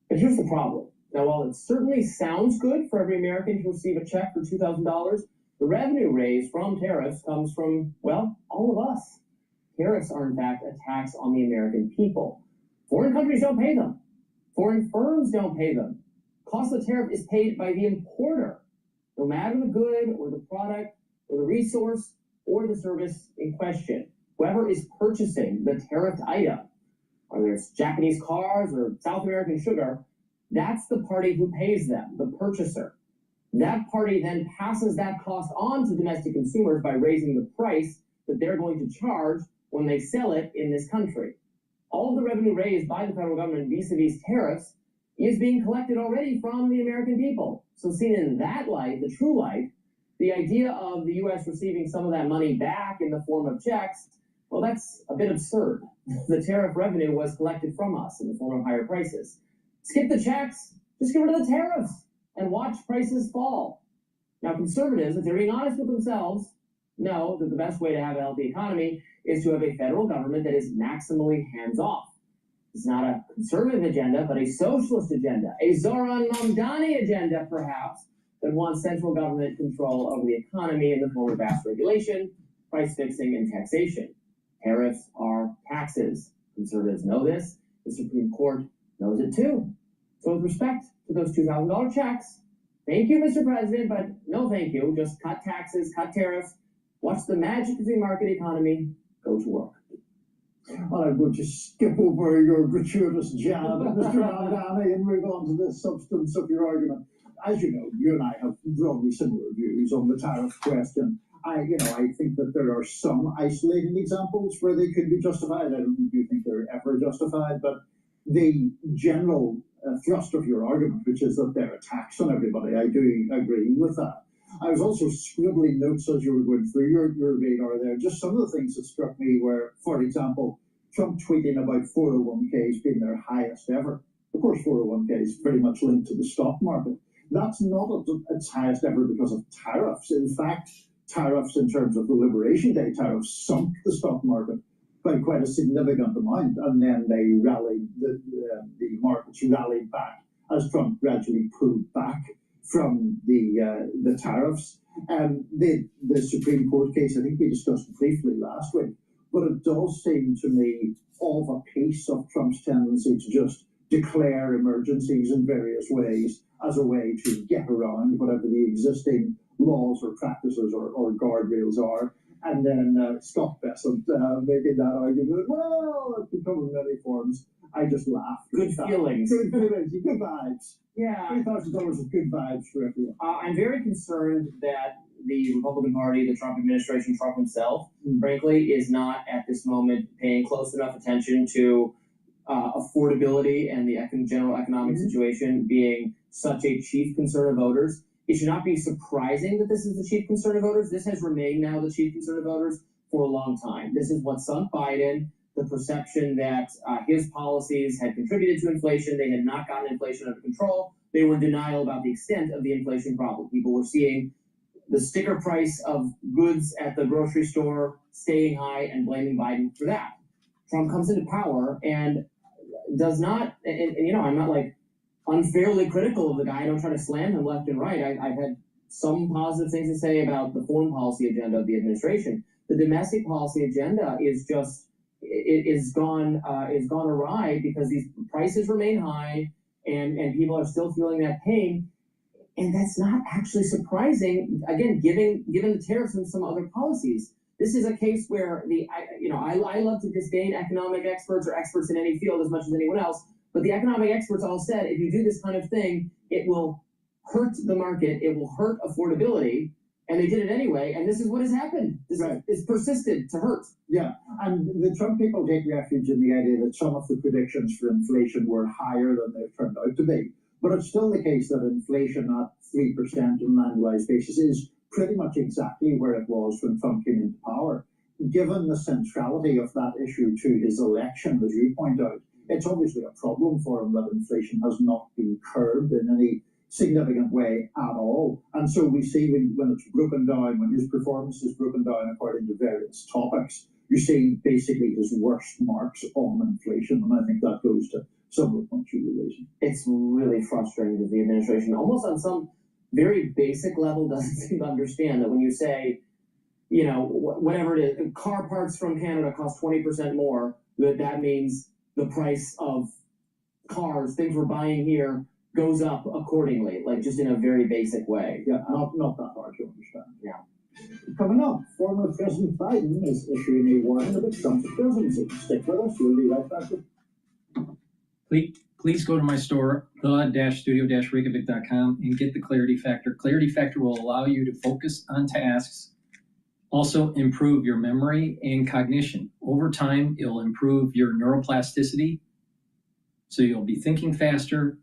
But here's the problem. Now, while it certainly sounds good for every American to receive a check for $2,000, the revenue raised from tariffs comes from, well, all of us. Tariffs are, in fact, a tax on the American people. Foreign countries don't pay them. Foreign firms don't pay them. Cost of the tariff is paid by the importer, no matter the good or the product or the resource or the service in question. Whoever is purchasing the tariffed item, whether it's Japanese cars or South American sugar, that's the party who pays them, the purchaser. That party then passes that cost on to domestic consumers by raising the price that they're going to charge when they sell it in this country. All of the revenue raised by the federal government vis-a-vis tariffs is being collected already from the American people. So seen in that light, the true light, the idea of the U.S. receiving some of that money back in the form of checks, well, that's a bit absurd. The tariff revenue was collected from us in the form of higher prices. Skip the checks, just get rid of the tariffs, and watch prices fall. Now, conservatives, if they're being honest with themselves, know that the best way to have a healthy economy is to have a federal government that is maximally hands-off. It's not a conservative agenda, but a socialist agenda, a Zoran Mamdani agenda, perhaps, that wants central government control over the economy in the form of vast regulation, price fixing, and taxation. Tariffs are taxes. Conservatives know this. The Supreme Court knows it too. So with respect to those $2,000 checks, thank you, Mr. President, but no thank you. Just cut taxes, cut tariffs, watch the magic of the market economy go to work. Well, I'm going to skip over your gratuitous jab, Mr. Mamdani, and move on to the substance of your argument. As you know, you and I have broadly similar views on the tariff question. I think that there are some isolated examples where they could be justified. I don't think they're ever justified, but the general thrust of your argument, which is that they're a tax on everybody, I do agree with that. I was also scribbling notes as you were going through your radar there. Just some of the things that struck me were, for example, Trump tweeting about 401ks being their highest ever. Of course, 401k is pretty much linked to the stock market. That's not at its highest ever because of tariffs. In fact, tariffs in terms of the Liberation Day tariffs sunk the stock market by quite a significant amount, and then they rallied, the markets rallied back as Trump gradually pulled back from the tariffs. The Supreme Court case, I think we discussed briefly last week, but it does seem to me of a piece of Trump's tendency to just declare emergencies in various ways as a way to get around whatever the existing laws or practices or guardrails are, and then Scott Bessent making that argument, well, it can come in many forms. I just laugh. Good feelings. Good feelings. Good vibes. Yeah. $3,000 of good vibes for everyone. I'm very concerned that the Republican Party, the Trump administration, Trump himself, frankly, is not at this moment paying close enough attention to affordability and the general economic situation being such a chief concern of voters. It should not be surprising that this is the chief concern of voters. This has remained now the chief concern of voters for a long time. This is what sunk Biden, the perception that his policies had contributed to inflation. They had not gotten inflation under control. They were in denial about the extent of the inflation problem. People were seeing the sticker price of goods at the grocery store staying high and blaming Biden for that. Trump comes into power and does not, and I'm not like unfairly critical of the guy. I don't try to slam him left and right. I've had some positive things to say about the foreign policy agenda of the administration. The domestic policy agenda is just, is gone awry because these prices remain high and people are still feeling that pain. And that's not actually surprising, again, given the tariffs and some other policies. This is a case where I love to disdain economic experts or experts in any field as much as anyone else, but the economic experts all said, if you do this kind of thing, it will hurt the market, it will hurt affordability, and they did it anyway, and this is what has happened. This is persisted to hurt. Yeah, and the Trump people take refuge in the idea that some of the predictions for inflation were higher than they've turned out to be. But it's still the case that inflation at 3% on an annualized basis is pretty much exactly where it was when Trump came into power. Given the centrality of that issue to his election, as you point out, it's obviously a problem for him that inflation has not been curbed in any significant way at all. And so we see when it's broken down, when his performance is broken down according to various topics, you see basically his worst marks on inflation. And I think that goes to some of the points you were raising. It's really frustrating that the administration, almost on some very basic level, doesn't seem to understand that when you say, whatever it is, car parts from Canada cost 20% more, that means the price of cars, things we're buying here, goes up accordingly, like just in a very basic way. Yeah, not that hard to understand. Yeah. Coming up, former President Biden is issuing a warning about Trump's presidency. Stick with us, we'll be right back with. Please go to my store, the-studio-reykjavik.com, and get the Clarity Factor. Clarity Factor will allow you to focus on tasks, also improve your memory and cognition. Over time, it'll improve your neuroplasticity, so you'll be thinking faster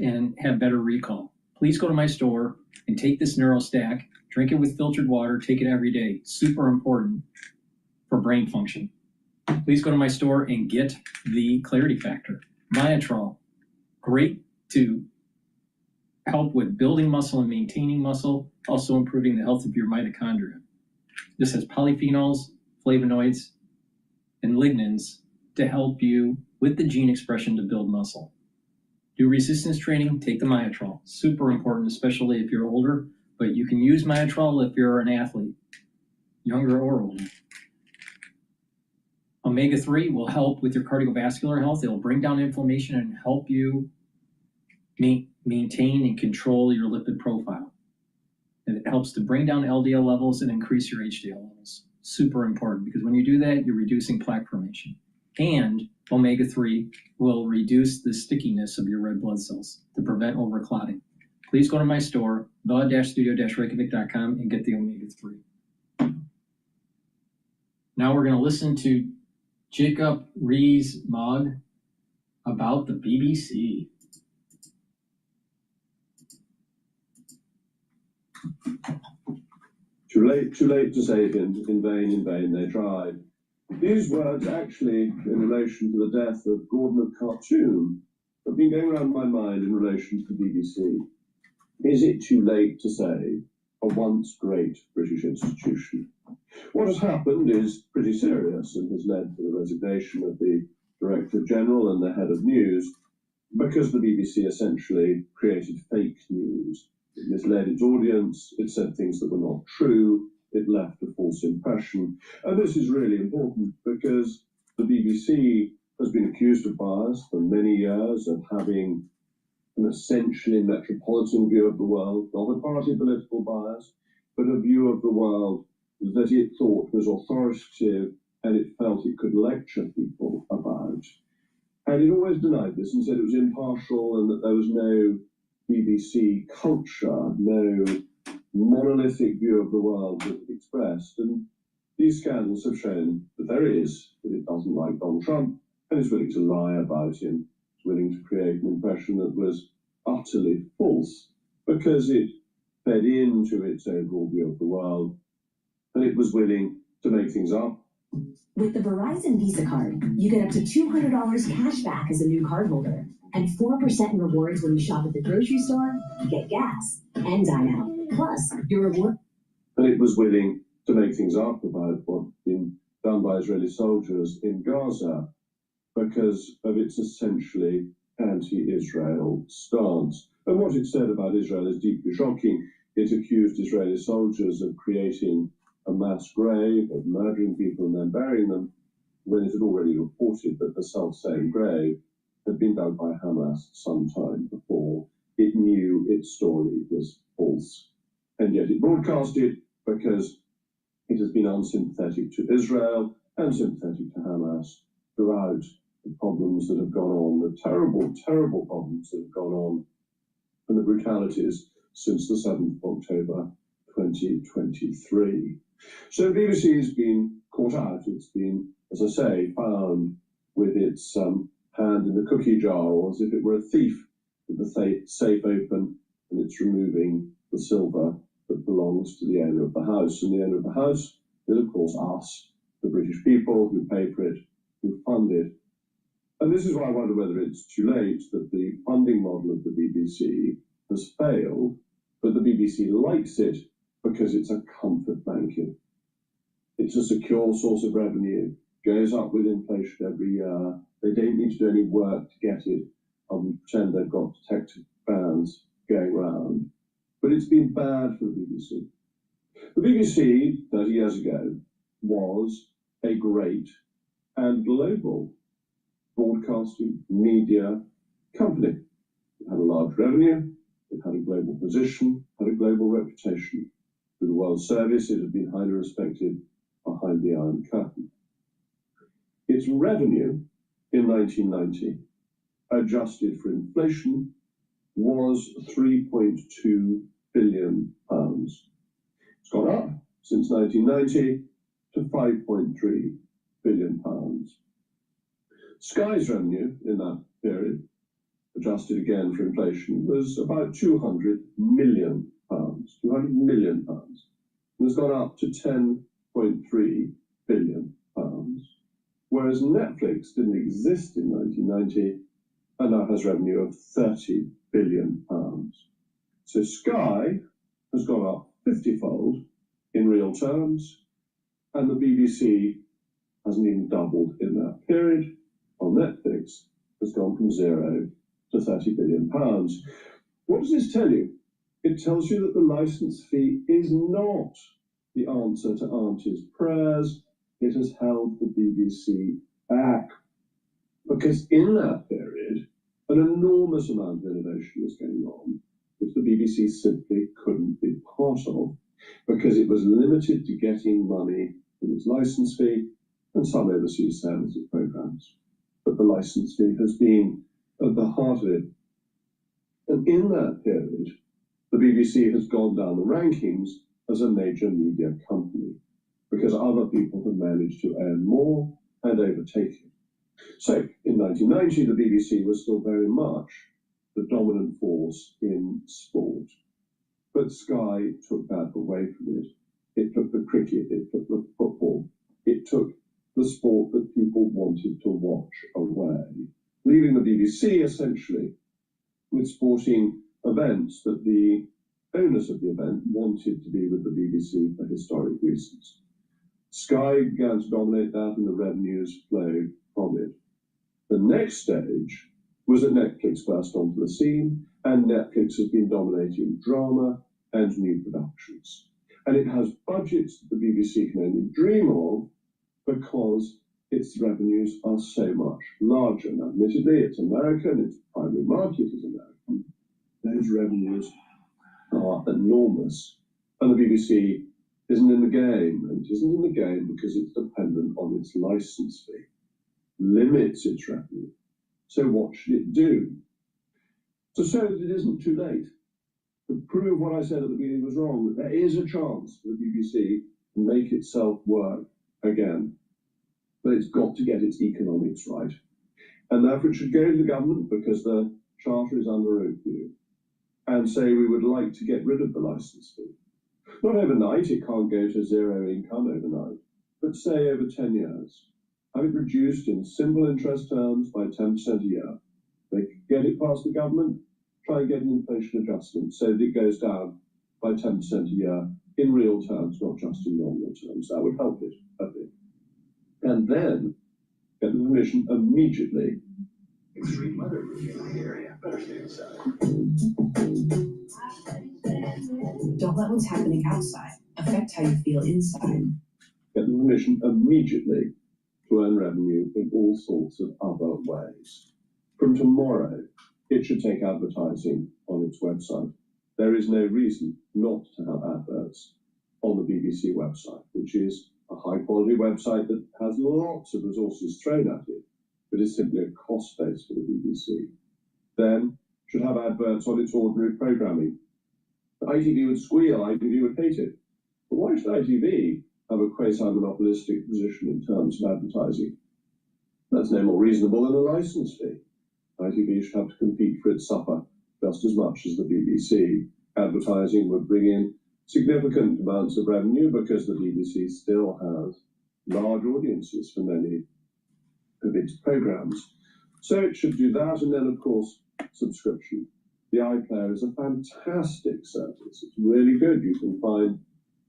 and have better recall. Please go to my store and take this NeuroStack, drink it with filtered water, take it every day. Super important for brain function. Please go to my store and get the Clarity Factor. Viatrol, great to help with building muscle and maintaining muscle, also improving the health of your mitochondria. This has polyphenols, flavonoids, and lignans to help you with the gene expression to build muscle. Do resistance training, take the Myotrol. Super important, especially if you're older, but you can use Myotrol if you're an athlete, younger or older. Omega-3 will help with your cardiovascular health. It'll bring down inflammation and help you maintain and control your lipid profile. And it helps to bring down LDL levels and increase your HDL levels. Super important, because when you do that, you're reducing plaque formation. And omega-3 will reduce the stickiness of your red blood cells to prevent overclotting. Please go to my store, the-studio-reykjavik.com, and get the omega-3. Now we're going to listen to Jacob Rees-Mogg about the BBC. Too late to save him, in vain they tried. These words actually, in relation to the death of Gordon of Khartoum, have been going around my mind in relation to the BBC. Is it too late to save a once great British institution? What has happened is pretty serious and has led to the resignation of the Director General and the head of news, because the BBC essentially created fake news. It misled its audience, it said things that were not true, it left a false impression. And this is really important because the BBC has been accused of bias for many years, of having an essentially metropolitan view of the world, not a party political bias, but a view of the world that it thought was authoritative and it felt it could lecture people about. And it always denied this and said it was impartial and that there was no BBC culture, no monolithic view of the world that it expressed. And these scandals have shown that there is, that it doesn't like Donald Trump and is willing to lie about him, is willing to create an impression that was utterly false because it fed into its overall view of the world, and it was willing to make things up. With the Verizon Visa card, you get up to $200 cash back as a new cardholder, and 4% in rewards when you shop at the grocery store, get gas, and dine out. Plus, your reward. And it was willing to make things up about what had been done by Israeli soldiers in Gaza because of its essentially anti-Israel stance. And what it said about Israel is deeply shocking. It accused Israeli soldiers of creating a mass grave, of murdering people and then burying them, when it had already reported that the self-same grave had been dug by Hamas some time before. It knew its story was false, and yet it broadcast it because it has been unsympathetic to Israel and sympathetic to Hamas throughout the problems that have gone on, the terrible, terrible problems that have gone on, and the brutalities since the 7th of October 2023. So the BBC has been caught out. It's been, as I say, found with its hand in the cookie jar, or as if it were a thief with the safe open and it's removing the silver that belongs to the owner of the house. And the owner of the house is, of course, us, the British people who pay for it, who fund it. And this is why I wonder whether it's too late that the funding model of the BBC has failed, but the BBC likes it because it's a comfort blanket. It's a secure source of revenue, goes up with inflation every year. They don't need to do any work to get it, and pretend they've got detective bands going round. But it's been bad for the BBC. The BBC, 30 years ago, was a great and global broadcasting media company. It had a large revenue, it had a global position, had a global reputation. With the World Service, it had been highly respected behind the Iron Curtain. Its revenue in 1990, adjusted for inflation, was £3.2 billion. It's gone up since 1990 to £5.3 billion. Sky's revenue in that period, adjusted again for inflation, was about £200 million. £200 million. And has gone up to £10.3 billion. Whereas Netflix didn't exist in 1990 and now has revenue of £30 billion. So Sky has gone up 50-fold in real terms, And the BBC hasn't even doubled in that period, while Netflix has gone from 0 to £30 billion. What does this tell you? It tells you that the license fee is not the answer to Auntie's prayers. It has held the BBC back. Because in that period, an enormous amount of innovation was going on, which the BBC simply couldn't be part of, because it was limited to getting money from its license fee and some overseas sales of programmes. But the license fee has been at the heart of it. And in that period, the BBC has gone down the rankings as a major media company, because other people have managed to earn more and overtake it. So, in 1990, the BBC was still very much the dominant force in sport. But Sky took that away from it. It took the cricket, it took the football, it took the sport that people wanted to watch away, leaving the BBC essentially with sporting events that the owners of the event wanted to be with the BBC for historic reasons. Sky began to dominate that and the revenues flowed from it. The next stage was that Netflix burst onto the scene, and Netflix has been dominating drama and new productions. And it has budgets that the BBC can only dream of because its revenues are so much larger. Now, admittedly, it's American, its primary market is American. Those revenues are enormous. And the BBC isn't in the game, and it isn't in the game because it's dependent on its license fee, limits its revenue. So what should it do? To show that it isn't too late, to prove what I said at the beginning was wrong, that there is a chance for the BBC to make itself work again. But it's got to get its economics right. And therefore it should go to the government, because the charter is under review, and say we would like to get rid of the license fee. Not overnight, it can't go to zero income overnight, but say over 10 years. Have it reduced in simple interest terms by 10% a year. They get it past the government, try and get an inflation adjustment so that it goes down by 10% a year in real terms, not just in nominal terms. That would help it a bit. And then get the permission immediately. Extreme weather in the area. Better stay inside. Don't let what's happening outside affect how you feel inside. Get the permission immediately to earn revenue in all sorts of other ways. From tomorrow, it should take advertising on its website. There is no reason not to have adverts on the BBC website, which is a high-quality website that has lots of resources thrown at it, but is simply a cost base for the BBC. Then, should have adverts on its ordinary programming. ITV would squeal, ITV would hate it. But why should ITV have a quasi-monopolistic position in terms of advertising? That's no more reasonable than a license fee. ITV should have to compete for its supper just as much as the BBC. Advertising would bring in significant amounts of revenue because the BBC still has large audiences for many of its programmes. So it should do that, and then, of course, subscription. The iPlayer is a fantastic service. It's really good. You can find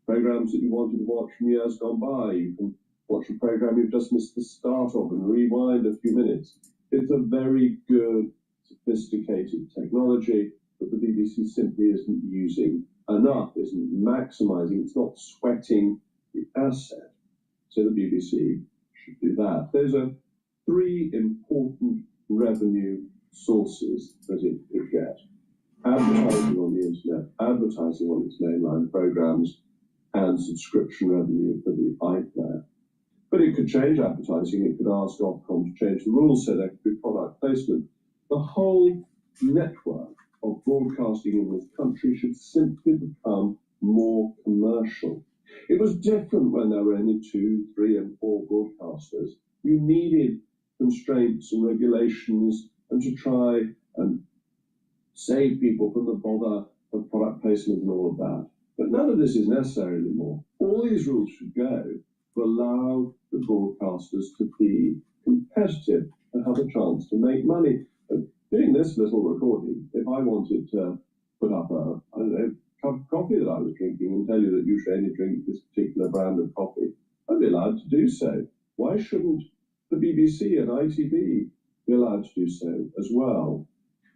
programmes that you wanted to watch from years gone by. You can watch a programme you've just missed the start of and rewind a few minutes. It's a very good, sophisticated technology that the BBC simply isn't using enough, isn't maximising, it's not sweating the asset. So the BBC should do that. Those are three important revenue sources that it could get. Advertising on the internet, advertising on its mainline programmes, and subscription revenue for the iPlayer. But it could change advertising, it could ask Ofcom to change the rules so there could be product placement. The whole network of broadcasting in this country should simply become more commercial. It was different when there were only 2, 3, and 4 broadcasters. You needed constraints and regulations and to try and save people from the bother of product placement and all of that. But none of this is necessary anymore. All these rules should go to allow the broadcasters to be competitive and have a chance to make money. Doing this little recording, if I wanted to put up a, I don't know, cup of coffee that I was drinking and tell you that you should only drink this particular brand of coffee, I'd be allowed to do so. Why shouldn't the BBC and ITV be allowed to do so as well?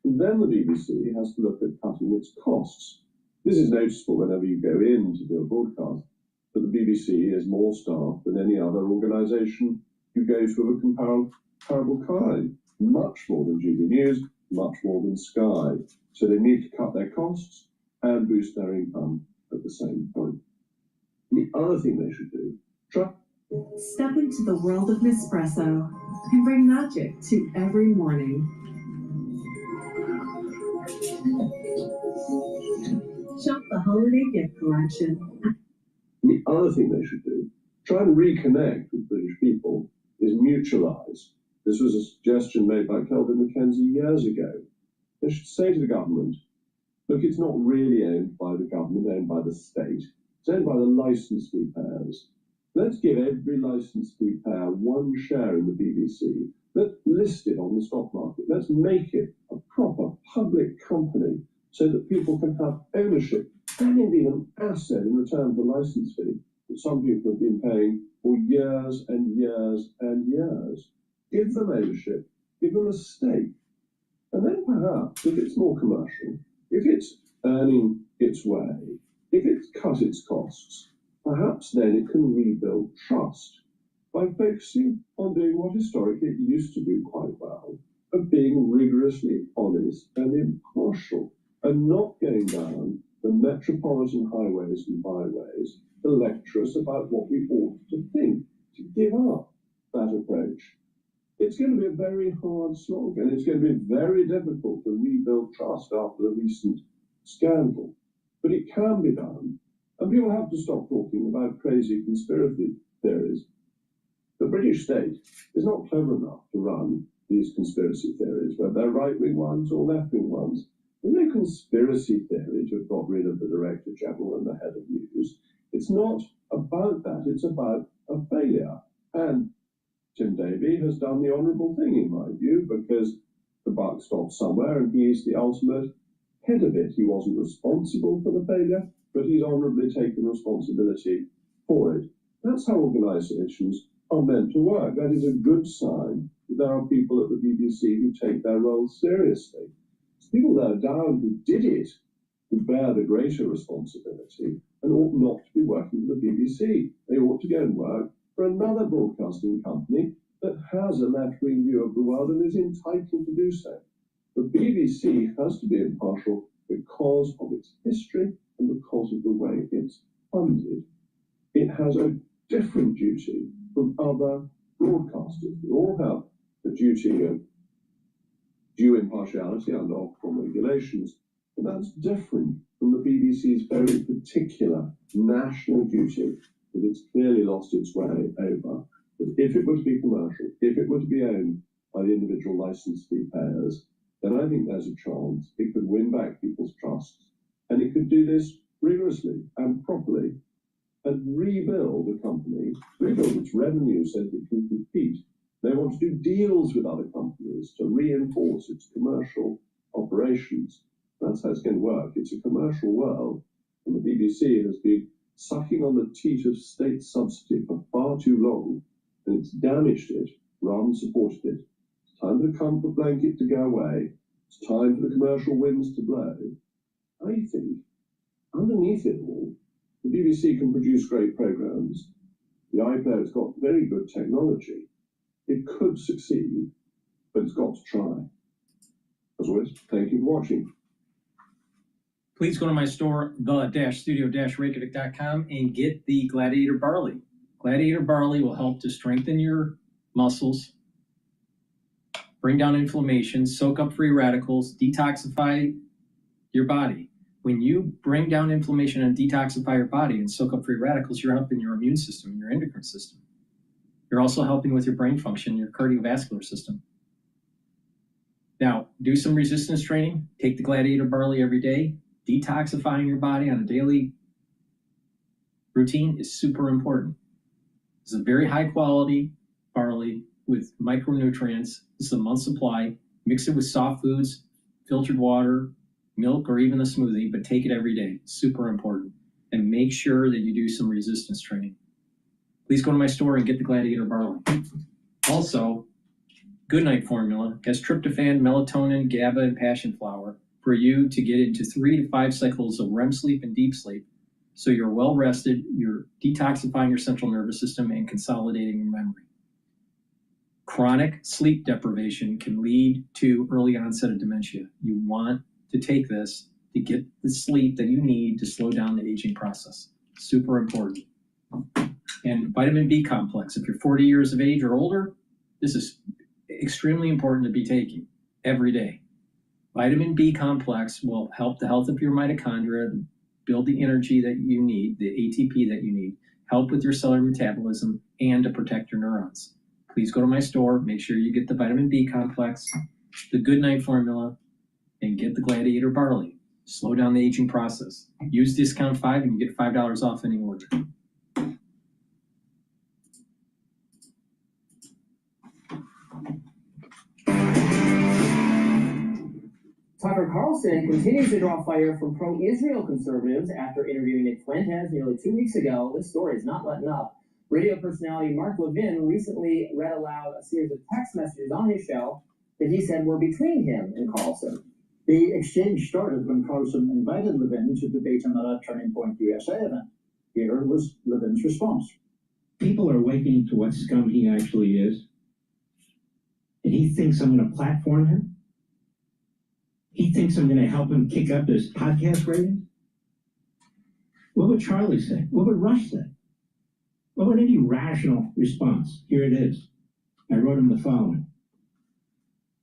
And then the BBC has to look at cutting its costs. This is noticeable whenever you go in to do a broadcast, but the BBC has more staff than any other organisation you go to of a comparable kind. Much more than GB News, much more than Sky. So they need to cut their costs and boost their income at the same time. The other thing they should do, Step into the world of Nespresso and bring magic to every morning. Shop the holiday gift collection. The other thing they should do, try and reconnect with British people, is mutualise. This was a suggestion made by Kelvin Mackenzie years ago. They should say to the government, look, it's not really owned by the government, owned by the state. It's owned by the licence fee payers. Let's give every licence fee payer one share in the BBC. Let's list it on the stock market. Let's make it a proper public company so that people can have ownership and indeed an asset in return for the licence fee that some people have been paying for years and years and years. Give them ownership, give them a stake, and then perhaps, if it's more commercial, if it's earning its way, if it's cut its costs, perhaps then it can rebuild trust by focusing on doing what historically it used to do quite well, of being rigorously honest and impartial, and not going down the metropolitan highways and byways to lecture us about what we ought to think, to give up that approach. It's going to be a very hard slog, and it's going to be very difficult to rebuild trust after the recent scandal. But it can be done, and people have to stop talking about crazy conspiracy theories. The British state is not clever enough to run these conspiracy theories, whether they're right-wing ones or left-wing ones. There's no conspiracy theory to have got rid of the Director General and the head of news. It's not about that, it's about a failure. And Tim Davie has done the honourable thing, in my view, because the buck stops somewhere and he is the ultimate head of it. He wasn't responsible for the failure, but he's honourably taken responsibility for it. That's how organisations are meant to work. That is a good sign that there are people at the BBC who take their role seriously. It's people there down who did it who bear the greater responsibility and ought not to be working for the BBC. They ought to go and work for another broadcasting company that has a left-wing view of the world and is entitled to do so. The BBC has to be impartial because of its history and because of the way it's funded. It has a different duty from other broadcasters. We all have the duty of due impartiality under Ofcom regulations, but that's different from the BBC's very particular national duty that it's clearly lost its way over. But if it were to be commercial, if it were to be owned by the individual licence fee payers, then I think there's a chance it could win back people's trust. And it could do this rigorously and properly and rebuild a company, rebuild its revenue so that it can compete. They want to do deals with other companies to reinforce its commercial operations. That's how it's going to work. It's a commercial world, and the BBC has been sucking on the teat of state subsidy for far too long, and it's damaged it rather than supported it. It's time for the comfort blanket to go away. It's time for the commercial winds to blow. I think, underneath it all, the BBC can produce great programmes. The iPlayer's got very good technology. It could succeed, but it's got to try. As always, thank you for watching. Please go to my store, the-studio-reykjavik.com, and get the Gladiator Barley. Gladiator Barley will help to strengthen your muscles, bring down inflammation, soak up free radicals, detoxify your body. When you bring down inflammation and detoxify your body and soak up free radicals, you're helping your immune system and your endocrine system. You're also helping with your brain function, your cardiovascular system. Now, do some resistance training. Take the Gladiator Barley every day. Detoxifying your body on a daily routine is super important. It's a very high quality barley with micronutrients. This is a month's supply. Mix it with soft foods, filtered water, milk, or even a smoothie, but take it every day. Super important. And make sure that you do some resistance training. please go to my store and get the Gladiator barley. Also, Goodnight Formula has tryptophan, melatonin, GABA, and passion flower for you to get into 3 to 5 cycles of REM sleep and deep sleep. So you're well rested, you're detoxifying your central nervous system and consolidating your memory. Chronic sleep deprivation can lead to early onset of dementia. You want to take this to get the sleep that you need to slow down the aging process. Super important. And vitamin B complex, if you're 40 years of age or older, this is extremely important to be taking every day. Vitamin B complex will help the health of your mitochondria, build the energy that you need, the ATP that you need, help with your cellular metabolism, and to protect your neurons. Please go to my store, make sure you get the vitamin B complex, the Goodnight Formula, and get the Gladiator barley. Slow down the aging process. Use discount 5 and you get $5 off any order. Tucker Carlson continues to draw fire from pro-Israel conservatives after interviewing Nick Fuentes nearly 2 weeks ago. This story is not letting up. Radio personality Mark Levin recently read aloud a series of text messages on his show that he said were between him and Carlson. The exchange started when Carlson invited Levin to debate him at a Turning Point USA event. Here was Levin's response. People are awakening to what scum he actually is. And he thinks I'm going to platform him? He thinks I'm going to help him kick up his podcast ratings? What would Charlie say? What would Rush say? What would any rational response? Here it is. I wrote him the following.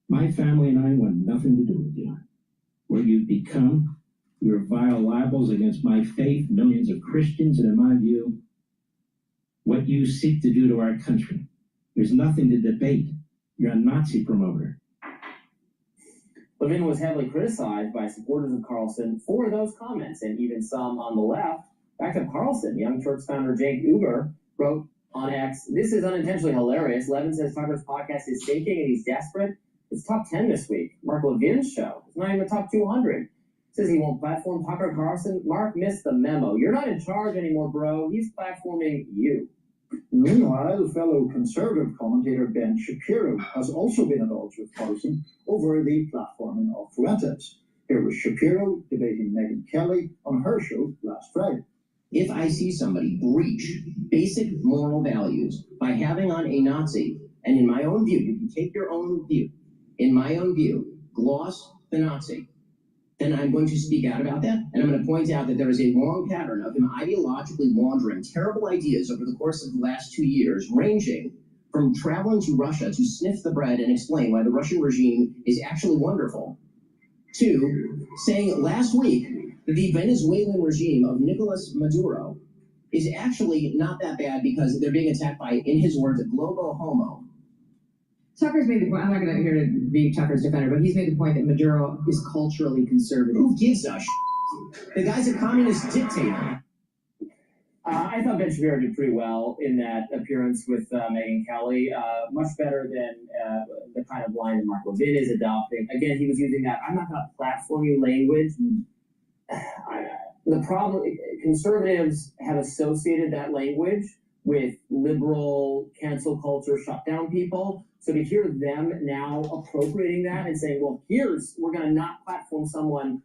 My family and I want nothing to do with you. What you've become, your vile libels against my faith, millions of Christians, and in my view, what you seek to do to our country. There's nothing to debate. You're a Nazi promoter. Levin was heavily criticized by supporters of Carlson for those comments, and even some on the left. Back to Carlson, Young Turks founder Jake Uber wrote on X, "This is unintentionally hilarious. Levin says Tucker's podcast is sinking and he's desperate. It's top 10 this week. Mark Levin's show is not even the top 200. Says he won't platform Tucker Carlson. Mark missed the memo. You're not in charge anymore, bro. He's platforming you." Meanwhile, fellow conservative commentator Ben Shapiro has also been at odds with Carlson over the platforming of Fuentes. Here was Shapiro debating Megyn Kelly on her show last Friday. If I see somebody breach basic moral values by having on a Nazi, and in my own view, you can take your own view, in my own view, gloss the Nazi, then I'm going to speak out about that, and I'm going to point out that there is a long pattern of him ideologically laundering terrible ideas over the course of the last 2 years, ranging from traveling to Russia to sniff the bread and explain why the Russian regime is actually wonderful, to saying last week that the Venezuelan regime of Nicolas Maduro is actually not that bad because they're being attacked by, in his words, a globo homo. Tucker's made the point, I'm not going to here to be Tucker's defender, but he's made the point that Maduro is culturally conservative. Who gives a shit? The guy's a communist dictator. I thought Ben Shapiro did pretty well in that appearance with Megyn Kelly. Much better than the kind of line that Mark Levin is adopting. Again, he was using that "I'm not going to platform you" language. The problem, conservatives have associated that language with liberal cancel culture shutdown people. So to hear them now appropriating that and saying, well, we're going to not platform someone,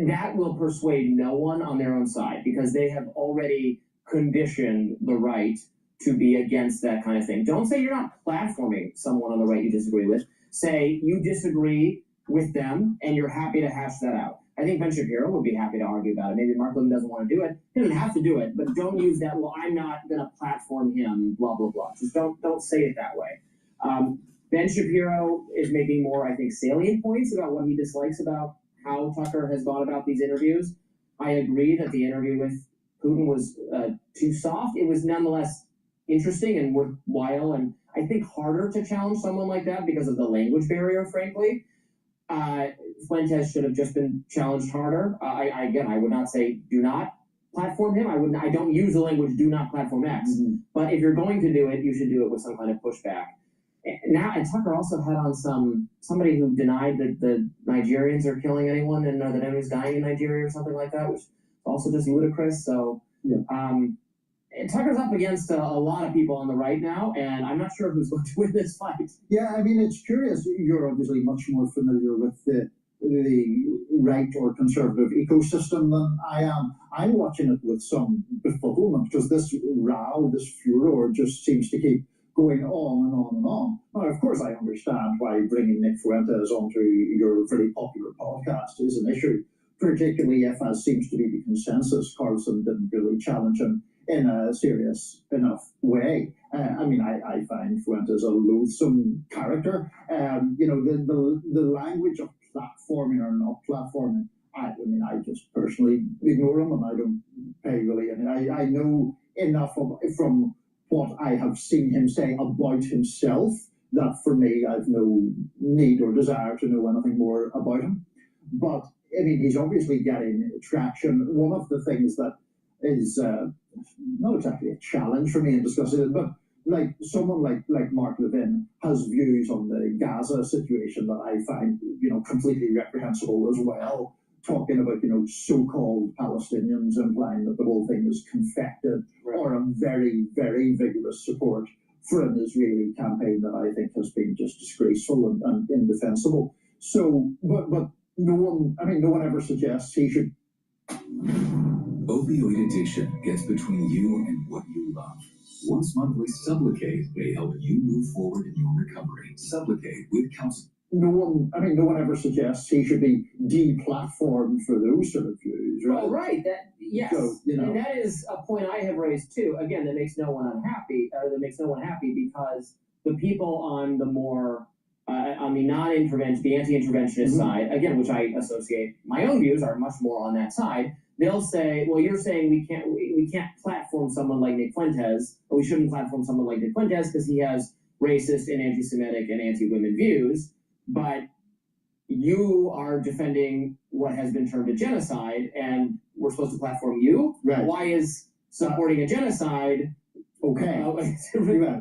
that will persuade no one on their own side because they have already conditioned the right to be against that kind of thing. Don't say you're not platforming someone on the right you disagree with. Say you disagree with them and you're happy to hash that out. I think Ben Shapiro would be happy to argue about it. Maybe Mark Levin doesn't want to do it. He doesn't have to do it, but don't use that, well, I'm not going to platform him, blah, blah, blah. Just don't say it that way. Ben Shapiro is making more, I think, salient points about what he dislikes about how Tucker has gone about these interviews. I agree that the interview with Putin was too soft. It was nonetheless interesting and worthwhile, and I think harder to challenge someone like that because of the language barrier, frankly. Fuentes should have just been challenged harder. I would not say do not platform him. I don't use the language "do not platform X." Mm-hmm. But if you're going to do it, you should do it with some kind of pushback. And Tucker also had on somebody who denied that the Nigerians are killing anyone and that anyone's dying in Nigeria or something like that, which is also just ludicrous. So, Tucker's up against a lot of people on the right now, and I'm not sure who's going to win this fight. Yeah, I mean, it's curious. You're obviously much more familiar with the right or conservative ecosystem than I am. I'm watching it with some befuddlement because this row, this furor just seems to keep going on and on and on. Now, of course, I understand why bringing Nick Fuentes onto your very popular podcast is an issue, particularly if, as seems to be the consensus, Carlson didn't really challenge him in a serious enough way. I mean, I find Fuentes a loathsome character. You know, the language of platforming or not platforming, I mean, I just personally ignore him, and I don't pay really. And I know enough from what I have seen him say about himself that for me, I've no need or desire to know anything more about him. But I mean, he's obviously getting traction. One of the things that is not exactly a challenge for me in discussing it, but like someone like Mark Levin has views on the Gaza situation that I find, you know, completely reprehensible as well. Talking about, you know, so-called Palestinians, implying that the whole thing is confected, or a very, very vigorous support for an Israeli campaign that I think has been just disgraceful and indefensible. So, but no one ever suggests he should. Opioid addiction gets between you and what you love. Once monthly Sublocade may help you move forward in your recovery. Sublocade with counseling. No one ever suggests he should be deplatformed for those sort of views, right? Oh, right. Yes. So, you know. And that is a point I have raised too. Again, that makes no one unhappy, or that makes no one happy because the people on the more on the non-intervention, the anti-interventionist side, again, which I associate my own views are much more on that side. They'll say, well, you're saying we can't platform someone like Nick Fuentes, or we shouldn't platform someone like Nick Fuentes because he has racist and anti-Semitic and anti-women views, but you are defending what has been termed a genocide, and we're supposed to platform you? Right. Why is supporting a genocide okay?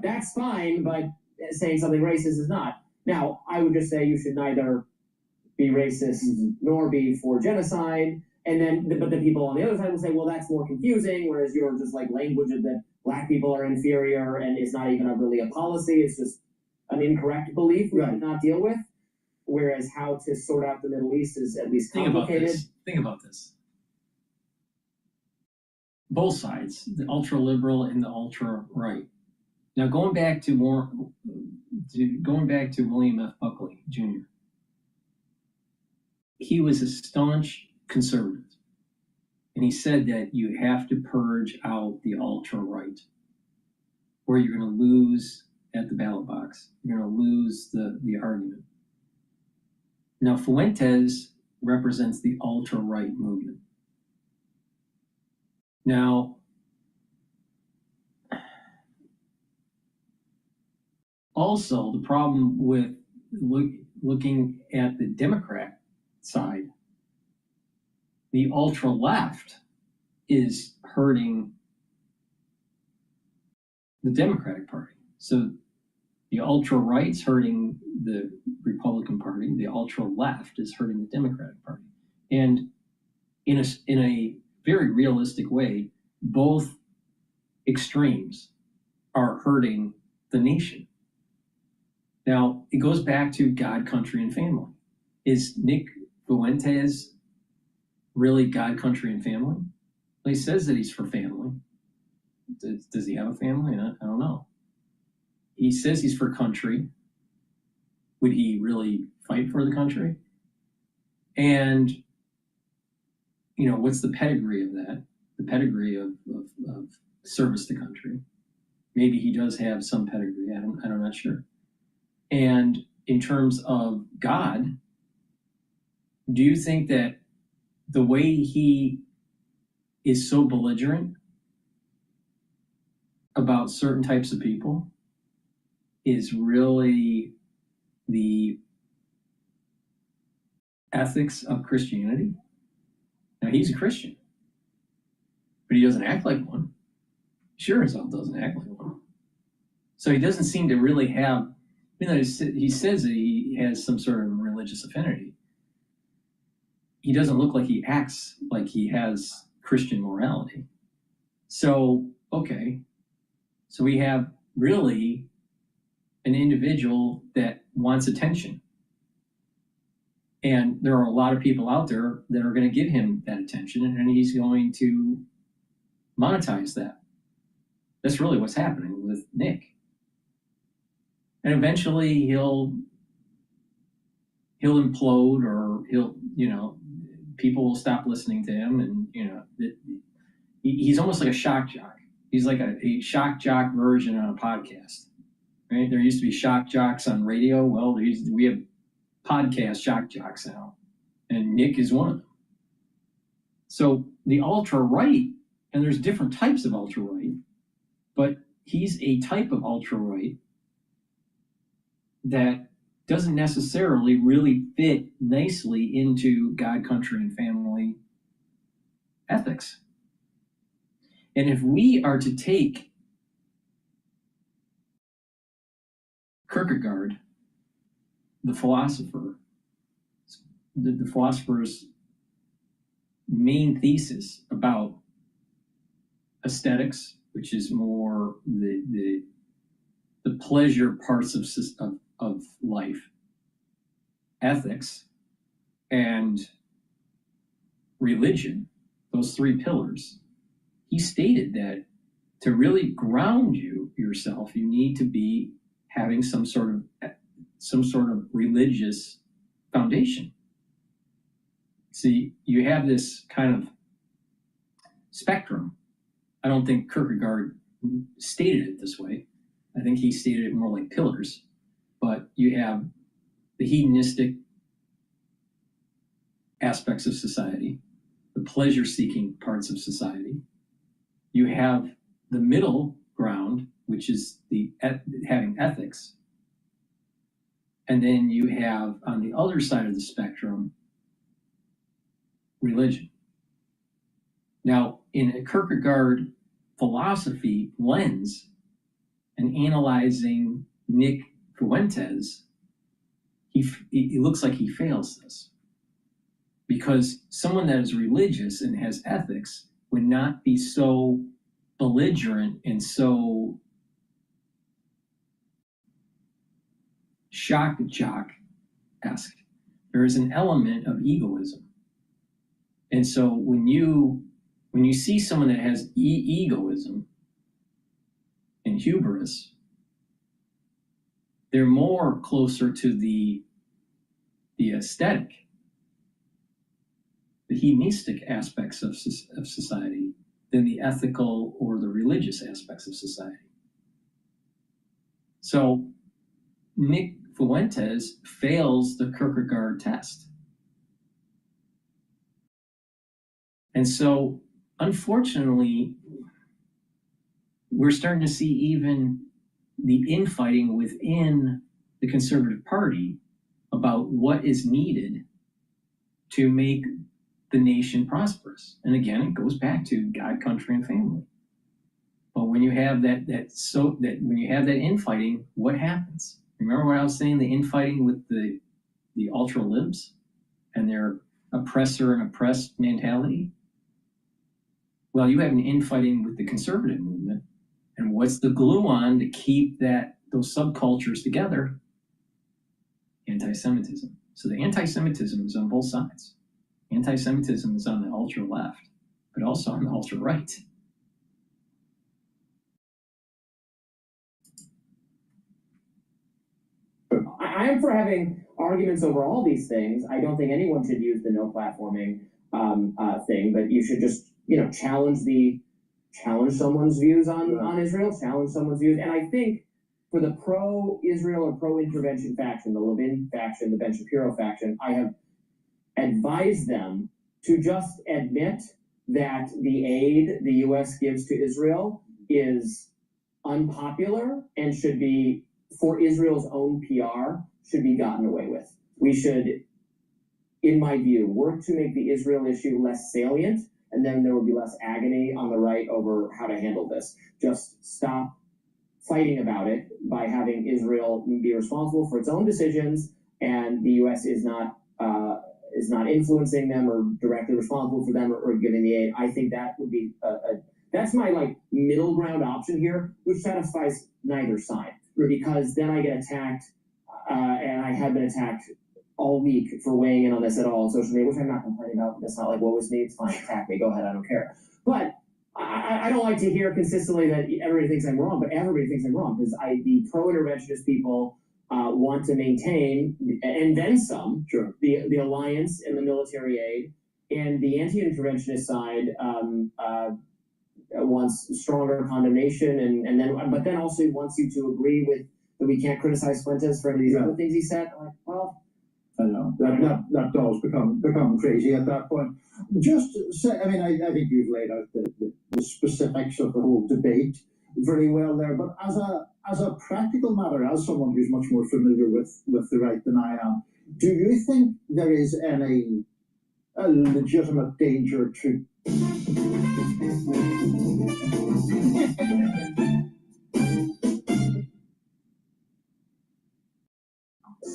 That's fine, but saying something racist is not. Now, I would just say you should neither be racist nor be for genocide. And then, but the people on the other side will say, well, that's more confusing, whereas you're just like language that black people are inferior and it's not even really a policy, it's just an incorrect belief we should not deal with. Whereas how to sort out the Middle East is at least complicated. Think about this. Both sides, the ultra-liberal and the ultra-right. Now, going back to William F. Buckley, Jr., he was a staunch conservative. And he said that you have to purge out the ultra-right, or you're going to lose at the ballot box. You're going to lose the argument. Now, Fuentes represents the ultra-right movement. Now, also, the problem with looking at the Democrat side, the ultra-left is hurting the Democratic Party. So the ultra-right's hurting the Republican Party. The ultra-left is hurting the Democratic Party. And in a very realistic way, both extremes are hurting the nation. Now, it goes back to God, country, and family. Is Nick Fuentes really God, country, and family? Well, he says that he's for family. Does he have a family? I don't know. He says he's for country. Would he really fight for the country? And, you know, what's the pedigree of that? The pedigree of service to country. Maybe he does have some pedigree. I'm not sure. And in terms of God, do you think that the way he is so belligerent about certain types of people is really the ethics of Christianity? Now, he's a Christian, but he doesn't act like one. Sure as hell doesn't act like one. So he doesn't seem to really have, you know, he says that he has some sort of religious affinity. He doesn't look like he acts like he has Christian morality. So, okay, so we have really an individual that wants attention. And there are a lot of people out there that are going to give him that attention, and he's going to monetize that. That's really what's happening with Nick. And eventually he'll implode, or people will stop listening to him, and he's almost like a shock jock. He's like a shock jock version on a podcast, right? There used to be shock jocks on radio. Well, we have podcast shock jocks now, and Nick is one of them. So the ultra-right, and there's different types of ultra-right, but he's a type of ultra-right that doesn't necessarily really fit nicely into God, country, and family ethics. And if we are to take Kierkegaard, the philosopher's main thesis about aesthetics, which is more the pleasure parts of life, ethics, and religion, those three pillars, he stated that to really ground yourself, you need to be having some sort of religious foundation. See, you have this kind of spectrum. I don't think Kierkegaard stated it this way. I think he stated it more like pillars. But you have the hedonistic aspects of society, the pleasure-seeking parts of society. You have the middle ground, which is having ethics. And then you have, on the other side of the spectrum, religion. Now, in a Kierkegaard philosophy lens, and analyzing Nick Fuentes, it looks like he fails this. Because someone that is religious and has ethics would not be so belligerent and so shock jock-esque. There is an element of egoism. And so when you see someone that has egoism and hubris, they're more closer to the aesthetic, the hedonistic aspects of society than the ethical or the religious aspects of society. So Nick Fuentes fails the Kierkegaard test. And so, unfortunately, we're starting to see even the infighting within the Conservative Party about what is needed to make the nation prosperous. And again, it goes back to God, country, and family. But when you have when you have that infighting, what happens? Remember what I was saying, the infighting with the ultra libs and their oppressor and oppressed mentality? Well, you have an infighting with the conservative movement. And what's the glue on to keep those subcultures together? Anti-Semitism. So the anti-Semitism is on both sides. Anti-Semitism is on the ultra left, but also on the ultra right. I am for having arguments over all these things. I don't think anyone should use the no platforming thing, but you should just challenge someone's views on Israel, challenge someone's views. And I think for the pro-Israel or pro-intervention faction, the Levin faction, the Ben Shapiro faction, I have advised them to just admit that the aid the U.S. gives to Israel is unpopular and should be, for Israel's own PR, should be gotten away with. We should, in my view, work to make the Israel issue less salient, and then there will be less agony on the right over how to handle this. Just stop fighting about it by having Israel be responsible for its own decisions, and the U.S. is not influencing them or directly responsible for them or giving the aid. I think that would be That's my like middle ground option here, which satisfies neither side, because then I get attacked, and I have been attacked all week for weighing in on this at all on social media, which I'm not complaining about. That's not like, woe is me, it's fine, attack me, go ahead, I don't care. But I don't like to hear consistently that everybody thinks I'm wrong, but everybody thinks I'm wrong, because the pro-interventionist people want to maintain, and then some, the alliance and the military aid, and the anti-interventionist side wants stronger condemnation, and then also wants you to agree with that we can't criticize Fuentes for any of these other things he said. I'm like, well, I know that does become crazy at that point. Just say, I mean, I think you've laid out the specifics of the whole debate very well there. But as a practical matter, as someone who's much more familiar with the right than I am, do you think there is any legitimate danger to?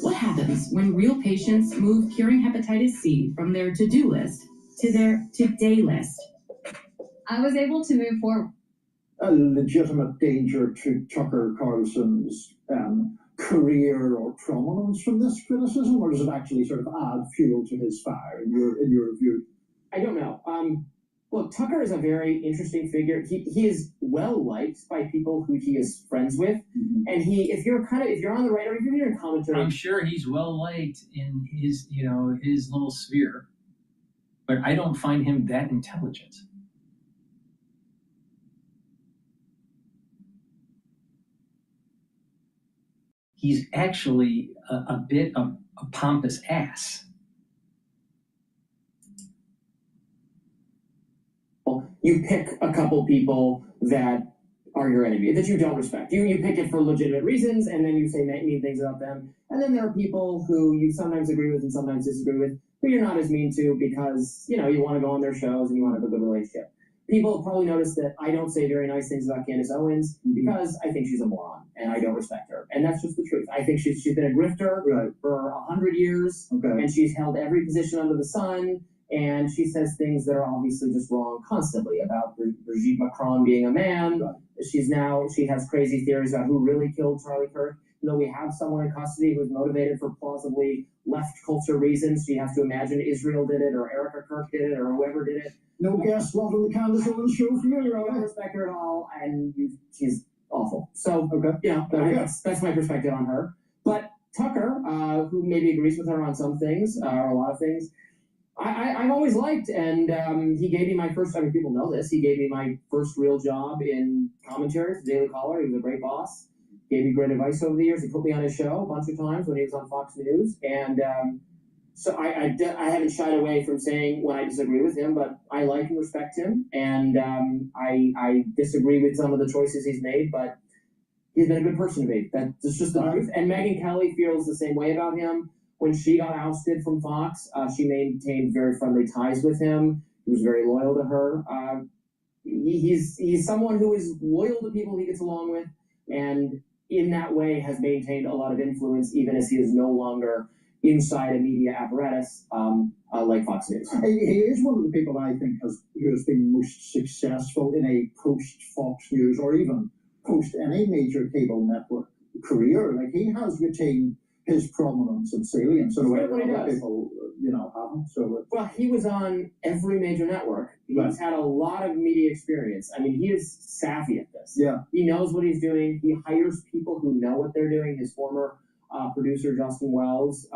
What happens when real patients move curing hepatitis C from their to-do list to their today list? I was able to move forward. A legitimate danger to Tucker Carlson's career or prominence from this criticism, or does it actually sort of add fuel to his fire in your view? I don't know. Well, Tucker is a very interesting figure. He is well liked by people who he is friends with, and if you're on the right, or if you're in commentary, I'm sure he's well liked in his his little sphere, but I don't find him that intelligent. He's actually a bit of a pompous ass. You pick a couple people that are your enemy, that you don't respect. You pick it for legitimate reasons, and then you say mean things about them. And then there are people who you sometimes agree with and sometimes disagree with, who you're not as mean to because, you want to go on their shows and you want to have a good relationship. People probably notice that I don't say very nice things about Candace Owens because I think she's a moron and I don't respect her. And that's just the truth. I think she's been a grifter for 100 years, and she's held every position under the sun. And she says things that are obviously just wrong constantly about Brigitte Macron being a man. She has crazy theories about who really killed Charlie Kirk. Though we have someone in custody who's motivated for plausibly left culture reasons, she has to imagine Israel did it, or Erica Kirk did it, or whoever did it. No guest love on the Candace Owens show for you. I don't respect her at all, and she's awful. So, that's my perspective on her. But Tucker, who maybe agrees with her on some things, or a lot of things, I've always liked, and he gave me my first, people know this, he gave me my first real job in commentary for Daily Caller. He was a great boss, gave me great advice over the years. He put me on his show a bunch of times when he was on Fox News, and so I haven't shied away from saying when I disagree with him, but I like and respect him, and I disagree with some of the choices he's made, but he's been a good person to me. That's just the truth. And Megyn Kelly feels the same way about him. When she got ousted from Fox, she maintained very friendly ties with him. He was very loyal to her. He's someone who is loyal to people he gets along with, and in that way has maintained a lot of influence, even as he is no longer inside a media apparatus like Fox News. He is one of the people I think who has been most successful in a post-Fox News or even post any major cable network career. Like, he has retained his prominence and salience in a way that other people, haven't. So, well, he was on every major network. He's had a lot of media experience. He is savvy at this. Yeah, he knows what he's doing. He hires people who know what they're doing. His former producer Justin Wells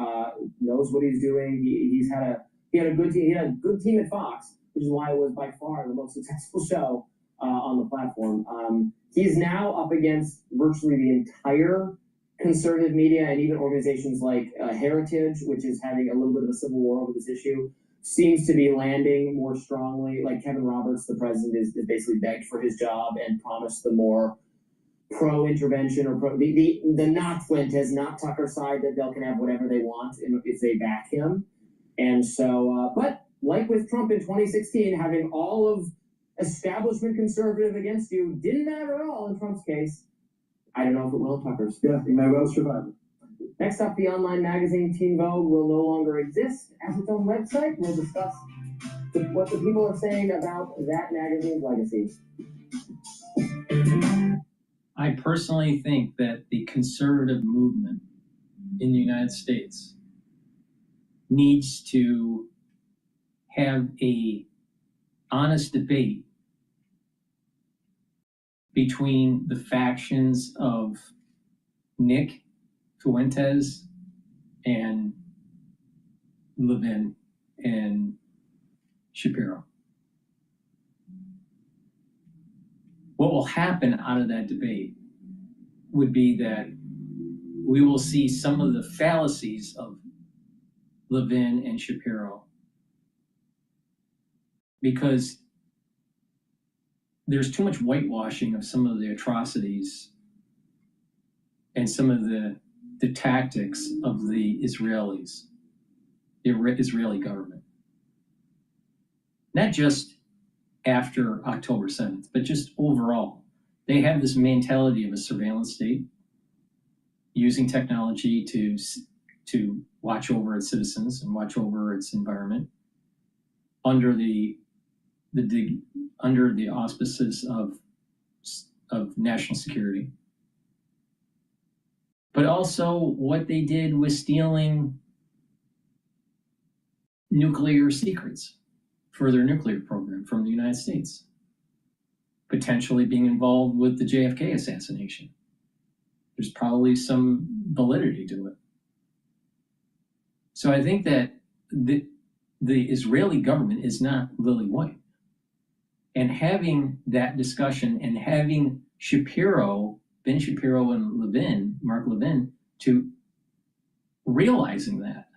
knows what he's doing. He had a good team. He had a good team at Fox, which is why it was by far the most successful show on the platform. He's now up against virtually the entire conservative media, and even organizations like Heritage, which is having a little bit of a civil war over this issue, seems to be landing more strongly. Like Kevin Roberts, the president, is basically begged for his job and promised the more pro-intervention or the not Fuentes, not Tucker side, that they can have whatever they want if they back him. And so, but like with Trump in 2016, having all of establishment conservative against you didn't matter at all in Trump's case. I don't know if it will in Tucker's. Yeah, he may well survive it. Next up, the online magazine Teen Vogue will no longer exist as its own website. We'll discuss what the people are saying about that magazine's legacy. I personally think that the conservative movement in the United States needs to have a honest debate between the factions of Nick Fuentes and Levin and Shapiro. What will happen out of that debate would be that we will see some of the fallacies of Levin and Shapiro, because there's too much whitewashing of some of the atrocities and some of the tactics of the Israelis, the Israeli government. Not just after October 7th, but just overall. They have this mentality of a surveillance state, using technology to watch over its citizens and watch over its environment under the auspices of national security. But also what they did was stealing nuclear secrets for their nuclear program from the United States, potentially being involved with the JFK assassination. There's probably some validity to it. So I think that the Israeli government is not lily white. And having that discussion and having Shapiro, Ben Shapiro and Levin, Mark Levin, to realizing that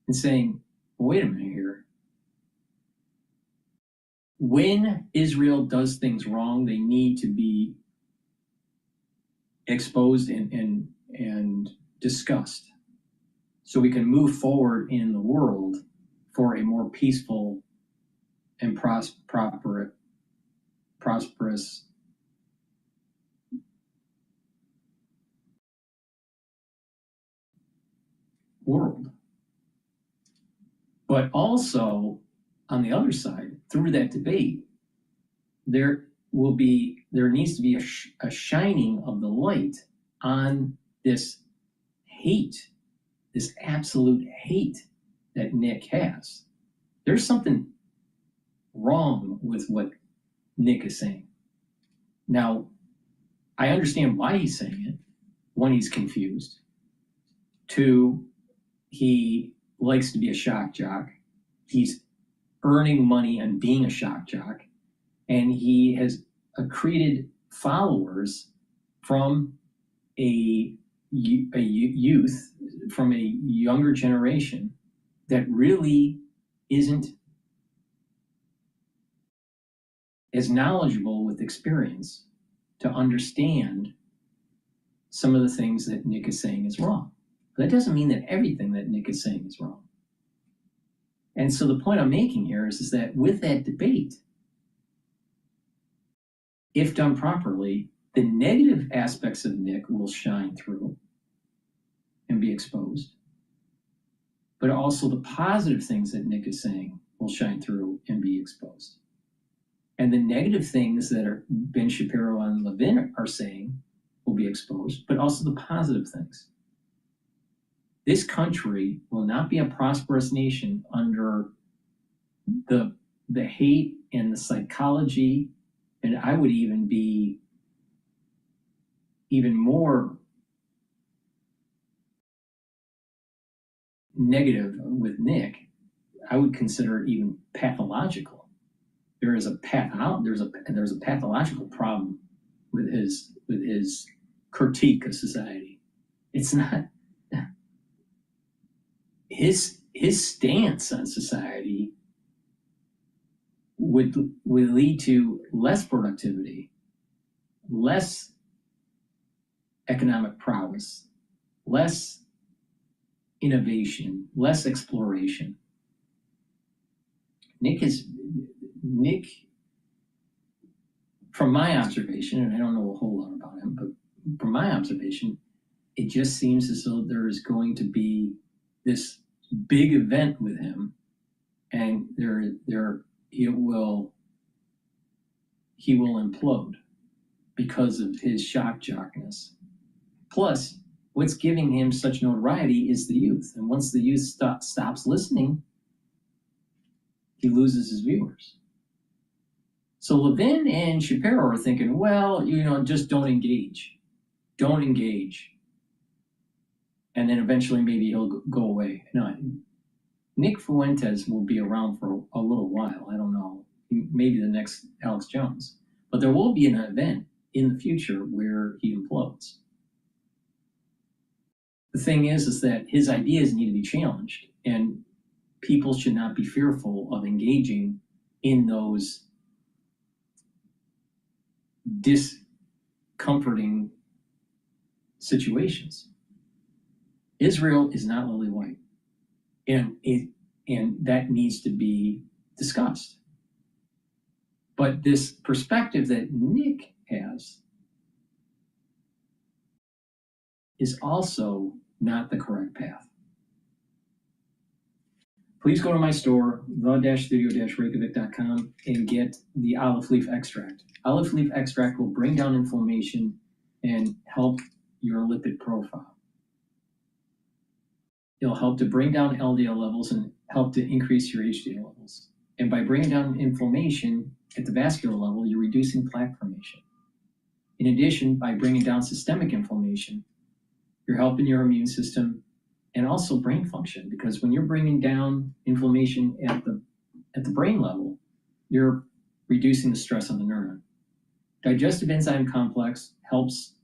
and saying, wait a minute here. When Israel does things wrong, they need to be exposed and discussed so we can move forward in the world for a more peaceful and prosperous world. But also, on the other side, through that debate, there needs to be a shining of the light on this hate, this absolute hate that Nick has. There's something wrong with what Nick is saying. Now, I understand why he's saying it. One, he's confused. Two, he likes to be a shock jock. He's earning money on being a shock jock. And he has accreted followers from a youth, from a younger generation that really isn't as knowledgeable with experience to understand some of the things that Nick is saying is wrong. But that doesn't mean that everything that Nick is saying is wrong. And so the point I'm making here is that with that debate, if done properly, the negative aspects of Nick will shine through and be exposed. But also the positive things that Nick is saying will shine through and be exposed. And the negative things that Ben Shapiro and Levin are saying will be exposed, but also the positive things. This country will not be a prosperous nation under the hate and the psychology, and I would even be even more negative with Nick. I would consider it even pathological. There's a pathological problem with his critique of society. It's not his stance on society would lead to less productivity, less economic prowess, less innovation, less exploration. Nick, from my observation, and I don't know a whole lot about him, but from my observation, it just seems as though there is going to be this big event with him, and he will implode. because of his shock jockness. Plus, what's giving him such notoriety is the youth. And once the youth stops listening, he loses his viewers. So Levin and Shapiro are thinking, well, just don't engage. Don't engage. And then eventually maybe he'll go away. No, Nick Fuentes will be around for a little while. I don't know. Maybe the next Alex Jones. But there will be an event in the future where he implodes. The thing is that his ideas need to be challenged, and people should not be fearful of engaging in those discomforting situations. Israel is not lily white, and that needs to be discussed. But this perspective that Nick has is also not the correct path. Please go to my store, the-studio-reykjavik.com, and get the olive leaf extract. Olive leaf extract will bring down inflammation and help your lipid profile. It'll help to bring down LDL levels and help to increase your HDL levels. And by bringing down inflammation at the vascular level, you're reducing plaque formation. In addition, by bringing down systemic inflammation, you're helping your immune system and also brain function, because when you're bringing down inflammation at the brain level, you're reducing the stress on the neuron. Digestive enzyme complex helps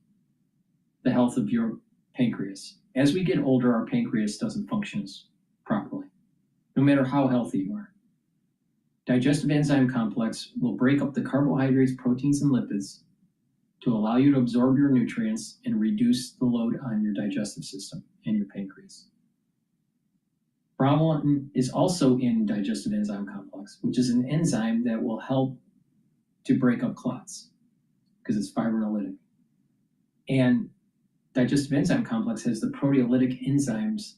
the health of your pancreas. As we get older, our pancreas doesn't function as properly, no matter how healthy you are. Digestive enzyme complex will break up the carbohydrates, proteins, and lipids to allow you to absorb your nutrients and reduce the load on your digestive system and your pancreas. Bromelain is also in digestive enzyme complex, which is an enzyme that will help to break up clots because it's fibrinolytic. And digestive enzyme complex has the proteolytic enzymes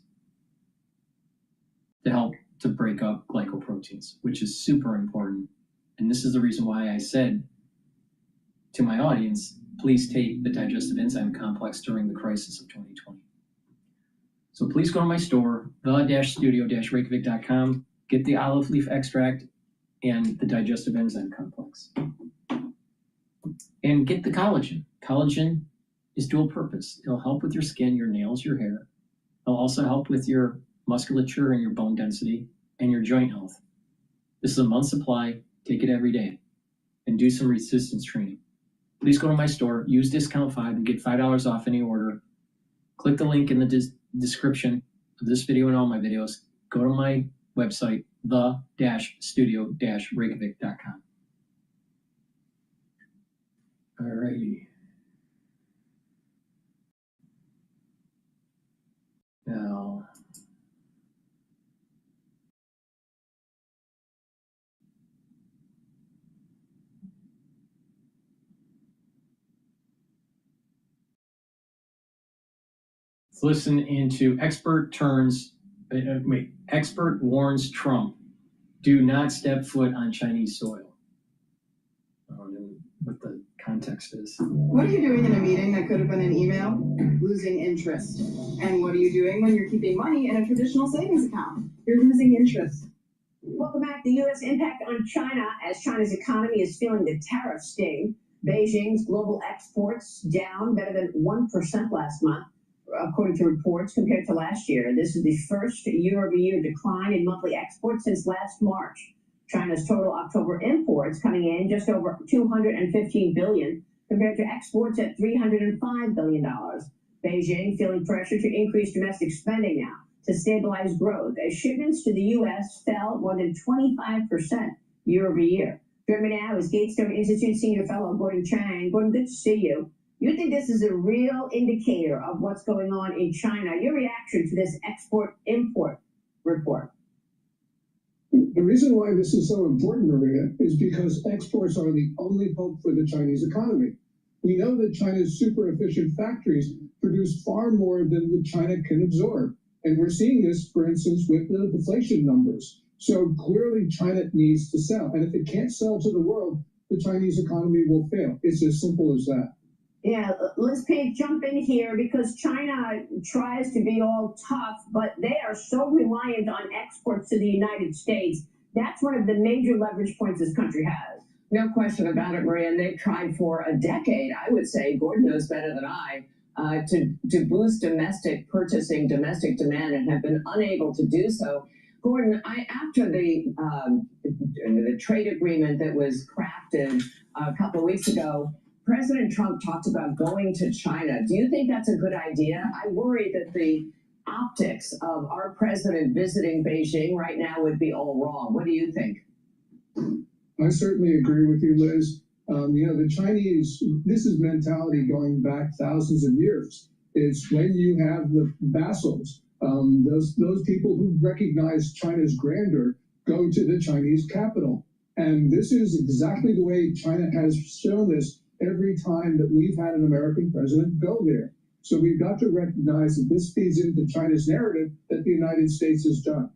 to help to break up glycoproteins, which is super important. And this is the reason why I said to my audience, please take the digestive enzyme complex during the crisis of 2020. So please go to my store, the-studio-reykjavik.com, get the olive leaf extract and the digestive enzyme complex. And get the collagen. Collagen is dual purpose. It'll help with your skin, your nails, your hair. It'll also help with your musculature and your bone density and your joint health. This is a month supply. Take it every day and do some resistance training. Please go to my store, use discount 5 and get $5 off any order. Click the link in the description of this video and all my videos. Go to my website, the-studio-reykjavik.com. Alrighty. Now, let's listen into expert warns Trump, do not step foot on Chinese soil. I don't know what the context is. What are you doing in a meeting that could have been an email? Losing interest. And what are you doing when you're keeping money in a traditional savings account? You're losing interest. Welcome back. The U.S. impact on China as China's economy is feeling the tariff sting. Beijing's global exports down better than 1% last month, according to reports, compared to last year. This is the first year-over-year decline in monthly exports since last March. China's total October imports coming in just over $215 billion, compared to exports at $305 billion. Beijing feeling pressure to increase domestic spending now to stabilize growth, as shipments to the U.S. fell more than 25% year-over-year. Joining me now is GETTR Institute Senior Fellow Gordon Chang. Gordon, good to see you. You think this is a real indicator of what's going on in China? Your reaction to this export-import report? The reason why this is so important, Maria, is because exports are the only hope for the Chinese economy. We know that China's super efficient factories produce far more than China can absorb. And we're seeing this, for instance, with the deflation numbers. So clearly China needs to sell. And if it can't sell to the world, the Chinese economy will fail. It's as simple as that. Yeah, Liz Page, jump in here because China tries to be all tough, but they are so reliant on exports to the United States. That's one of the major leverage points this country has. No question about it, Maria. And they've tried for a decade, I would say, Gordon knows better than I, to boost domestic purchasing, domestic demand, and have been unable to do so. Gordon, after the trade agreement that was crafted a couple of weeks ago, President Trump talked about going to China. Do you think that's a good idea? I worry that the optics of our president visiting Beijing right now would be all wrong. What do you think? I certainly agree with you, Liz. The Chinese, this is mentality going back thousands of years. It's when you have the vassals, those people who recognize China's grandeur go to the Chinese capital. And this is exactly the way China has shown this every time that we've had an American president go there. So we've got to recognize that this feeds into China's narrative that the United States has done.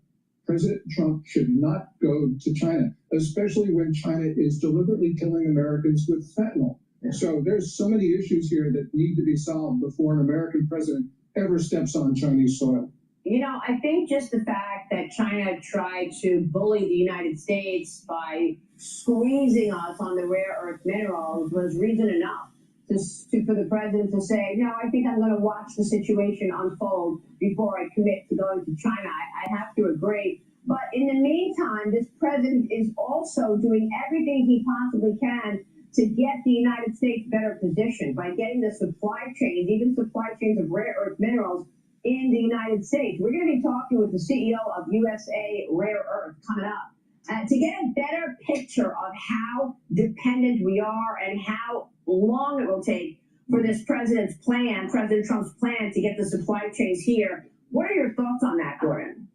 President Trump should not go to China, especially when China is deliberately killing Americans with fentanyl. So there's so many issues here that need to be solved before an American president ever steps on Chinese soil. You know, I think just the fact that China tried to bully the United States by squeezing us on the rare earth minerals was reason enough for the president to say, no, I think I'm going to watch the situation unfold before I commit to going to China. I have to agree. But in the meantime, this president is also doing everything he possibly can to get the United States better positioned by getting the supply chains, even supply chains of rare earth minerals, in the United States. We're going to be talking with the CEO of USA Rare Earth coming up to get a better picture of how dependent we are and how long it will take for this president's plan, President Trump's plan, to get the supply chains here. What are your thoughts on that, Gordon?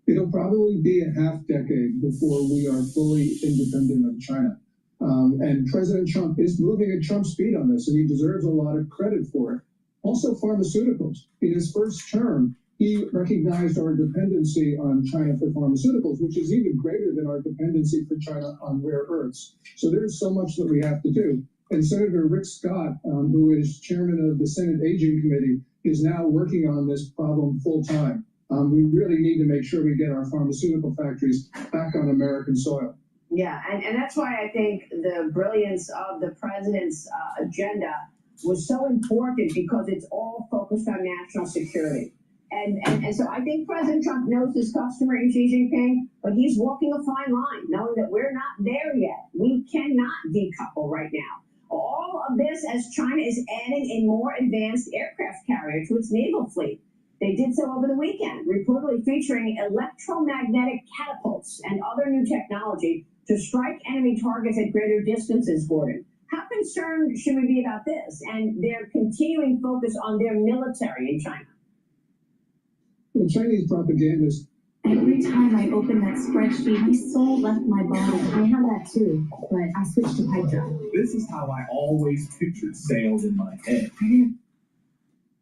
It'll probably be a half decade before we are fully independent of China. And President Trump is moving at Trump speed on this, and he deserves a lot of credit for it. Also, pharmaceuticals. In his first term, he recognized our dependency on China for pharmaceuticals, which is even greater than our dependency for China on rare earths. So there's so much that we have to do. And Senator Rick Scott, who is chairman of the Senate Aging Committee, is now working on this problem full time. We really need to make sure we get our pharmaceutical factories back on American soil. Yeah, and that's why I think the brilliance of the president's agenda was so important, because it's all focused on national security. And so I think President Trump knows his customer in Xi Jinping, but he's walking a fine line, knowing that we're not there yet. We cannot decouple right now. All of this as China is adding a more advanced aircraft carrier to its naval fleet. They did so over the weekend, reportedly featuring electromagnetic catapults and other new technology to strike enemy targets at greater distances, Gordon. How concerned should we be about this and their continuing focus on their military in China? The Chinese propagandists. Every time I open that spreadsheet, my soul left my body. I have that too, but I switched to pipe drive. This is how I always pictured sales in my head.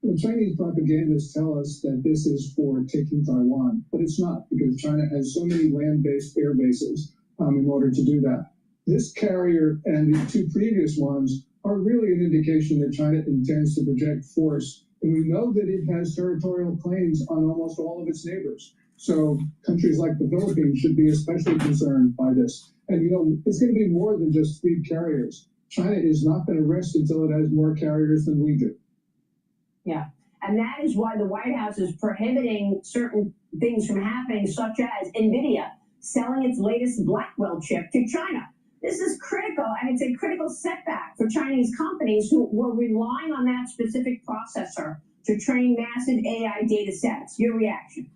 The Chinese propagandists tell us that this is for taking Taiwan, but it's not, because China has so many land-based air bases in order to do that. This carrier and the two previous ones are really an indication that China intends to project force. And we know that it has territorial claims on almost all of its neighbors. So countries like the Philippines should be especially concerned by this. And, it's going to be more than just 3 carriers. China is not going to rest until it has more carriers than we do. Yeah, and that is why the White House is prohibiting certain things from happening, such as NVIDIA selling its latest Blackwell chip to China. This is critical, and it's a critical setback for Chinese companies who were relying on that specific processor to train massive AI data sets. Your reaction?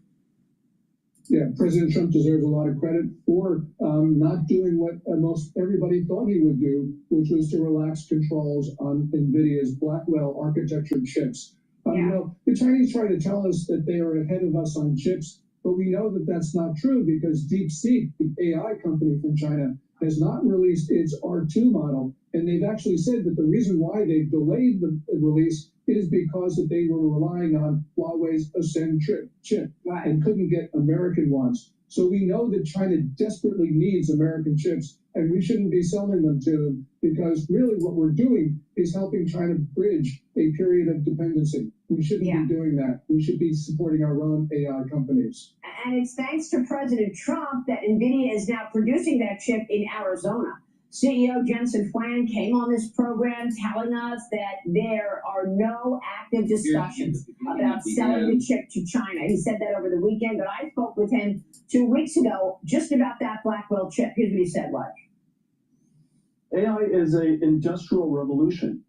Yeah, President Trump deserves a lot of credit for not doing what most everybody thought he would do, which was to relax controls on NVIDIA's Blackwell architecture chips. The Chinese try to tell us that they are ahead of us on chips, but we know that that's not true, because DeepSeek, the AI company from China, has not released its R2 model, and they've actually said that the reason why they've delayed the release is because that they were relying on Huawei's Ascend chip and couldn't get American ones. So we know that China desperately needs American chips, and we shouldn't be selling them to them, because really what we're doing is helping China bridge a period of dependency. We shouldn't be doing that. We should be supporting our own AI companies. And it's thanks to President Trump that NVIDIA is now producing that chip in Arizona. CEO Jensen Huang came on this program telling us that there are no active discussions about selling the chip to China. He said that over the weekend, but I spoke with him 2 weeks ago just about that Blackwell chip. Here's what he said, Raj. AI is an industrial revolution,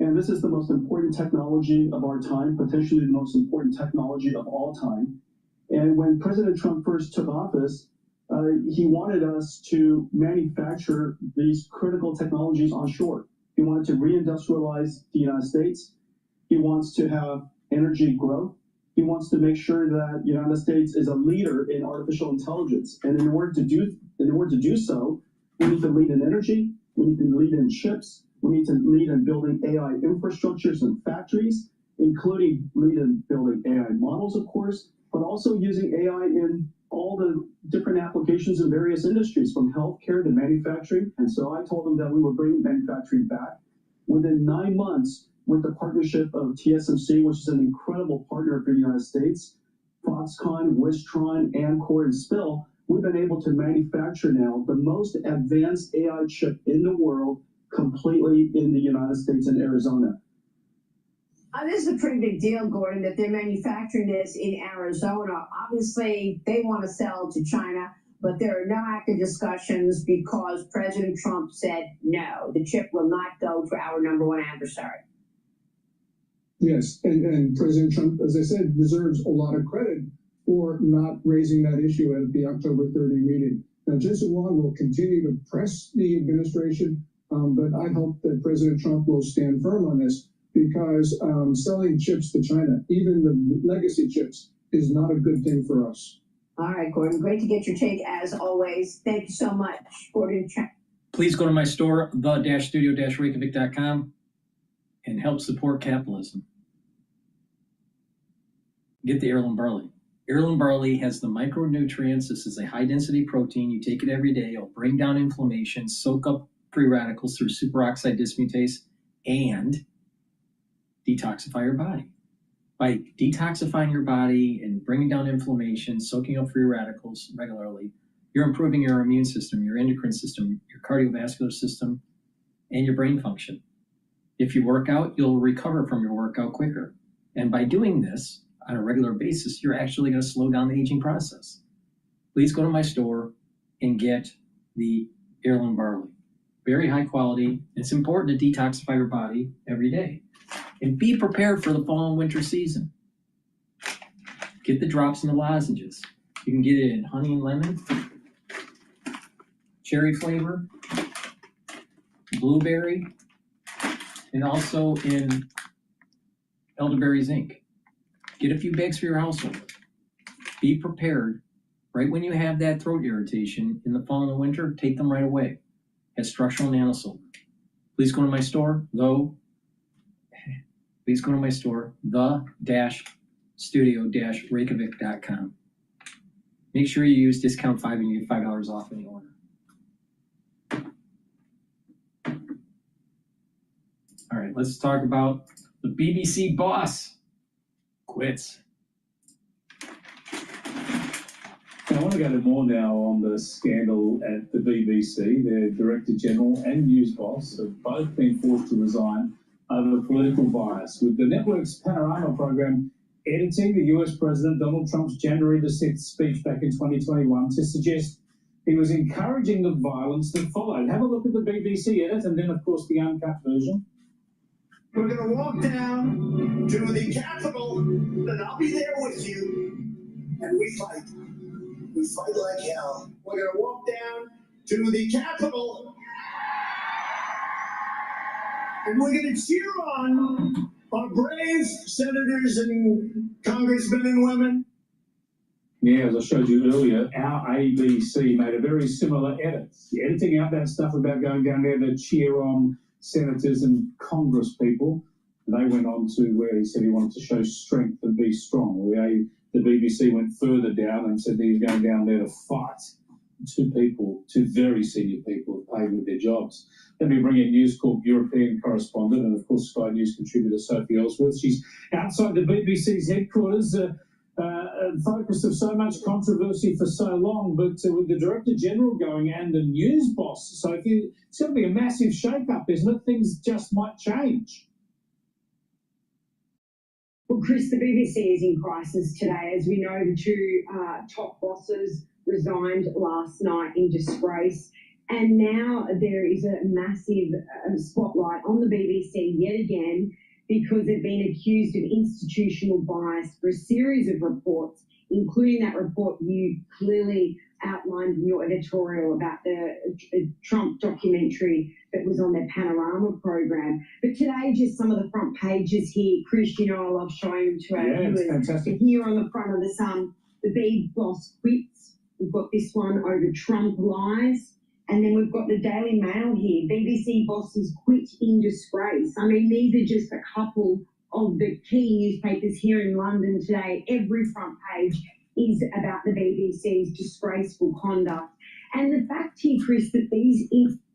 and this is the most important technology of our time, potentially the most important technology of all time. And when President Trump first took office, he wanted us to manufacture these critical technologies onshore. He wanted to reindustrialize the United States. He wants to have energy growth. He wants to make sure that the United States is a leader in artificial intelligence. And in order to do so, we need to lead in energy. We need to lead in chips. We need to lead in building AI infrastructures and factories, including lead in building AI models, of course, but also using AI in all the different applications in various industries, from healthcare to manufacturing. And so I told them that we were bringing manufacturing back. Within 9 months, with the partnership of TSMC, which is an incredible partner for the United States, Foxconn, Wistron, Amkor, and Spill, we've been able to manufacture now the most advanced AI chip in the world completely in the United States in Arizona. This is a pretty big deal, Gordon, that they're manufacturing this in Arizona. Obviously, they want to sell to China, but there are no active discussions because President Trump said no. The chip will not go to our #1 adversary. Yes, and President Trump, as I said, deserves a lot of credit for not raising that issue at the October 30 meeting. Now, Jensen Huang will continue to press the administration, but I hope that President Trump will stand firm on this, because selling chips to China, even the legacy chips, is not a good thing for us. All right, Gordon, great to get your take as always. Thank you so much, Gordon. Please go to my store, the-studio-reykjavik.com, and help support capitalism. Get the heirloom barley. Heirloom barley has the micronutrients. This is a high-density protein. You take it every day. It'll bring down inflammation, soak up free radicals through superoxide dismutase, and detoxify your body. By detoxifying your body and bringing down inflammation, soaking up free radicals regularly, you're improving your immune system, your endocrine system, your cardiovascular system, and your brain function. If you work out, you'll recover from your workout quicker. And by doing this on a regular basis, you're actually going to slow down the aging process. Please go to my store and get the heirloom barley. Very high quality. It's important to detoxify your body every day. And be prepared for the fall and winter season. Get the drops and the lozenges. You can get it in honey and lemon, cherry flavor, blueberry, and also in elderberry zinc. Get a few bags for your household. Be prepared. Right when you have that throat irritation in the fall and the winter, take them right away. Has structural nanosilver. Please go to my store, the-studio-reykjavik.com. Make sure you use discount 5 and you get $5 off any order. All right, let's talk about the BBC boss quits. I want to go to more now on the scandal at the BBC. Their Director General and news boss have both been forced to resign over political bias, with the network's Panorama program editing the US President Donald Trump's January the 6th speech back in 2021 to suggest he was encouraging the violence that followed. Have a look at the BBC edit and then, of course, the uncut version. We're going to walk down to the Capitol, and I'll be there with you, and we fight. We fight like hell. We're going to walk down to the Capitol, and we're going to cheer on our brave senators and congressmen and women. Yeah, as I showed you earlier, our ABC made a very similar edit. Editing out that stuff about going down there to cheer on senators and congress people. And they went on to where he said he wanted to show strength and be strong. The BBC went further down and said that he's going down there to fight. Two very senior people paid with their jobs. Let me bring in News Corp European correspondent and, of course, Sky News contributor Sophie Ellsworth. She's outside the BBC's headquarters, focus of so much controversy for so long, but with the Director General going and the news boss, Sophie, it's going to be a massive shake-up, isn't it? Things just might change. Well, Chris, the BBC is in crisis today. As we know, the two top bosses resigned last night in disgrace. And now there is a massive spotlight on the BBC yet again because they've been accused of institutional bias for a series of reports, including that report you clearly outlined in your editorial about the Trump documentary that was on their Panorama program. But today, just some of the front pages here. Chris, you know I love showing them to our viewers. Fantastic. Here on the front of the Sun, the B boss quits. We've got this one over Trump lies. And then we've got the Daily Mail here. BBC bosses quit in disgrace. I mean, these are just a couple of the key newspapers here in London today. Every front page is about the BBC's disgraceful conduct. And the fact here, Chris, that these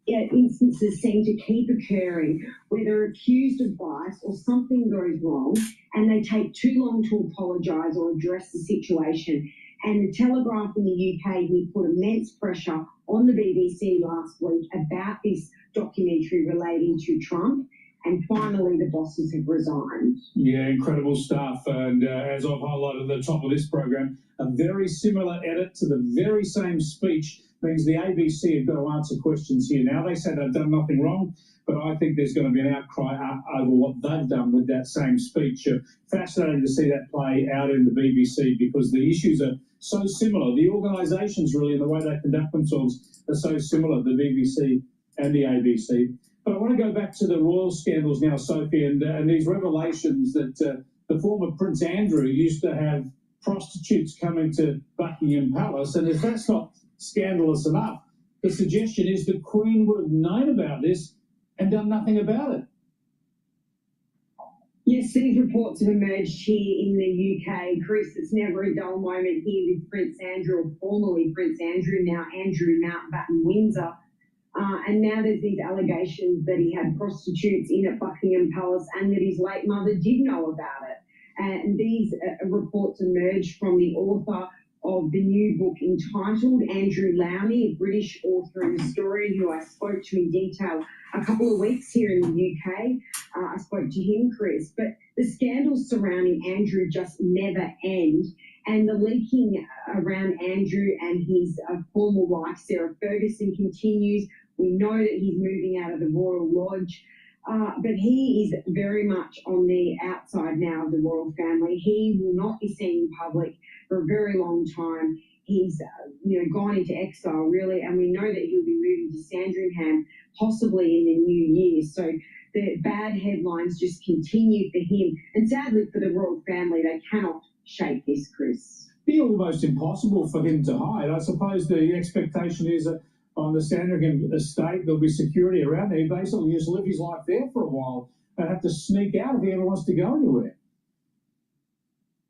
instances seem to keep occurring where they're accused of bias or something goes wrong and they take too long to apologise or address the situation. And the Telegraph in the UK, he put immense pressure on the BBC last week about this documentary relating to Trump. And finally, the bosses have resigned. Yeah, incredible stuff. And as I've highlighted at the top of this program, a very similar edit to the very same speech means the ABC have got to answer questions here. Now, they say they've done nothing wrong, but I think there's going to be an outcry over what they've done with that same speech. Fascinating to see that play out in the BBC because the issues are so similar. The organisations really and the way they conduct themselves are so similar, the BBC and the ABC. But I want to go back to the royal scandals now, Sophie, and these revelations that the former Prince Andrew used to have prostitutes coming to Buckingham Palace, and if that's not scandalous enough, the suggestion is the Queen would have known about this and done nothing about it. Yes, these reports have emerged here in the UK. Chris, it's never a dull moment here with Prince Andrew, or formerly Prince Andrew, now Andrew Mountbatten Windsor. And now there's these allegations that he had prostitutes in at Buckingham Palace and that his late mother did know about it. And these reports emerged from the author of the new book entitled Andrew Lowney, a British author and historian who I spoke to in detail a couple of weeks here in the UK. I spoke to him, Chris. But the scandals surrounding Andrew just never end. And the leaking around Andrew and his former wife, Sarah Ferguson, continues. We know that he's moving out of the Royal Lodge. But he is very much on the outside now of the royal family. He will not be seen in public for a very long time. He's gone into exile, really, and we know that he'll be moving to Sandringham, possibly in the new year. So the bad headlines just continue for him. And sadly for the royal family, they cannot shake this, Chris. It'd be almost impossible for him to hide. I suppose the expectation is that on the Sandringham estate, there'll be security around there. He basically just live his life there for a while and have to sneak out if he ever wants to go anywhere.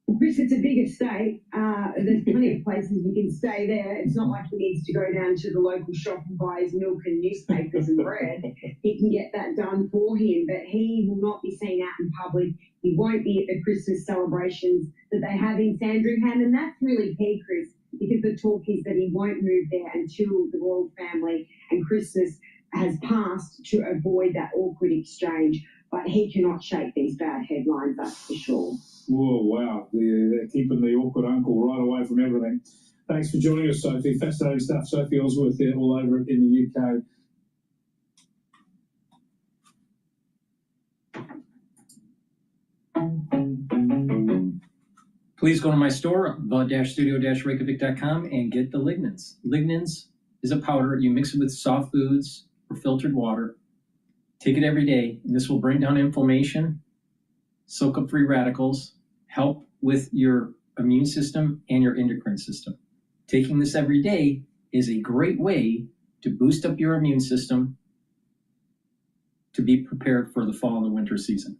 Well, Chris, it's a big estate. There's plenty of places you can stay there. It's not like he needs to go down to the local shop and buy his milk and newspapers and bread. He can get that done for him, but he will not be seen out in public. He won't be at the Christmas celebrations that they have in Sandringham, and that's really key, Chris, because the talk is that he won't move there until the royal family and Christmas has passed to avoid that awkward exchange. But he cannot shake these bad headlines, that's for sure. Whoa, wow. They're keeping the awkward uncle right away from everything. Thanks for joining us, Sophie. Fascinating stuff. Sophie Ellsworth there all over in the UK. Please go to my store, the-studio-reykjavik.com, and get the lignans. Lignans is a powder. You mix it with soft foods or filtered water. Take it every day, and this will bring down inflammation, soak up free radicals, help with your immune system and your endocrine system. Taking this every day is a great way to boost up your immune system to be prepared for the fall and the winter season.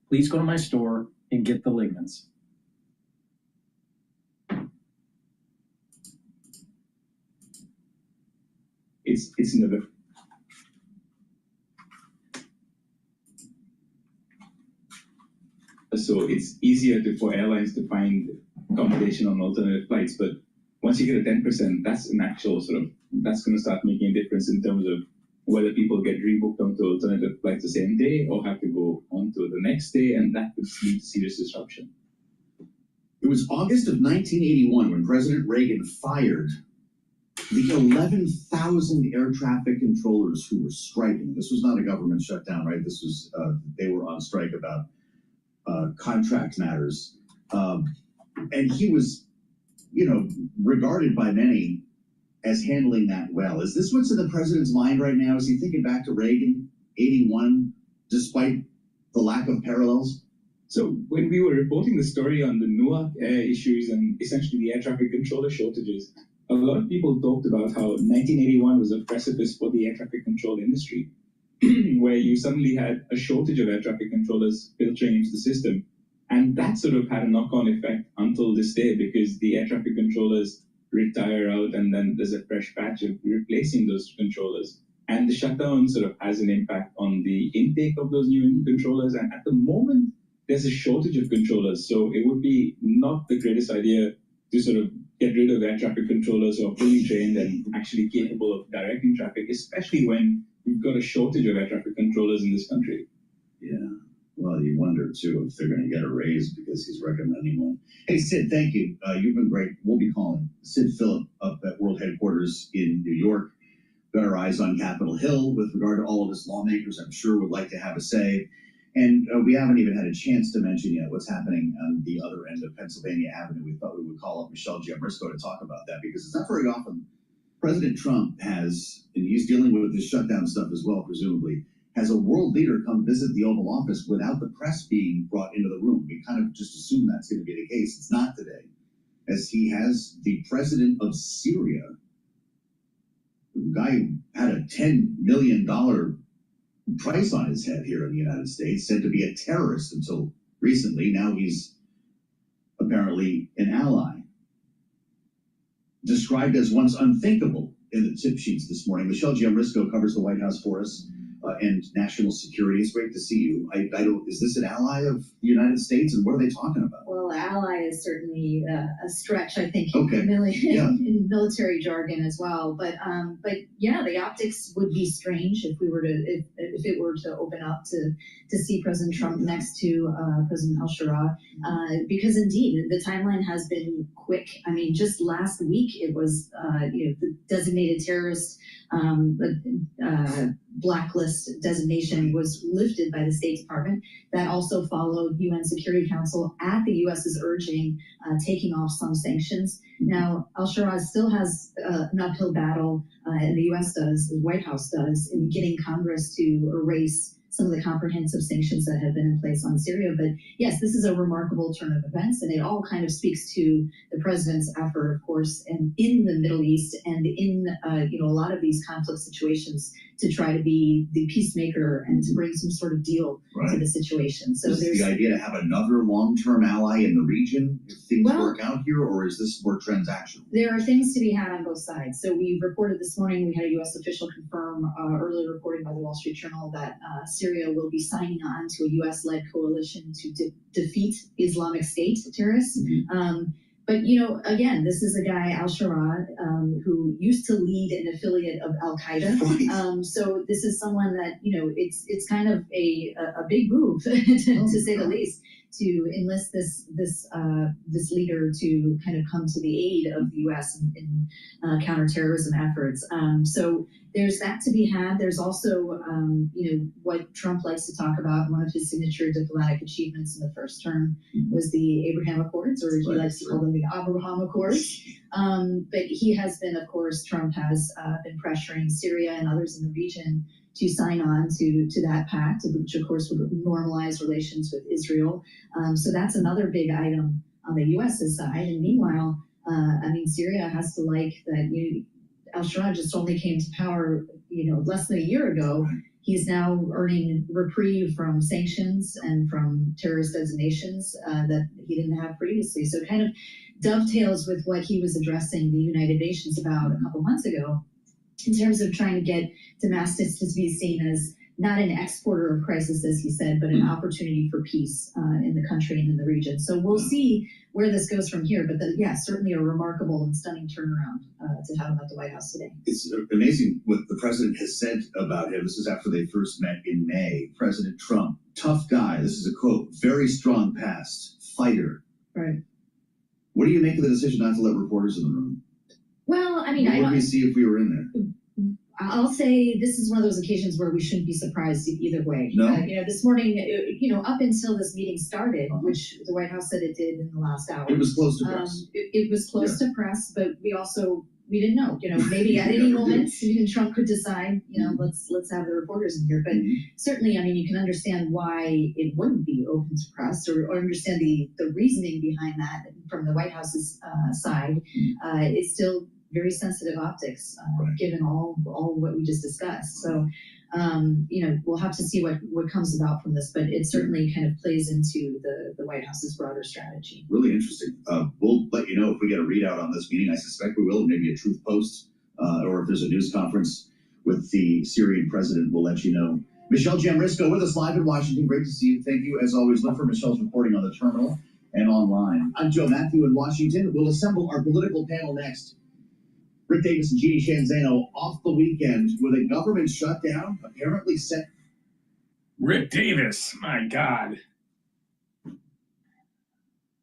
Please go to my store and get the lignans. it's another. So it's easier for airlines to find accommodation on alternative flights, but once you get a 10%, that's an actual that's going to start making a difference in terms of whether people get rebooked onto alternative flights the same day or have to go onto the next day, and that could lead to serious disruption. It was August of 1981 when President Reagan fired the 11,000 air traffic controllers who were striking. This was not a government shutdown, right? This was, they were on strike about contract matters. And he was, regarded by many as handling that well. Is this what's in the president's mind right now? Is he thinking back to Reagan, 81, despite the lack of parallels? So when we were reporting the story on the Newark air issues and essentially the air traffic controller shortages, a lot of people talked about how 1981 was a precipice for the air traffic control industry, where you suddenly had a shortage of air traffic controllers filtering into the system. And that sort of had a knock-on effect until this day, because the air traffic controllers retire out and then there's a fresh batch of replacing those controllers. And the shutdown sort of has an impact on the intake of those new controllers. And at the moment, there's a shortage of controllers. So it would be not the greatest idea to sort of get rid of air traffic controllers who are fully trained and actually capable of directing traffic, especially when we've got a shortage of air traffic controllers in this country. Yeah. Well, you wonder, too, if they're going to get a raise because he's recommending one. Hey, Sid, thank you. You've been great. We'll be calling Sid Phillip up at World Headquarters in New York. Got our eyes on Capitol Hill with regard to all of his lawmakers, I'm sure would like to have a say. And we haven't even had a chance to mention yet what's happening on the other end of Pennsylvania Avenue. We thought we would call up Michelle Giamrisco to talk about that, because it's not very often President Trump has, and he's dealing with this shutdown stuff as well, presumably, has a world leader come visit the Oval Office without the press being brought into the room. We kind of just assume that's going to be the case. It's not today, as he has the president of Syria, the guy who had a $10 million price on his head here in the United States, said to be a terrorist until recently. Now he's apparently an ally. Described as once unthinkable in the tip sheets this morning. Michelle Giamrisco covers the White House for us and national security. It's great to see you. I don't. Is this an ally of the United States, and what are they talking about? Well, ally is certainly a stretch, I think, Okay. in military jargon as well. But yeah, the optics would be strange if we were to if it were to open up to see President Trump next to President al-Shara, because indeed the timeline has been quick. I mean, just last week it was the designated terrorist blacklist designation was lifted by the State Department. That also followed UN Security Council at the U.S.'s urging, taking off some sanctions. Now, al-Shara still has an uphill battle, and the U.S. does, the White House does, in getting Congress to erase some of the comprehensive sanctions that have been in place on Syria. But yes, this is a remarkable turn of events, and it all kind of speaks to the president's effort, of course, and in the Middle East and in a lot of these conflict situations to try to be the peacemaker and to bring some sort of deal to the situation. So is there's the idea to have another long-term ally in the region if things work out here, or is this more transactional? There are things to be had on both sides. So we reported this morning, we had a U.S. official confirm earlier reporting by the Wall Street Journal that Syria will be signing on to a U.S.-led coalition to defeat Islamic State terrorists. But, again, this is a guy, al-Shara, who used to lead an affiliate of al-Qaeda. So this is someone that, it's kind of a big move, to say the least, to enlist this leader to kind of come to the aid of the U.S. in counterterrorism efforts. So there's that to be had. There's also, what Trump likes to talk about. One of his signature diplomatic achievements in the first term was the Abraham Accords, or he likes to call them the Abraham Accords. But he has been, of course, Trump has been pressuring Syria and others in the region to sign on to that pact, which of course would normalize relations with Israel. So that's another big item on the U.S.'s side. And meanwhile, Syria has to like that al-Shara just only came to power, less than a year ago. He's now earning reprieve from sanctions and from terrorist designations that he didn't have previously. So it kind of dovetails with what he was addressing the United Nations about a couple months ago, in terms of trying to get Damascus to be seen as not an exporter of crisis, as he said, but an opportunity for peace in the country and in the region. So we'll see where this goes from here. But certainly a remarkable and stunning turnaround to have him at the White House today. It's amazing what the president has said about him. This is after they first met in May. President Trump, tough guy. This is a quote, very strong past, fighter. Right. What do you make of the decision not to let reporters in the room? Well, I mean, what would we see if we were in there? I'll say this is one of those occasions where we shouldn't be surprised either way. No. This morning, up until this meeting started, which the White House said it did in the last hour. It was close to press. It was close to press, but we didn't know. Maybe at any moment, Trump could decide, let's have the reporters in here. But certainly, I mean, you can understand why it wouldn't be open to press, or understand the reasoning behind that from the White House's side. It's still very sensitive optics, given all what we just discussed. So, we'll have to see what comes about from this, but it certainly kind of plays into the White House's broader strategy. Really interesting. We'll let you know if we get a readout on this meeting. I suspect we will, maybe a truth post, or if there's a news conference with the Syrian president, we'll let you know. Michelle Jamrisco with us live in Washington. Great to see you. Thank you. As always, look for Michelle's reporting on the terminal and online. I'm Joe Matthew in Washington. We'll assemble our political panel next. Rick Davis and Jeannie Shanzano off the weekend with a government shutdown apparently set. Rick Davis, my God.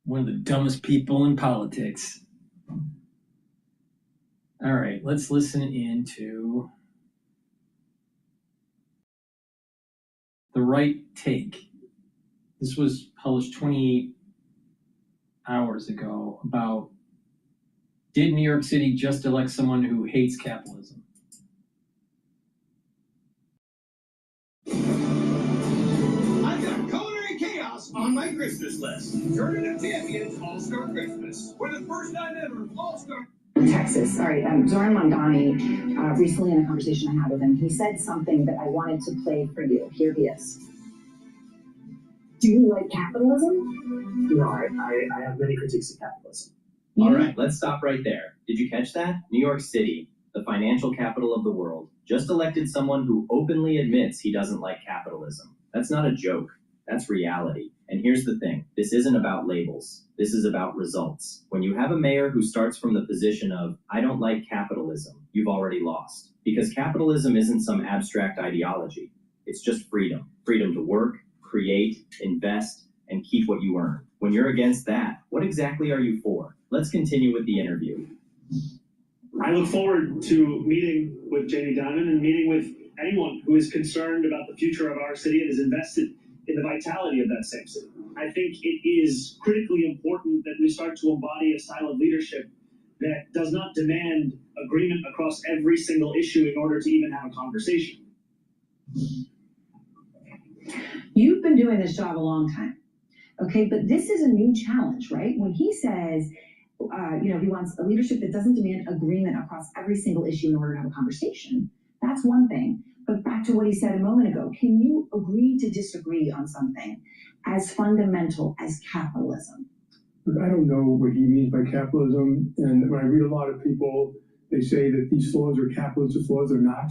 One of the dumbest people in politics. All right, let's listen into The Right Take. This was published 28 hours ago about, did New York City just elect someone who hates capitalism? I've got culinary chaos on my Christmas list. Tournament of Champions All-Star Christmas. For the first time ever, All-Star. Texas. All right, Zoran Mondani, recently in a conversation I had with him, he said something that I wanted to play for you. Here he is. Do you like capitalism? No, I have many critiques of capitalism. All right, let's stop right there. Did you catch that? New York City, the financial capital of the world, just elected someone who openly admits he doesn't like capitalism. That's not a joke. That's reality. And here's the thing. This isn't about labels. This is about results. When you have a mayor who starts from the position of, I don't like capitalism, you've already lost. Because capitalism isn't some abstract ideology. It's just freedom. Freedom to work, create, invest, and keep what you earn. When you're against that, what exactly are you for? Let's continue with the interview. I look forward to meeting with Jamie Dimon and meeting with anyone who is concerned about the future of our city and is invested in the vitality of that same city. I think it is critically important that we start to embody a style of leadership that does not demand agreement across every single issue in order to even have a conversation. You've been doing this job a long time, okay? But this is a new challenge, right? When he says, he wants a leadership that doesn't demand agreement across every single issue in order to have a conversation, that's one thing. But back to what he said a moment ago, can you agree to disagree on something as fundamental as capitalism? Look, I don't know what he means by capitalism, and when I read a lot of people, they say that these flaws are capitalist flaws. They're not.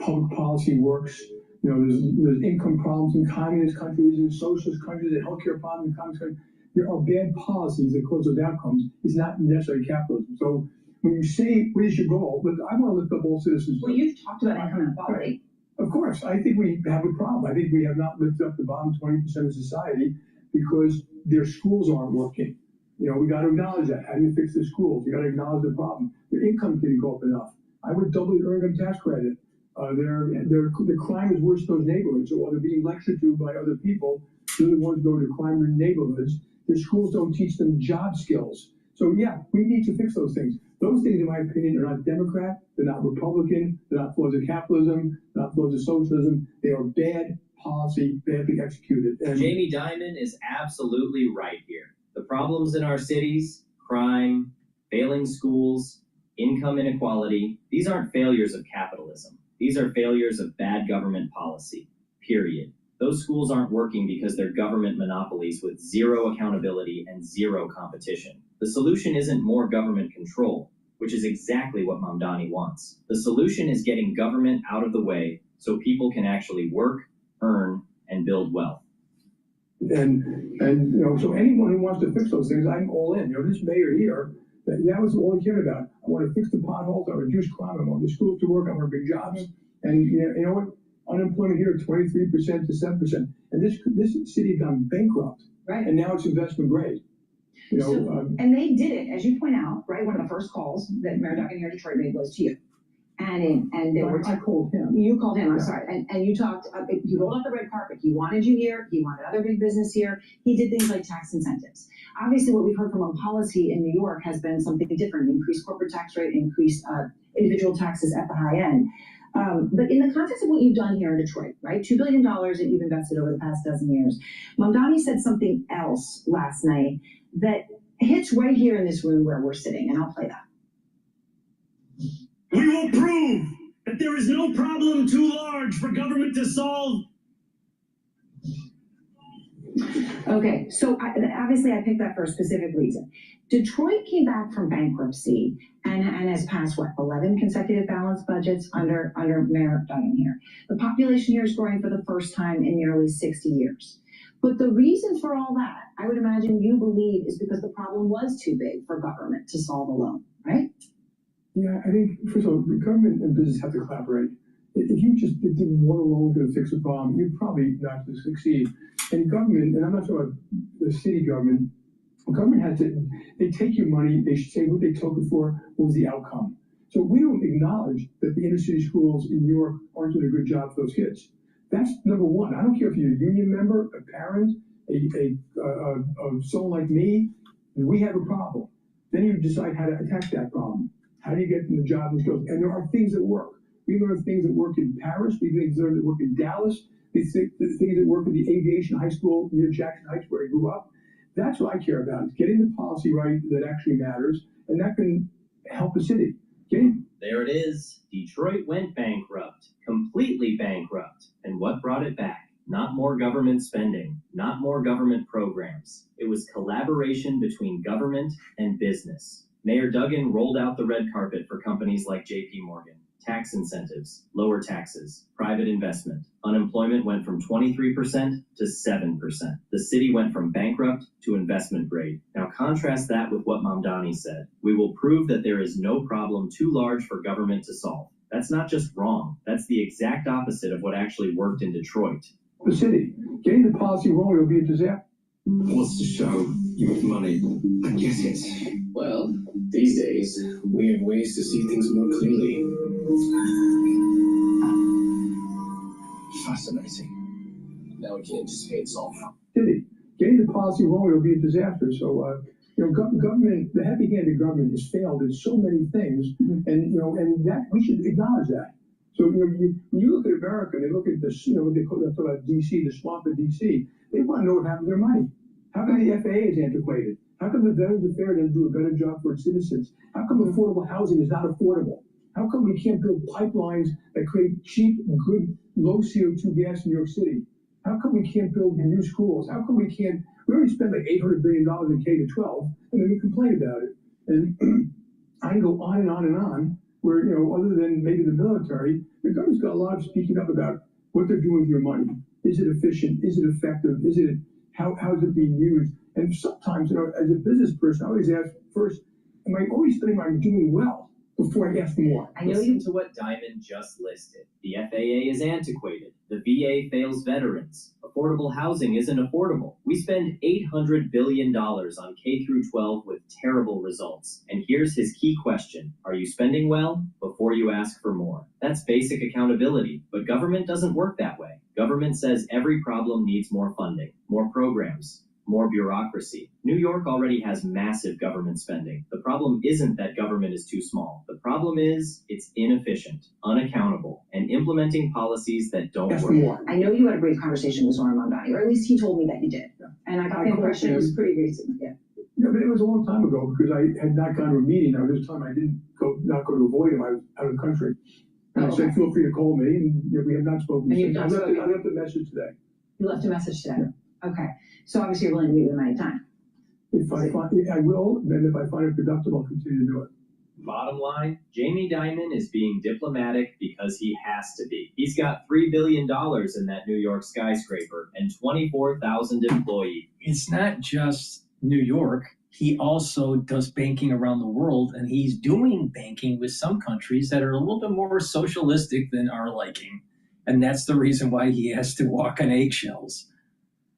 Public policy works. There's income problems in communist countries and socialist countries and healthcare problems in communist countries. There are bad policies that cause those outcomes. It's not necessarily capitalism. So when you say, what is your goal? Look, I want to lift up all citizens. Well, you've talked about income inequality. Of course. I think we have a problem. I think we have not lifted up the bottom 20% of society because their schools aren't working. We got to acknowledge that. How do you fix the schools? You got to acknowledge the problem. Their income didn't go up enough. I would double the earned income tax credit. The crime is worse in those neighborhoods. So while they're being lectured to by other people, they're the ones who go to crime-ridden neighborhoods. The schools don't teach them job skills. So yeah, we need to fix those things. Those things, in my opinion, are not Democrat, they're not Republican, they're not flaws of capitalism, they're not flaws of socialism. They are bad policy, badly executed. And Jamie Dimon is absolutely right here. The problems in our cities, crime, failing schools, income inequality, these aren't failures of capitalism. These are failures of bad government policy, period. Those schools aren't working because they're government monopolies with zero accountability and zero competition. The solution isn't more government control. which is exactly what Mamdani wants. The solution is getting government out of the way so people can actually work, earn, and build wealth. And so anyone who wants to fix those things, I'm all in. This mayor here, that was all he cared about. I want to fix the potholes, I reduce crime, I want the schools to work, I want big jobs. And you know what? Unemployment here, 23% to 7%. And this city had gone bankrupt. Right. And now it's investment grade. And they did it, as you point out, right? One of the first calls that Mayor Duggan here in Detroit made was to you. And they were. I called him. You called him. I'm sorry. And you talked. He rolled out the red carpet. He wanted you here. He wanted other big business here. He did things like tax incentives. Obviously, what we've heard from a policy in New York has been something different: increased corporate tax rate, increased individual taxes at the high end. But in the context of what you've done here in Detroit, right? $2 billion that you've invested over the past dozen years. Mamdani said something else last night that hits right here in this room where we're sitting, and I'll play that. We will prove that there is no problem too large for government to solve. Okay, so obviously I picked that for a specific reason. Detroit came back from bankruptcy and has passed, 11 consecutive balanced budgets under Mayor Duggan here. The population here is growing for the first time in nearly 60 years. But the reason for all that, I would imagine you believe, is because the problem was too big for government to solve alone, right? Yeah, I think, first of all, the government and business have to collaborate. If you just think one alone is going to fix the problem, you're probably not going to succeed. And government, and I'm not talking about the city government has to, they take your money, they should say what they took it for, what was the outcome. So we don't acknowledge that the inner city schools in New York aren't doing a good job for those kids. That's number one. I don't care if you're a union member, a parent, someone like me, we have a problem. Then you decide how to attack that problem. How do you get them the job and skills? And there are things that work. We learn things that work in Paris. We learn that work in Dallas. The things that work in the aviation high school near Jackson Heights, where I grew up. That's what I care about, is getting the policy right that actually matters, and that can help the city. There it is. Detroit went bankrupt, completely bankrupt. And what brought it back? Not more government spending, not more government programs. It was collaboration between government and business. Mayor Duggan rolled out the red carpet for companies like J.P. Morgan. Tax incentives, lower taxes, private investment. Unemployment went from 23% to 7%. The city went from bankrupt to investment grade. Now contrast that with what Mamdani said. We will prove that there is no problem too large for government to solve. That's not just wrong. That's the exact opposite of what actually worked in Detroit. The city, getting the policy wrong will be a disaster. Wants to show you have money. I get it. Well, these days, we have ways to see things more clearly. Fascinating. Now we can anticipate solve. City, getting the policy wrong will be a disaster. So, government, the heavy-handed government has failed in so many things, and that we should acknowledge that. So, when you look at America, they look at this, what they talk about DC, the swamp of DC. They want to know what happened to their money. How come the FAA is antiquated? How come the Veterans Affairs doesn't do a better job for its citizens? How come affordable housing is not affordable? How come we can't build pipelines that create cheap, good, low CO2 gas in New York City? How come we can't build new schools? How come we already spend like $800 billion in K-12, and then we complain about it. And I can go on and on and on, where, other than maybe the military, the government's got a lot of speaking up about what they're doing with your money. Is it efficient? Is it effective? How is it being used? And sometimes, as a business person, I always ask first, am I always spending I'm doing well before I ask more? Listen to what Diamond just listed. The FAA is antiquated. The VA fails veterans. Affordable housing isn't affordable. We spend $800 billion on K-12 with terrible results. And here's his key question. Are you spending well before you ask for more? That's basic accountability, but government doesn't work that way. Government says every problem needs more funding, more programs, more bureaucracy. New York already has massive government spending. The problem isn't that government is too small. The problem is it's inefficient, unaccountable, and implementing policies that don't work. I know you had a brief conversation with Zoran Mamdani, or at least he told me that you did. Yeah. And I got the impression it was pretty recent. Yeah. Yeah, but it was a long time ago because I had not gone to a meeting. Now this time I didn't not go to avoid him. I was out of the country. And I said, feel free to call me. And we have not spoken. I left a message today. You left a message today. Yeah. Okay. So obviously you're willing to meet with him anytime. If I find, I will. Then if I find it productive, I'll continue to do it. Bottom line, Jamie Dimon is being diplomatic because he has to be. He's got $3 billion in that New York skyscraper and 24,000 employees. It's not just New York. He also does banking around the world, and he's doing banking with some countries that are a little bit more socialistic than our liking. And that's the reason why he has to walk on eggshells.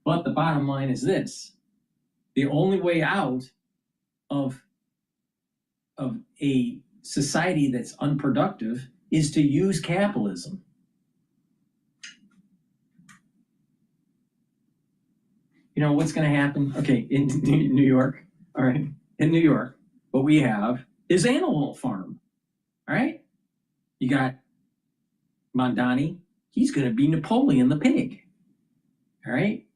But the bottom line is this. The only way out of a society that's unproductive is to use capitalism. You know what's going to happen? Okay, in New York, all right, in New York, what we have is Animal Farm, all right? You got Mondani, he's going to be Napoleon the pig, all right?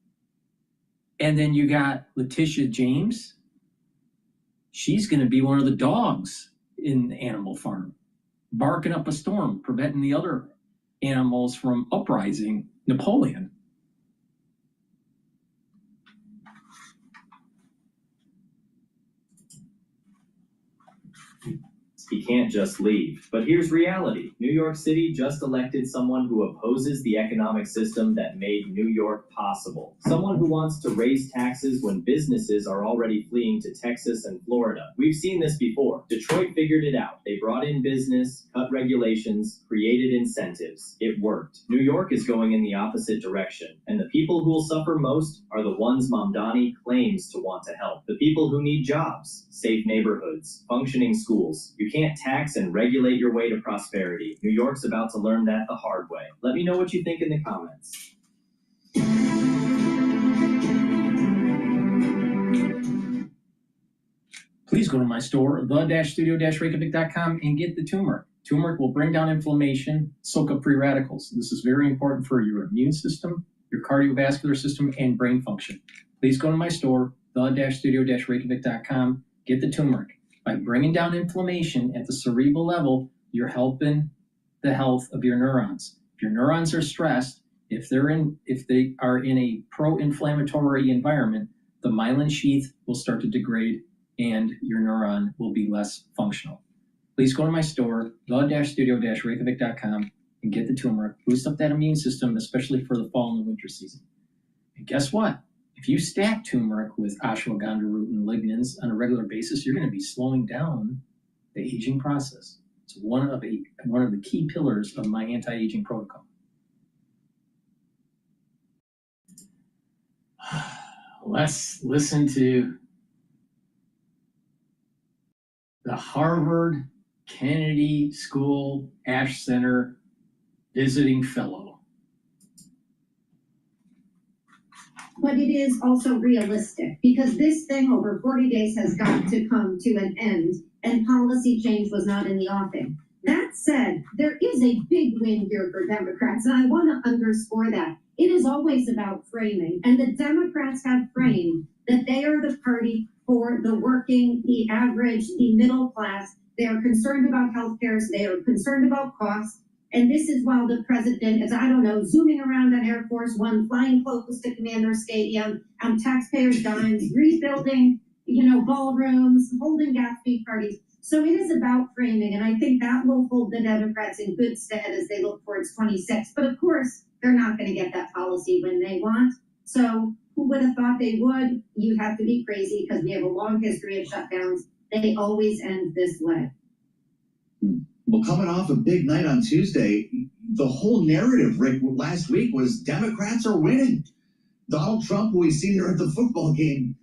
And then you got Letitia James, she's going to be one of the dogs in Animal Farm, barking up a storm, preventing the other animals from uprising Napoleon. He can't just leave. But here's reality. New York City just elected someone who opposes the economic system that made New York possible. Someone who wants to raise taxes when businesses are already fleeing to Texas and Florida. We've seen this before. Detroit figured it out. They brought in business, cut regulations, created incentives. It worked. New York is going in the opposite direction. And the people who will suffer most are the ones Mamdani claims to want to help. The people who need jobs, safe neighborhoods, functioning schools. You can't tax and regulate your way to prosperity. New York's about to learn that the hard way. Let me know what you think in the comments. Please go to my store, the-studio-reykjavik.com, and get the turmeric. Turmeric will bring down inflammation, soak up free radicals. This is very important for your immune system, your cardiovascular system, and brain function. Please go to my store, the-studio-reykjavik.com, get the turmeric. By bringing down inflammation at the cerebral level, you're helping the health of your neurons. If your neurons are stressed, if they are in a pro-inflammatory environment, the myelin sheath will start to degrade and your neuron will be less functional. Please go to my store, the-studio-reykjavik.com, and get the turmeric. Boost up that immune system, especially for the fall and the winter season. And guess what? If you stack turmeric with ashwagandha root and lignans on a regular basis, you're going to be slowing down the aging process. It's one of the key pillars of my anti-aging protocol. Let's listen to the Harvard Kennedy School Ash Center visiting fellow. But it is also realistic because this thing over 40 days has got to come to an end, and policy change was not in the offing. That said, there is a big win here for Democrats, and I want to underscore that. It is always about framing, and the Democrats have framed that they are the party for the working, the average, the middle class. They are concerned about health care. They are concerned about costs. And this is while the president is, I don't know, zooming around on Air Force One, flying close to Commander Stadium, on taxpayers' dimes, rebuilding, ballrooms, holding Gatsby parties. So it is about framing, and I think that will hold the Democrats in good stead as they look towards 26. But of course, they're not going to get that policy when they want. So who would have thought they would? You'd have to be crazy because we have a long history of shutdowns. They always end this way. Well, coming off a big night on Tuesday, the whole narrative, Rick, last week was Democrats are winning. Donald Trump, who we see there at the football game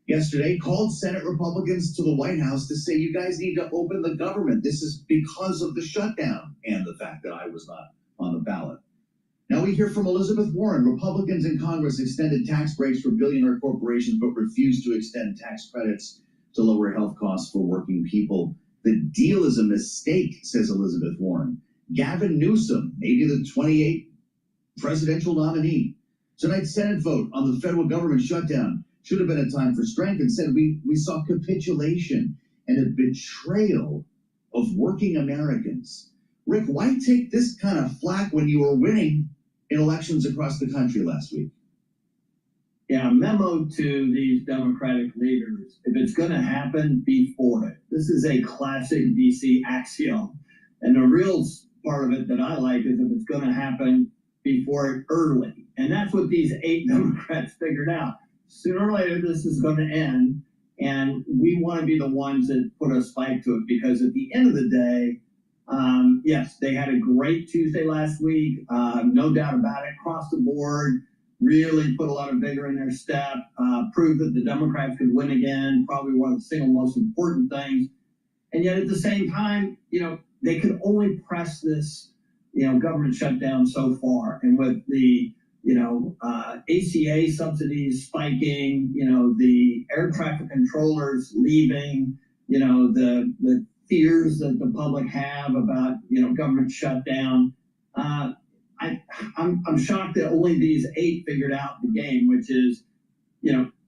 yesterday, called Senate Republicans to the White House to say, you guys need to open the government. This is because of the shutdown and the fact that I was not on the ballot. Now we hear from Elizabeth Warren. Republicans in Congress extended tax breaks for billionaire corporations, but refused to extend tax credits to lower health costs for working people. The deal is a mistake, says Elizabeth Warren. Gavin Newsom, maybe the 28th presidential nominee. Tonight's Senate vote on the federal government shutdown should have been a time for strength. Instead, we saw capitulation and a betrayal of working Americans. Rick, why take this kind of flack when you were winning in elections across the country last week? Yeah, a memo to these Democratic leaders. If it's going to happen, be for it. This is a classic DC axiom. And the real part of it that I like is if it's going to happen before early. And that's what these 8 Democrats figured out. Sooner or later, this is going to end. And we want to be the ones that put a spike to it, because at the end of the day, yes, they had a great Tuesday last week, no doubt about it, across the board, really put a lot of vigor in their step, proved that the Democrats could win again, probably one of the single most important things. And yet at the same time, they could only press this, government shutdown so far. And with the, ACA subsidies spiking, the air traffic controllers leaving, the fears that the public have about, government shutdown. I'm shocked that only these 8 figured out the game, which is,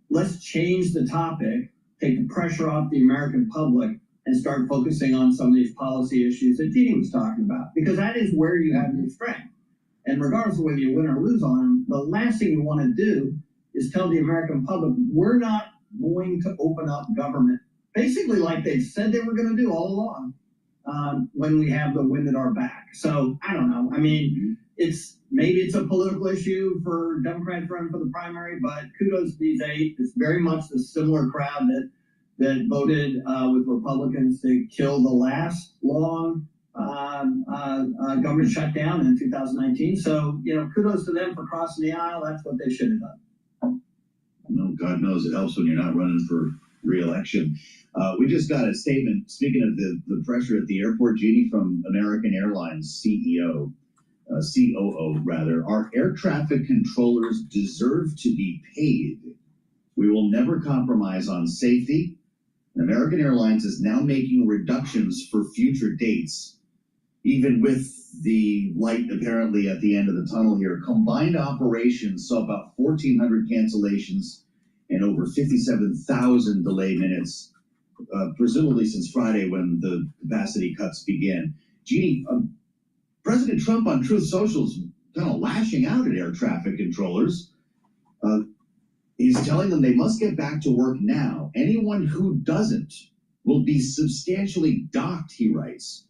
let's change the topic, take the pressure off the American public, and start focusing on some of these policy issues that Jeannie was talking about, because that is where you have your strength. And regardless of whether you win or lose on them, the last thing you want to do is tell the American public, we're not going to open up government, basically like they said they were going to do all along, when we have the wind at our back. So I don't know. I mean, maybe it's a political issue for Democrats running for the primary, but kudos to these 8. It's very much the similar crowd that voted with Republicans to kill the last long government shutdown in 2019. So, kudos to them for crossing the aisle. That's what they should have done. No, God knows it helps when you're not running for re-election. We just got a statement, speaking of the pressure at the airport, Jeannie, from American Airlines COO rather. Our air traffic controllers deserve to be paid. We will never compromise on safety. American Airlines is now making reductions for future dates, even with the light apparently at the end of the tunnel here. Combined operations saw about 1,400 cancellations and over 57,000 delay minutes, presumably since Friday when the capacity cuts began. Jeannie, President Trump on Truth Social is kind of lashing out at air traffic controllers. He's telling them they must get back to work now. Anyone who doesn't will be substantially docked, he writes.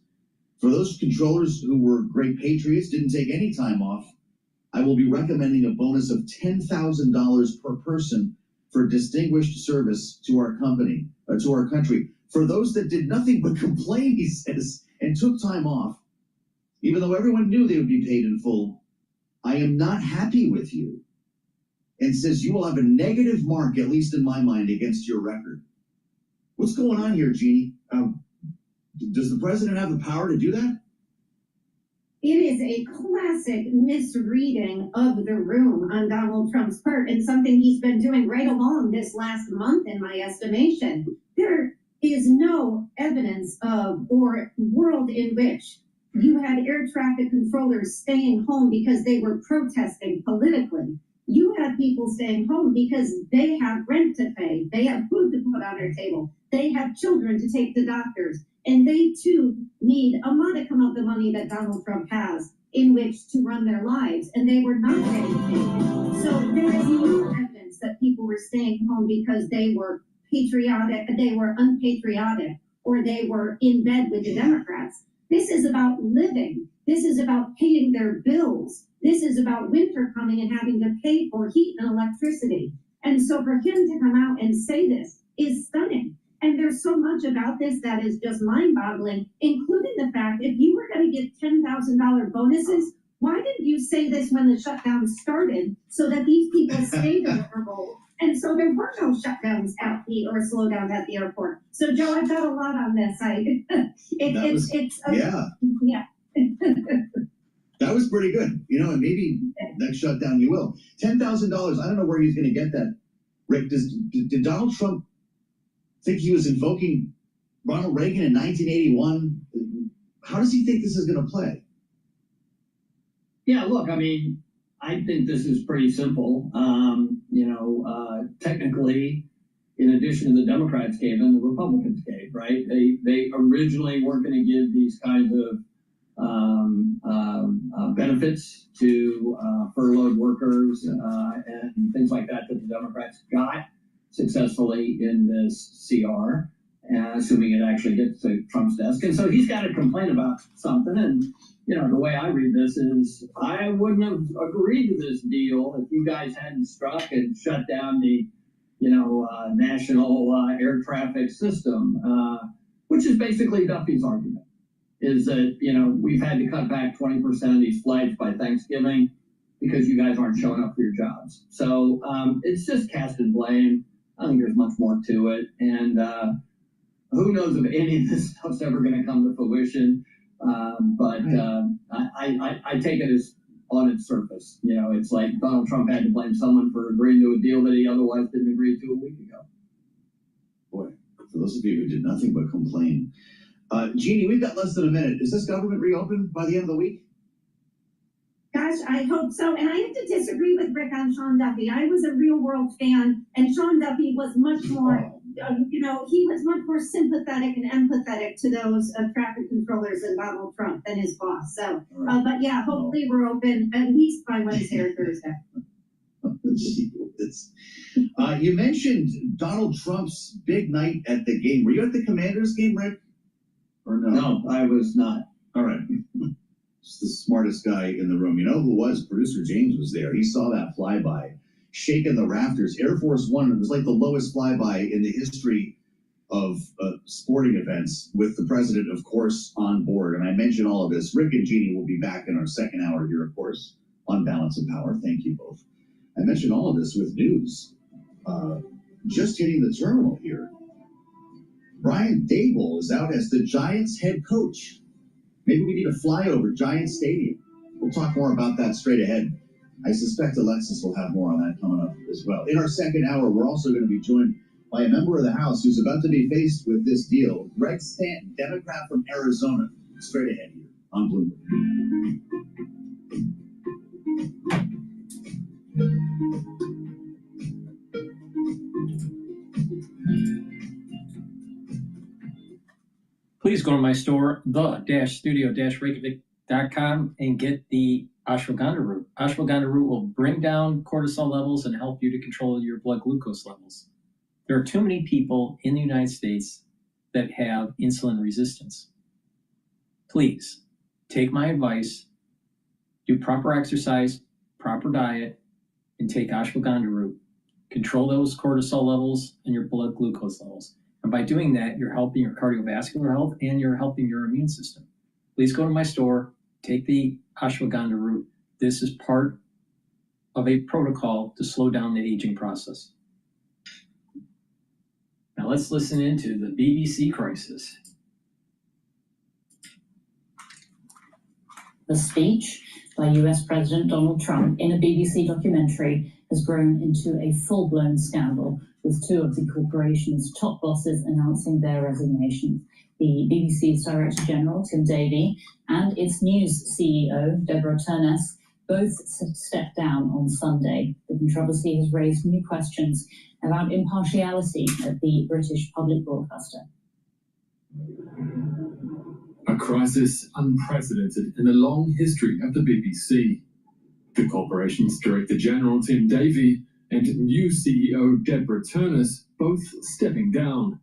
For those controllers who were great patriots, didn't take any time off, I will be recommending a bonus of $10,000 per person for distinguished service to our company, to our country. For those that did nothing but complain, he says, and took time off, even though everyone knew they would be paid in full, I am not happy with you. And says you will have a negative mark, at least in my mind, against your record. What's going on here, Jeannie? Does the president have the power to do that? It is a classic misreading of the room on Donald Trump's part, and something he's been doing right along this last month, in my estimation. There is no evidence of or world in which you had air traffic controllers staying home because they were protesting politically. You have people staying home because they have rent to pay, they have food to put on their table, they have children to take to doctors, and they too need a modicum of the money that Donald Trump has in which to run their lives, and they were not getting paid. So there is no evidence that people were staying home because they were patriotic, they were unpatriotic, or they were in bed with the Democrats. This is about living. This is about paying their bills. This is about winter coming and having to pay for heat and electricity. And so for him to come out and say this is stunning. And there's so much about this that is just mind-boggling, including the fact if you were going to get $10,000 bonuses, why didn't you say this when the shutdown started so that these people stayed in the role? And so there were no shutdowns at the or slowdowns at the airport. So Joe, I've got a lot on this. Yeah. That was pretty good, and maybe next shutdown you will. $10,000. I don't know where he's going to get that. Rick, did Donald Trump think he was invoking Ronald Reagan in 1981? How does he think this is going to play? Yeah, look, I mean, I think this is pretty simple. Technically, in addition to the Democrats gave and the Republicans gave, right? They originally weren't going to give these kinds of benefits to furloughed workers and things like that the Democrats got successfully in this CR. assuming it actually gets to Trump's desk. And so he's got to complain about something. And, the way I read this is I wouldn't have agreed to this deal if you guys hadn't struck and shut down the, national air traffic system, which is basically Duffy's argument, is that, we've had to cut back 20% of these flights by Thanksgiving because you guys aren't showing up for your jobs. So it's just casting blame. I think there's much more to it. And who knows if any of this stuff's ever going to come to fruition. But I take it as on its surface. It's like Donald Trump had to blame someone for agreeing to a deal that he otherwise didn't agree to a week ago. Boy, for those of you who did nothing but complain. Jeannie, we've got less than a minute. Is this government reopened by the end of the week? Gosh, I hope so. And I have to disagree with Rick on Sean Duffy. I was a real world fan, and Sean Duffy was much more, he was much more sympathetic and empathetic to those traffic controllers than Donald Trump than his boss. So, but yeah, hopefully we're open at least by Wednesday or Thursday. You mentioned Donald Trump's big night at the game. Were you at the Commanders game, Rick? Or no? No, I was not. All right. Just the smartest guy in the room. You know who was? Producer James was there. He saw that flyby, shaking the rafters. Air Force One, it was like the lowest flyby in the history of sporting events, with the president, of course, on board. And I mentioned all of this. Rick and Jeannie will be back in our second hour here, of course, on Balance of Power. Thank you both. I mentioned all of this with news. Just hitting the terminal here. Brian Daboll is out as the Giants head coach. Maybe we need a flyover Giants Stadium. We'll talk more about that straight ahead. I suspect Alexis will have more on that coming up as well. In our second hour, we're also going to be joined by a member of the House who's about to be faced with this deal. Greg Stanton, Democrat from Arizona. Straight ahead here on Bloomberg. Please go to my store, the-studio-reykjavik.com, and get the ashwagandha root. Ashwagandha root will bring down cortisol levels and help you to control your blood glucose levels. There are too many people in the United States that have insulin resistance. Please take my advice, do proper exercise, proper diet, and take ashwagandha root. Control those cortisol levels and your blood glucose levels. And by doing that, you're helping your cardiovascular health and you're helping your immune system. Please go to my store, take the ashwagandha root. This is part of a protocol to slow down the aging process. Now let's listen into the BBC crisis. The speech by US President Donald Trump in a BBC documentary has grown into a full-blown scandal, with two of the corporation's top bosses announcing their resignations. The BBC's Director General, Tim Davie, and its news CEO, Deborah Turness, both stepped down on Sunday. The controversy has raised new questions about impartiality at the British public broadcaster. A crisis unprecedented in the long history of the BBC. The corporation's Director General, Tim Davie, and new CEO Deborah Turness both stepping down.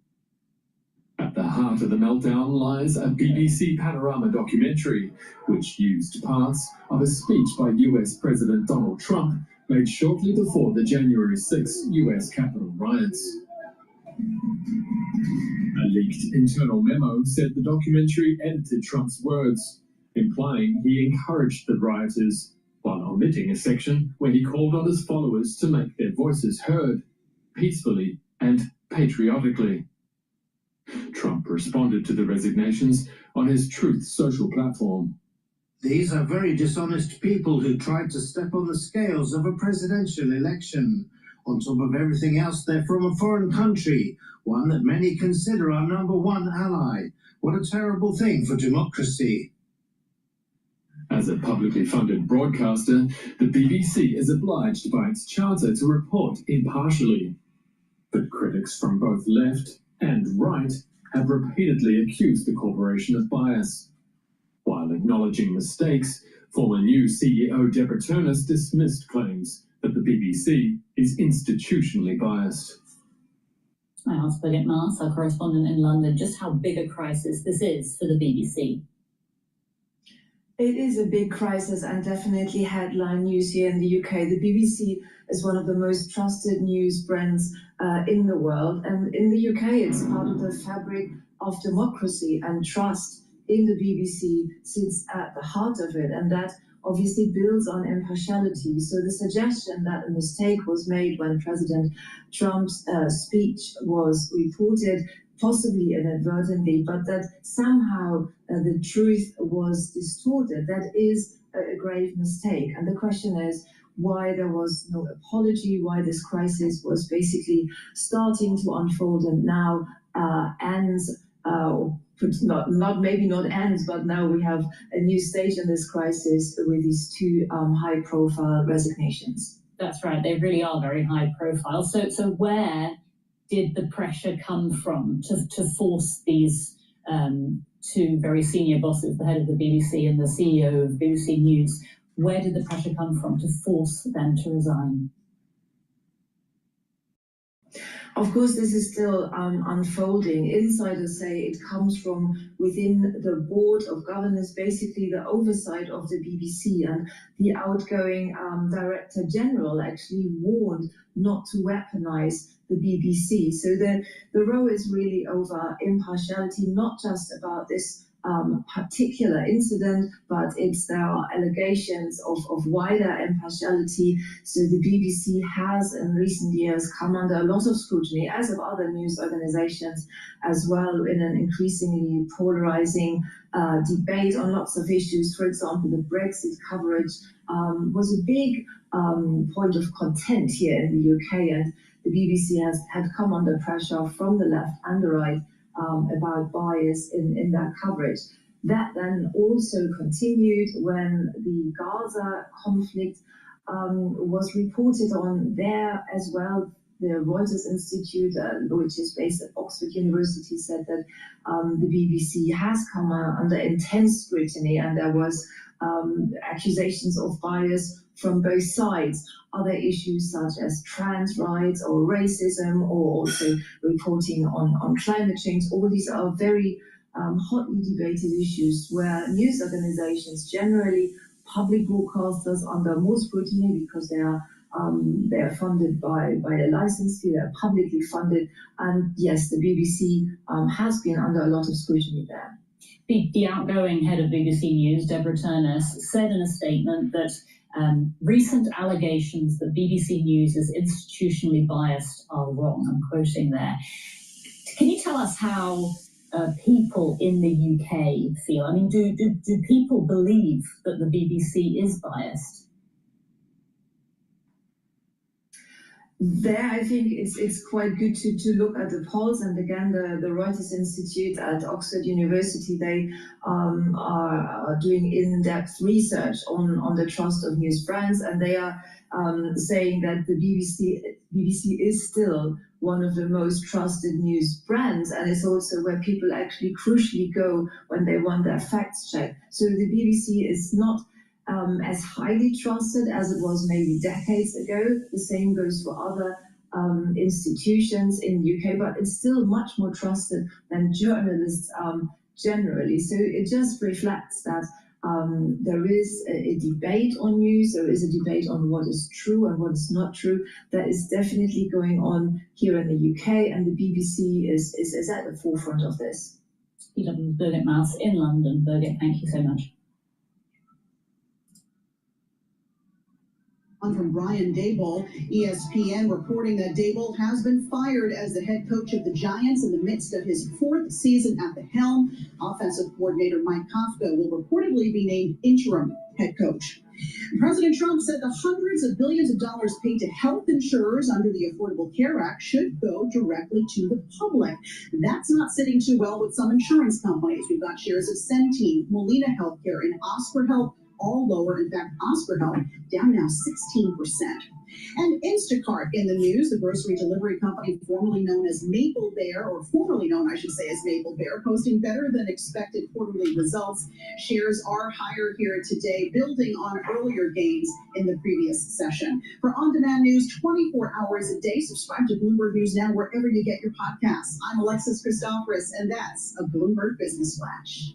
At the heart of the meltdown lies a BBC Panorama documentary, which used parts of a speech by US President Donald Trump made shortly before the January 6 US Capitol riots. A leaked internal memo said the documentary edited Trump's words, implying he encouraged the rioters, while omitting a section where he called on his followers to make their voices heard, peacefully and patriotically. Trump responded to the resignations on his Truth Social platform. These are very dishonest people who tried to step on the scales of a presidential election. On top of everything else, they're from a foreign country, one that many consider our #1 ally. What a terrible thing for democracy. As a publicly funded broadcaster, the BBC is obliged by its charter to report impartially. But critics from both left and right have repeatedly accused the corporation of bias. While acknowledging mistakes, former new CEO Deborah Turness dismissed claims that the BBC is institutionally biased. I asked Birgit Mars, our correspondent in London, just how big a crisis this is for the BBC. It is a big crisis and definitely headline news here in the UK. The BBC is one of the most trusted news brands in the world. And in the UK, it's part of the fabric of democracy, and trust in the BBC sits at the heart of it. And that obviously builds on impartiality. So the suggestion that a mistake was made when President Trump's speech was reported, possibly inadvertently, but that somehow the truth was distorted, that is a grave mistake. And the question is why there was no apology, why this crisis was basically starting to unfold and now ends, maybe not ends, but now we have a new stage in this crisis with these two high-profile resignations. That's right, they really are very high profile. So where did the pressure come from to force these two very senior bosses, the head of the BBC and the CEO of BBC News, where did the pressure come from to force them to resign? Of course, this is still unfolding. Insiders say it comes from within the board of governors, basically the oversight of the BBC, and the outgoing Director General actually warned not to weaponize the BBC. So the row is really over impartiality, not just about this particular incident, but there are allegations of wider impartiality. So the BBC has in recent years come under a lot of scrutiny, as have other news organizations as well, in an increasingly polarizing debate on lots of issues. For example, the Brexit coverage was a big point of content here in the UK, and the BBC had come under pressure from the left and the right about bias in that coverage. That then also continued when the Gaza conflict was reported on there as well. The Reuters Institute, which is based at Oxford University, said that the BBC has come under intense scrutiny, and there was accusations of bias from both sides. Other issues such as trans rights or racism, or also reporting on climate change, all these are very hotly debated issues where news organizations, generally public broadcasters, under more scrutiny because they are funded by a license fee, they're publicly funded, and yes, the BBC has been under a lot of scrutiny there. The outgoing head of BBC News, Deborah Turness, said in a statement that recent allegations that BBC News is institutionally biased are wrong. I'm quoting there. Can you tell us how people in the UK feel? I mean, do people believe that the BBC is biased? There, I think it's quite good to look at the polls, and again, the Reuters Institute at Oxford University, they are doing in-depth research on the trust of news brands, and they are saying that the BBC is still one of the most trusted news brands, and it's also where people actually crucially go when they want their facts checked. So the BBC is not as highly trusted as it was maybe decades ago. The same goes for other institutions in the UK, but it's still much more trusted than journalists generally. So it just reflects that there is a debate on news, there is a debate on what is true and what is not true. That is definitely going on here in the UK, and the BBC is at the forefront of this. Birgit Mars in London. Birgit, thank you so much. From Brian Daboll, ESPN reporting that Daboll has been fired as the head coach of the Giants in the midst of his fourth season at the helm. Offensive coordinator Mike Kafka will reportedly be named interim head coach. President Trump said the hundreds of billions of dollars paid to health insurers under the Affordable Care Act should go directly to the public. That's not sitting too well with some insurance companies. We've got shares of Centene, Molina Healthcare, and Oscar Health all lower. In fact, Oscar Health down now 16%. And Instacart in the news, the grocery delivery company formerly known as Maple Bear, or formerly known, I should say, as Maple Bear, posting better than expected quarterly results. Shares are higher here today, building on earlier gains in the previous session. For on-demand news 24 hours a day, subscribe to Bloomberg News Now wherever you get your podcasts. I'm Alexis Christoforous, and that's a Bloomberg Business Flash.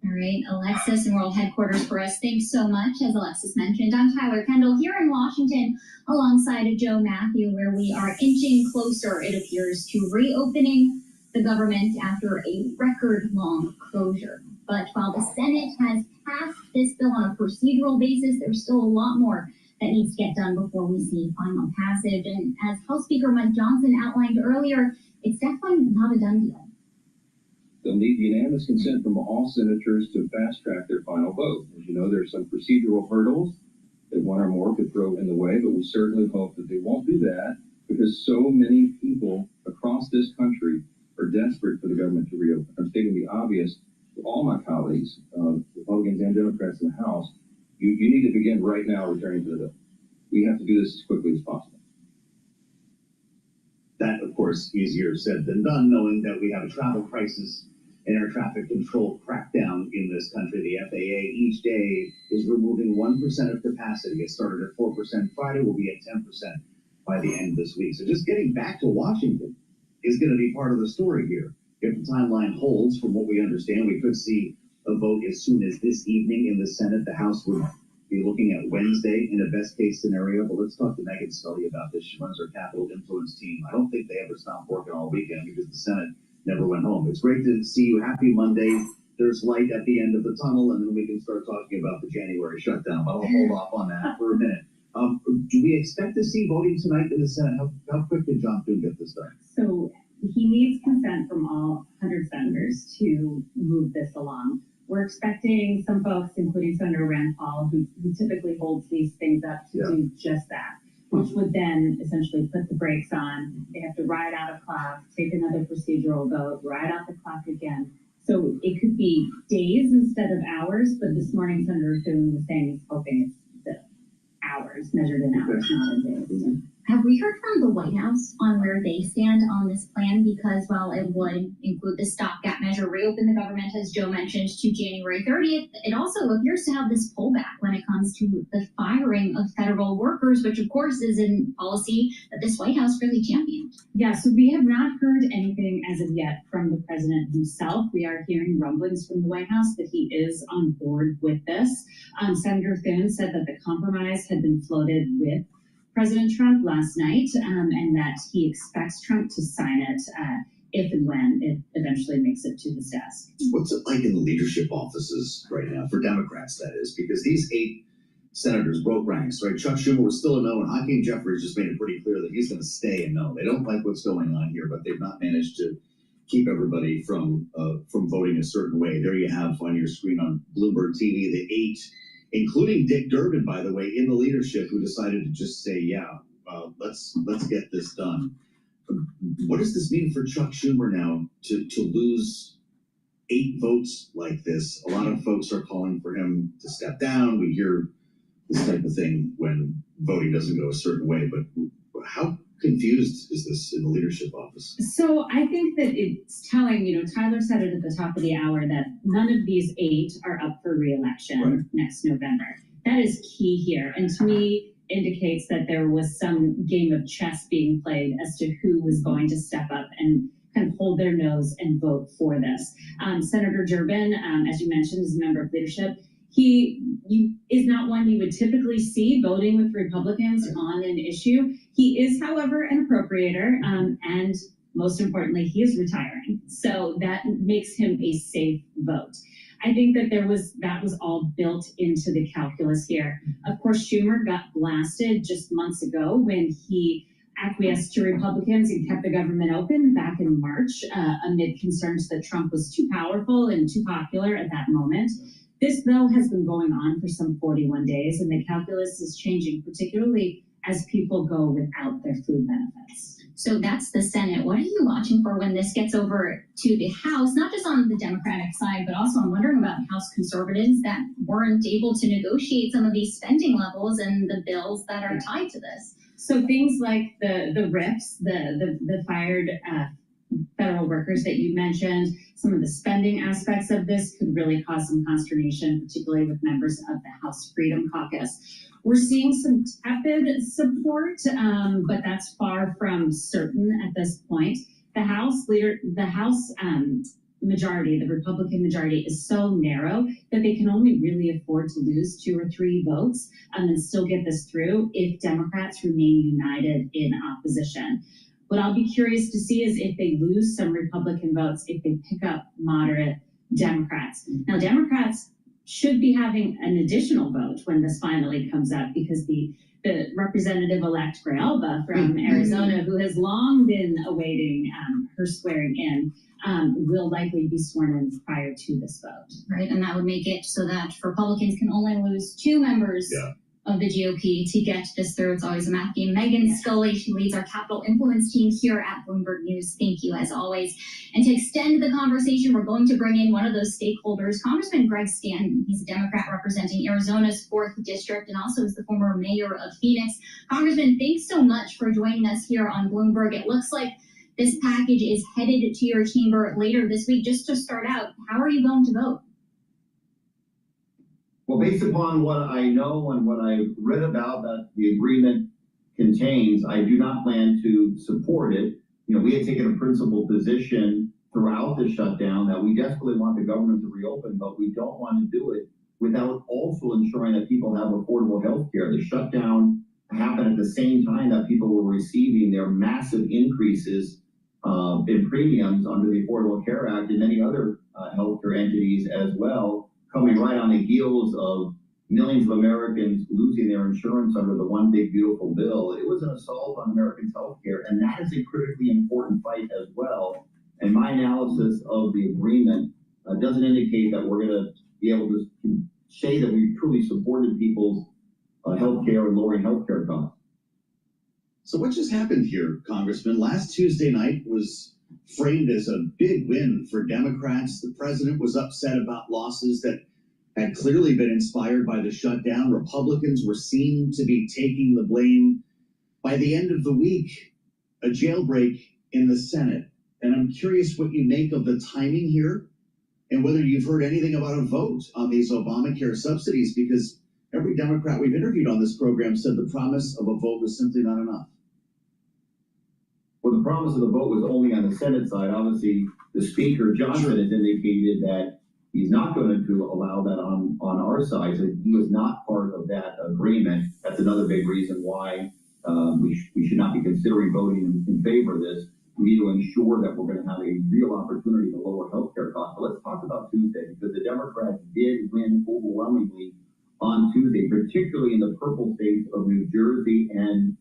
All right, Alexis in World Headquarters for us. Thanks so much. As Alexis mentioned, I'm Tyler Kendall here in Washington alongside of Joe Matthew, where we are inching closer, it appears, to reopening the government after a record-long closure. But while the Senate has passed this bill on a procedural basis, there's still a lot more that needs to get done before we see final passage. And as House Speaker Mike Johnson outlined earlier, it's definitely not a done deal. They'll need unanimous consent from all senators to fast-track their final vote. As you know, there's some procedural hurdles that one or more could throw in the way, but we certainly hope that they won't do that because so many people across this country are desperate for the government to reopen. I'm stating the obvious to all my colleagues, Republicans and Democrats in the House. You need to begin right now returning to the bill. We have to do this as quickly as possible. That, of course, easier said than done, knowing that we have a travel crisis and air traffic control crackdown in this country. The FAA each day is removing 1% of capacity. It started at 4% Friday, will be at 10% by the end of this week. So just getting back to Washington is going to be part of the story here. If the timeline holds, from what we understand, we could see a vote as soon as this evening in the Senate. The House would be looking at Wednesday in a best case scenario. But let's talk to Megan Scully about this. She runs our Capitol Influence team. I don't think they ever stopped working all weekend because the Senate never went home. It's great to see you. Happy Monday. There's light at the end of the tunnel, and then we can start talking about the January shutdown. But I'll hold off on that for a minute. Do we expect to see voting tonight in the Senate? How quick did John Thune get this done? So he needs consent from all 100 senators to move this along. We're expecting some folks, including Senator Rand Paul, who typically holds these things up, to do just that, which would then essentially put the brakes on. They have to ride out a clock, take another procedural vote, ride out the clock again. So it could be days instead of hours, but this morning Senator Thune was saying he's hoping it's the hours, measured in hours, not in days. Have we heard from the White House on where they stand on this plan? Because while it would include the stopgap measure, reopen the government, as Joe mentioned, to January 30th, it also appears to have this pullback when it comes to the firing of federal workers, which of course is a policy that this White House really championed. Yeah, so we have not heard anything as of yet from the president himself. We are hearing rumblings from the White House that he is on board with this. Senator Thune said that the compromise had been floated with President Trump last night, and that he expects Trump to sign it if and when it eventually makes it to his desk. What's it like in the leadership offices right now, for Democrats, that is? Because these 8 senators broke ranks, right? Chuck Schumer was still a no, and Hakeem Jeffries just made it pretty clear that he's going to stay a no. They don't like what's going on here, but they've not managed to keep everybody from voting a certain way. There you have on your screen on Bloomberg TV the 8, including Dick Durbin, by the way, in the leadership, who decided to just say, let's get this done. What does this mean for Chuck Schumer now to lose 8 votes like this? A lot of folks are calling for him to step down. We hear this type of thing when voting doesn't go a certain way, but how confused is this in the leadership office? So I think that it's telling, Tyler said it at the top of the hour, that none of these 8 are up for re-election next November. That is key here. And to me, indicates that there was some game of chess being played as to who was going to step up and kind of hold their nose and vote for this. Senator Durbin, as you mentioned, is a member of leadership. He is not one you would typically see voting with Republicans on an issue. He is, however, an appropriator, and most importantly, he is retiring. So that makes him a safe vote. I think that that was all built into the calculus here. Of course, Schumer got blasted just months ago when he acquiesced to Republicans and kept the government open back in March amid concerns that Trump was too powerful and too popular at that moment. This, though, has been going on for some 41 days, and the calculus is changing, particularly as people go without their food benefits. So that's the Senate. What are you watching for when this gets over to the House, not just on the Democratic side, but also I'm wondering about House conservatives that weren't able to negotiate some of these spending levels and the bills that are tied to this. So things like the RIFs, the fired federal workers that you mentioned, some of the spending aspects of this could really cause some consternation, particularly with members of the House Freedom Caucus. We're seeing some tepid support, but that's far from certain at this point. The House majority, the Republican majority, is so narrow that they can only really afford to lose 2 or 3 votes and still get this through if Democrats remain united in opposition. What I'll be curious to see is if they lose some Republican votes, if they pick up moderate Democrats. Now, Democrats should be having an additional vote when this finally comes up, because the representative-elect Grijalba from Arizona, who has long been awaiting her swearing in, will likely be sworn in prior to this vote. Right, and that would make it so that Republicans can only lose 2 members of the GOP to get this through. It's always a math game. Megan Scully, she leads our Capital Influence team here at Bloomberg News. Thank you, as always. And to extend the conversation, we're going to bring in one of those stakeholders, Congressman Greg Stanton. He's a Democrat representing Arizona's 4th District and also is the former mayor of Phoenix. Congressman, thanks so much for joining us here on Bloomberg. It looks like this package is headed to your chamber later this week. Just to start out, how are you going to vote? Well, based upon what I know and what I read about that the agreement contains, I do not plan to support it. You know, we had taken a principled position throughout the shutdown that we desperately want the government to reopen, but we don't want to do it without also ensuring that people have affordable health care. The shutdown happened at the same time that people were receiving their massive increases in premiums under the Affordable Care Act and many other healthcare entities as well, coming right on the heels of millions of Americans losing their insurance under the One Big Beautiful Bill. It was an assault on Americans' health care, and that is a critically important fight as well. And my analysis of the agreement doesn't indicate that we're going to be able to say that we've truly supported people's health care and lowering health care costs. So what just happened here, Congressman? Last Tuesday night was framed as a big win for Democrats. The president was upset about losses that had clearly been inspired by the shutdown. Republicans were seen to be taking the blame. By the end of the week, a jailbreak in the Senate. And I'm curious what you make of the timing here and whether you've heard anything about a vote on these Obamacare subsidies, because every Democrat we've interviewed on this program said the promise of a vote was simply not enough. Well, the promise of the vote was only on the Senate side. Obviously, the Speaker, Johnson, has indicated that he's not going to allow that on our side. So he was not part of that agreement. That's another big reason why we should not be considering voting in favor of this. We need to ensure that we're going to have a real opportunity to lower healthcare costs. But let's talk about Tuesday, because the Democrats did win overwhelmingly on Tuesday, particularly in the purple states of New Jersey and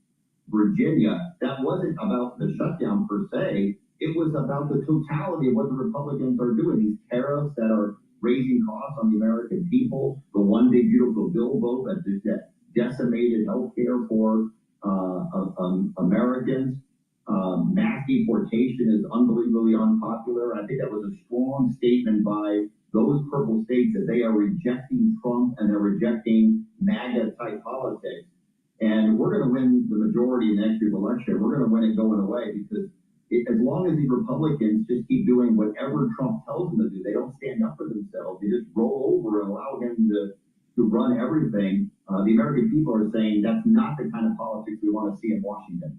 Virginia. That wasn't about the shutdown per se. It was about the totality of what the Republicans are doing. These tariffs that are raising costs on the American people, the One Big Beautiful Bill vote that decimated health care for Americans. Mass deportation is unbelievably unpopular. I think that was a strong statement by those purple states that they are rejecting Trump and they're rejecting MAGA-type politics. And we're going to win the majority in next year's election. We're going to win it going away, because as long as these Republicans just keep doing whatever Trump tells them to do, they don't stand up for themselves. They just roll over and allow him to run everything. The American people are saying that's not the kind of politics we want to see in Washington.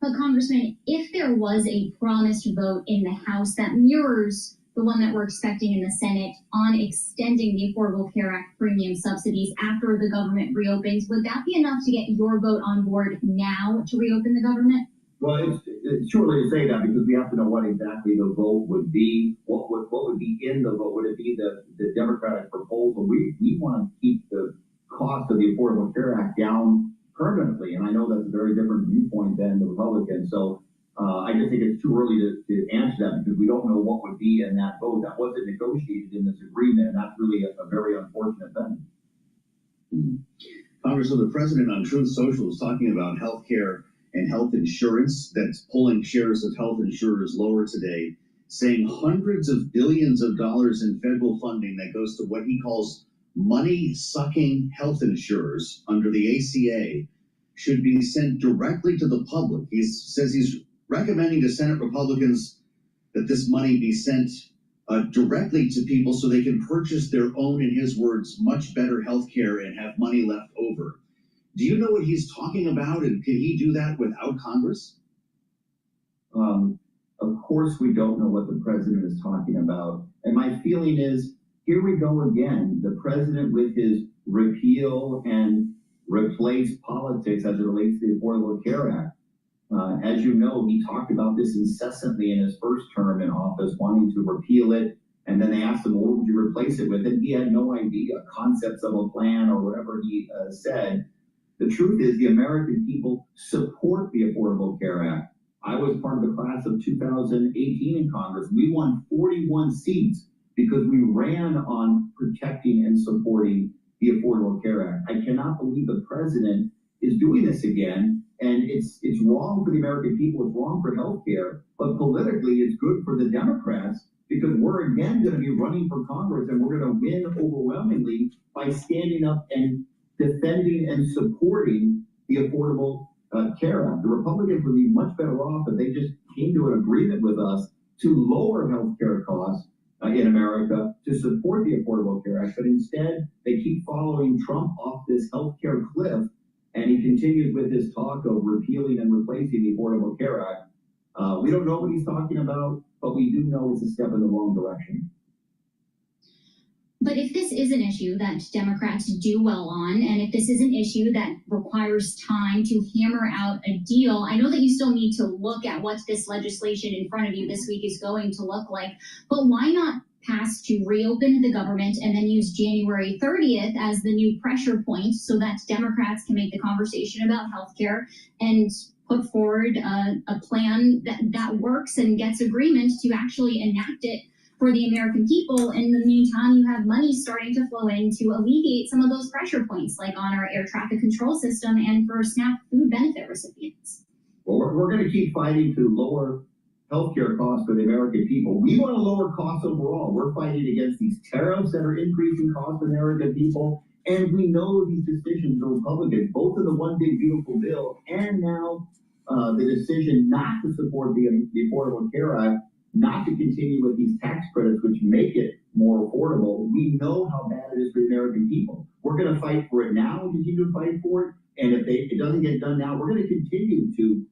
But Congressman, if there was a promised vote in the House that mirrors the one that we're expecting in the Senate on extending the Affordable Care Act premium subsidies after the government reopens, would that be enough to get your vote on board now to reopen the government? Well, it's too early to say that, because we have to know what exactly the vote would be. What would be in the vote? Would it be the Democratic proposal? We want to keep the cost of the Affordable Care Act down permanently, and I know that's a very different viewpoint than the Republicans. So I just think it's too early to answer that, because we don't know what would be in that vote. That wasn't negotiated in this agreement, and that's really a very unfortunate thing. Congressman, the president on Truth Social was talking about health care and health insurance that's pulling shares of health insurers lower today, saying hundreds of billions of dollars in federal funding that goes to what he calls money-sucking health insurers under the ACA should be sent directly to the public. He says he's recommending to Senate Republicans that this money be sent directly to people so they can purchase their own, in his words, much better health care and have money left over. Do you know what he's talking about, and can he do that without Congress? Of course we don't know what the president is talking about. And my feeling is, here we go again. The president with his repeal and replace politics as it relates to the Affordable Care Act. As you know, he talked about this incessantly in his first term in office, wanting to repeal it. And then they asked him, well, what would you replace it with? And he had no idea, concepts of a plan or whatever he said. The truth is the American people support the Affordable Care Act. I was part of the class of 2018 in Congress. We won 41 seats because we ran on protecting and supporting the Affordable Care Act. I cannot believe the president is doing this again. And it's wrong for the American people, it's wrong for healthcare, but politically it's good for the Democrats because we're again going to be running for Congress and we're going to win overwhelmingly by standing up and defending and supporting the Affordable Care Act. The Republicans would be much better off if they just came to an agreement with us to lower healthcare costs in America to support the Affordable Care Act, but instead they keep following Trump off this healthcare cliff, and he continues with his talk of repealing and replacing the Affordable Care Act. We don't know what he's talking about, but we do know it's a step in the wrong direction. But if this is an issue that Democrats do well on, and if this is an issue that requires time to hammer out a deal, I know that you still need to look at what this legislation in front of you this week is going to look like, but why not pass to reopen the government and then use January 30th as the new pressure point so that Democrats can make the conversation about healthcare and put forward a plan that works and gets agreement to actually enact it for the American people. In the meantime, you have money starting to flow in to alleviate some of those pressure points, like on our air traffic control system and for SNAP food benefit recipients. Well, we're going to keep fighting to lower healthcare costs for the American people. We want to lower costs overall. We're fighting against these tariffs that are increasing costs for the American people. And we know these decisions are Republicans, both in the One Big Beautiful Bill and now the decision not to support the Affordable Care Act, not to continue with these tax credits, which make it more affordable. We know how bad it is for the American people. We're going to fight for it now and continue to fight for it. And if it doesn't get done now, we're going to continue to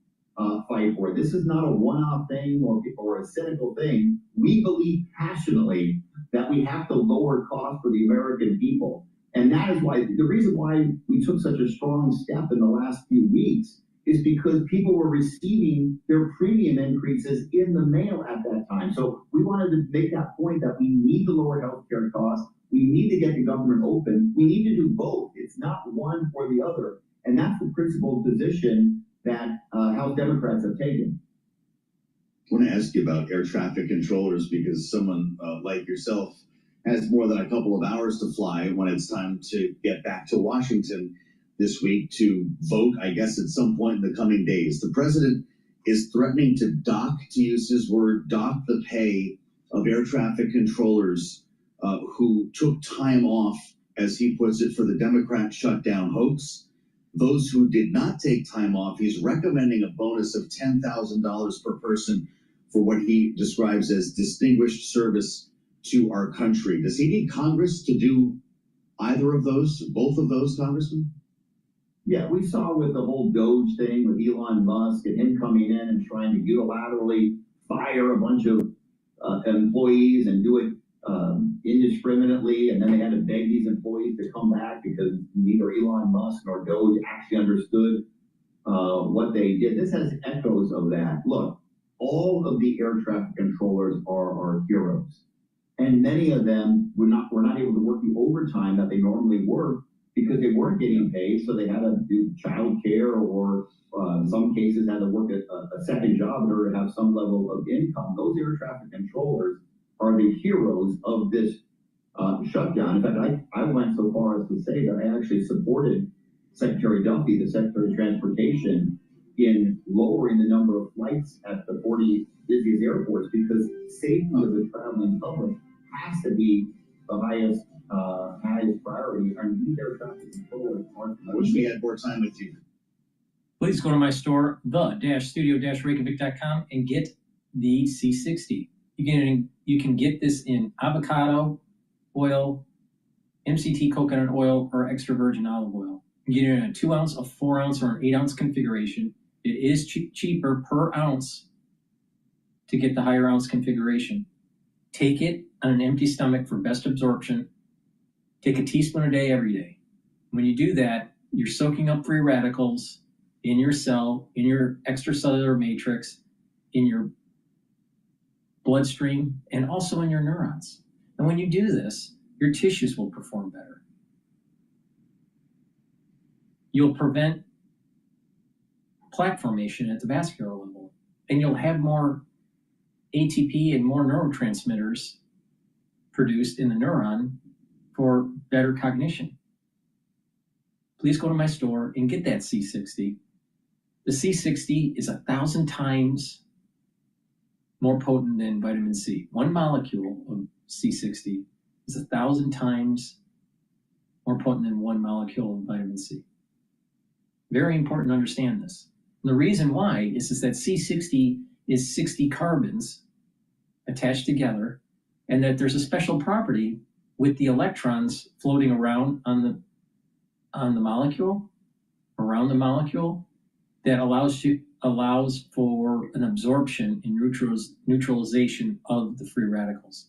fight for it. This is not a one-off thing or a cynical thing. We believe passionately that we have to lower costs for the American people. And that is why, the reason why we took such a strong step in the last few weeks is because people were receiving their premium increases in the mail at that time. So we wanted to make that point that we need to lower healthcare costs. We need to get the government open. We need to do both. It's not one or the other. And that's the principled position that House Democrats have taken. I want to ask you about air traffic controllers because someone like yourself has more than a couple of hours to fly when it's time to get back to Washington this week to vote, I guess, at some point in the coming days. The president is threatening to dock, to use his word, dock the pay of air traffic controllers who took time off, as he puts it, for the Democrat shutdown hoax. Those who did not take time off, he's recommending a bonus of $10,000 per person for what he describes as distinguished service to our country. Does he need Congress to do either of those, both of those, Congressman? Yeah, we saw with the whole Doge thing with Elon Musk and him coming in and trying to unilaterally fire a bunch of employees and do it indiscriminately, and then they had to beg these employees to come back because neither Elon Musk nor Doge actually understood what they did. This has echoes of that. Look, all of the air traffic controllers are our heroes, and many of them were not able to work the overtime that they normally work because they weren't getting paid, so they had to do child care or in some cases had to work a second job in order to have some level of income. Those air traffic controllers are the heroes of this shutdown. In fact, I went so far as to say that I actually supported Secretary Duffy, the Secretary of Transportation, in lowering the number of flights at the 40 busiest airports, because safety of the traveling public has to be the highest priority. And these air traffic controllers aren't. I wish we had more time with you. Please go to my store, the-studio-reykjavik.com, and get the C60. You can get this in avocado oil, MCT coconut oil, or extra virgin olive oil. You can get it in a 2 ounce, a 4 ounce, or an 8 ounce configuration. It is cheaper per ounce to get the higher ounce configuration. Take it on an empty stomach for best absorption. Take a teaspoon a day every day. When you do that, you're soaking up free radicals in your cell, in your extracellular matrix, in your bloodstream, and also in your neurons. And when you do this, your tissues will perform better. You'll prevent plaque formation at the vascular level, and you'll have more ATP and more neurotransmitters produced in the neuron for better cognition. Please go to my store and get that C60. The C60 is 1,000 times more potent than vitamin C. One molecule of C60 is 1,000 times more potent than one molecule of vitamin C. Very important to understand this. And the reason why is that C60 is 60 carbons attached together, and that there's a special property with the electrons floating around on the molecule, around the molecule, that allows for an absorption and neutralization of the free radicals.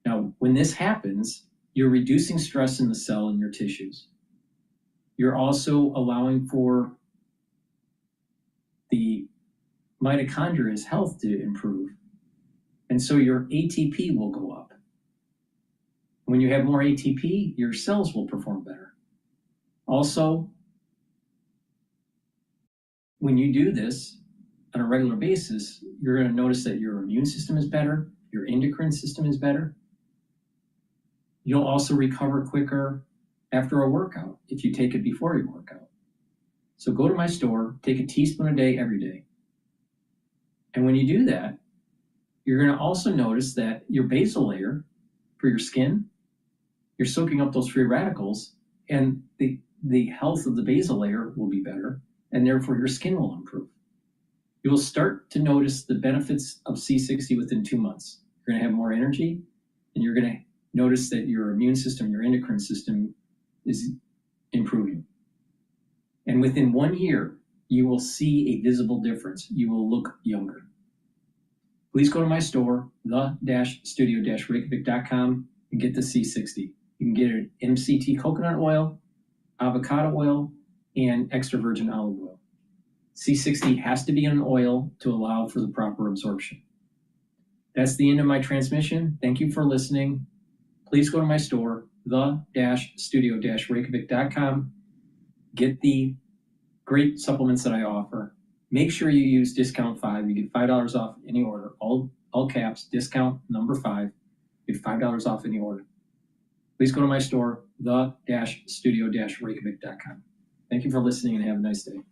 Now, when this happens, you're reducing stress in the cell and your tissues. You're also allowing for the mitochondria's health to improve. And so your ATP will go up. When you have more ATP, your cells will perform better. Also, when you do this on a regular basis, you're going to notice that your immune system is better, your endocrine system is better. You'll also recover quicker after a workout if you take it before your workout. So go to my store, take a teaspoon a day every day. And when you do that, you're going to also notice that your basal layer for your skin, you're soaking up those free radicals, and the health of the basal layer will be better, and therefore your skin will improve. You will start to notice the benefits of C60 within 2 months. You're going to have more energy, and you're going to notice that your immune system, your endocrine system is improving. And within 1 year, you will see a visible difference. You will look younger. Please go to my store, the-studio-reykjavik.com, and get the C60. You can get it in MCT coconut oil, avocado oil, and extra virgin olive oil. C60 has to be in an oil to allow for the proper absorption. That's the end of my transmission. Thank you for listening. Please go to my store, the-studio-reykjavik.com. Get the great supplements that I offer. Make sure you use discount 5. You get $5 off any order. All caps, discount number 5. You get $5 off any order. Please go to my store, the-studio-reykjavik.com. Thank you for listening and have a nice day.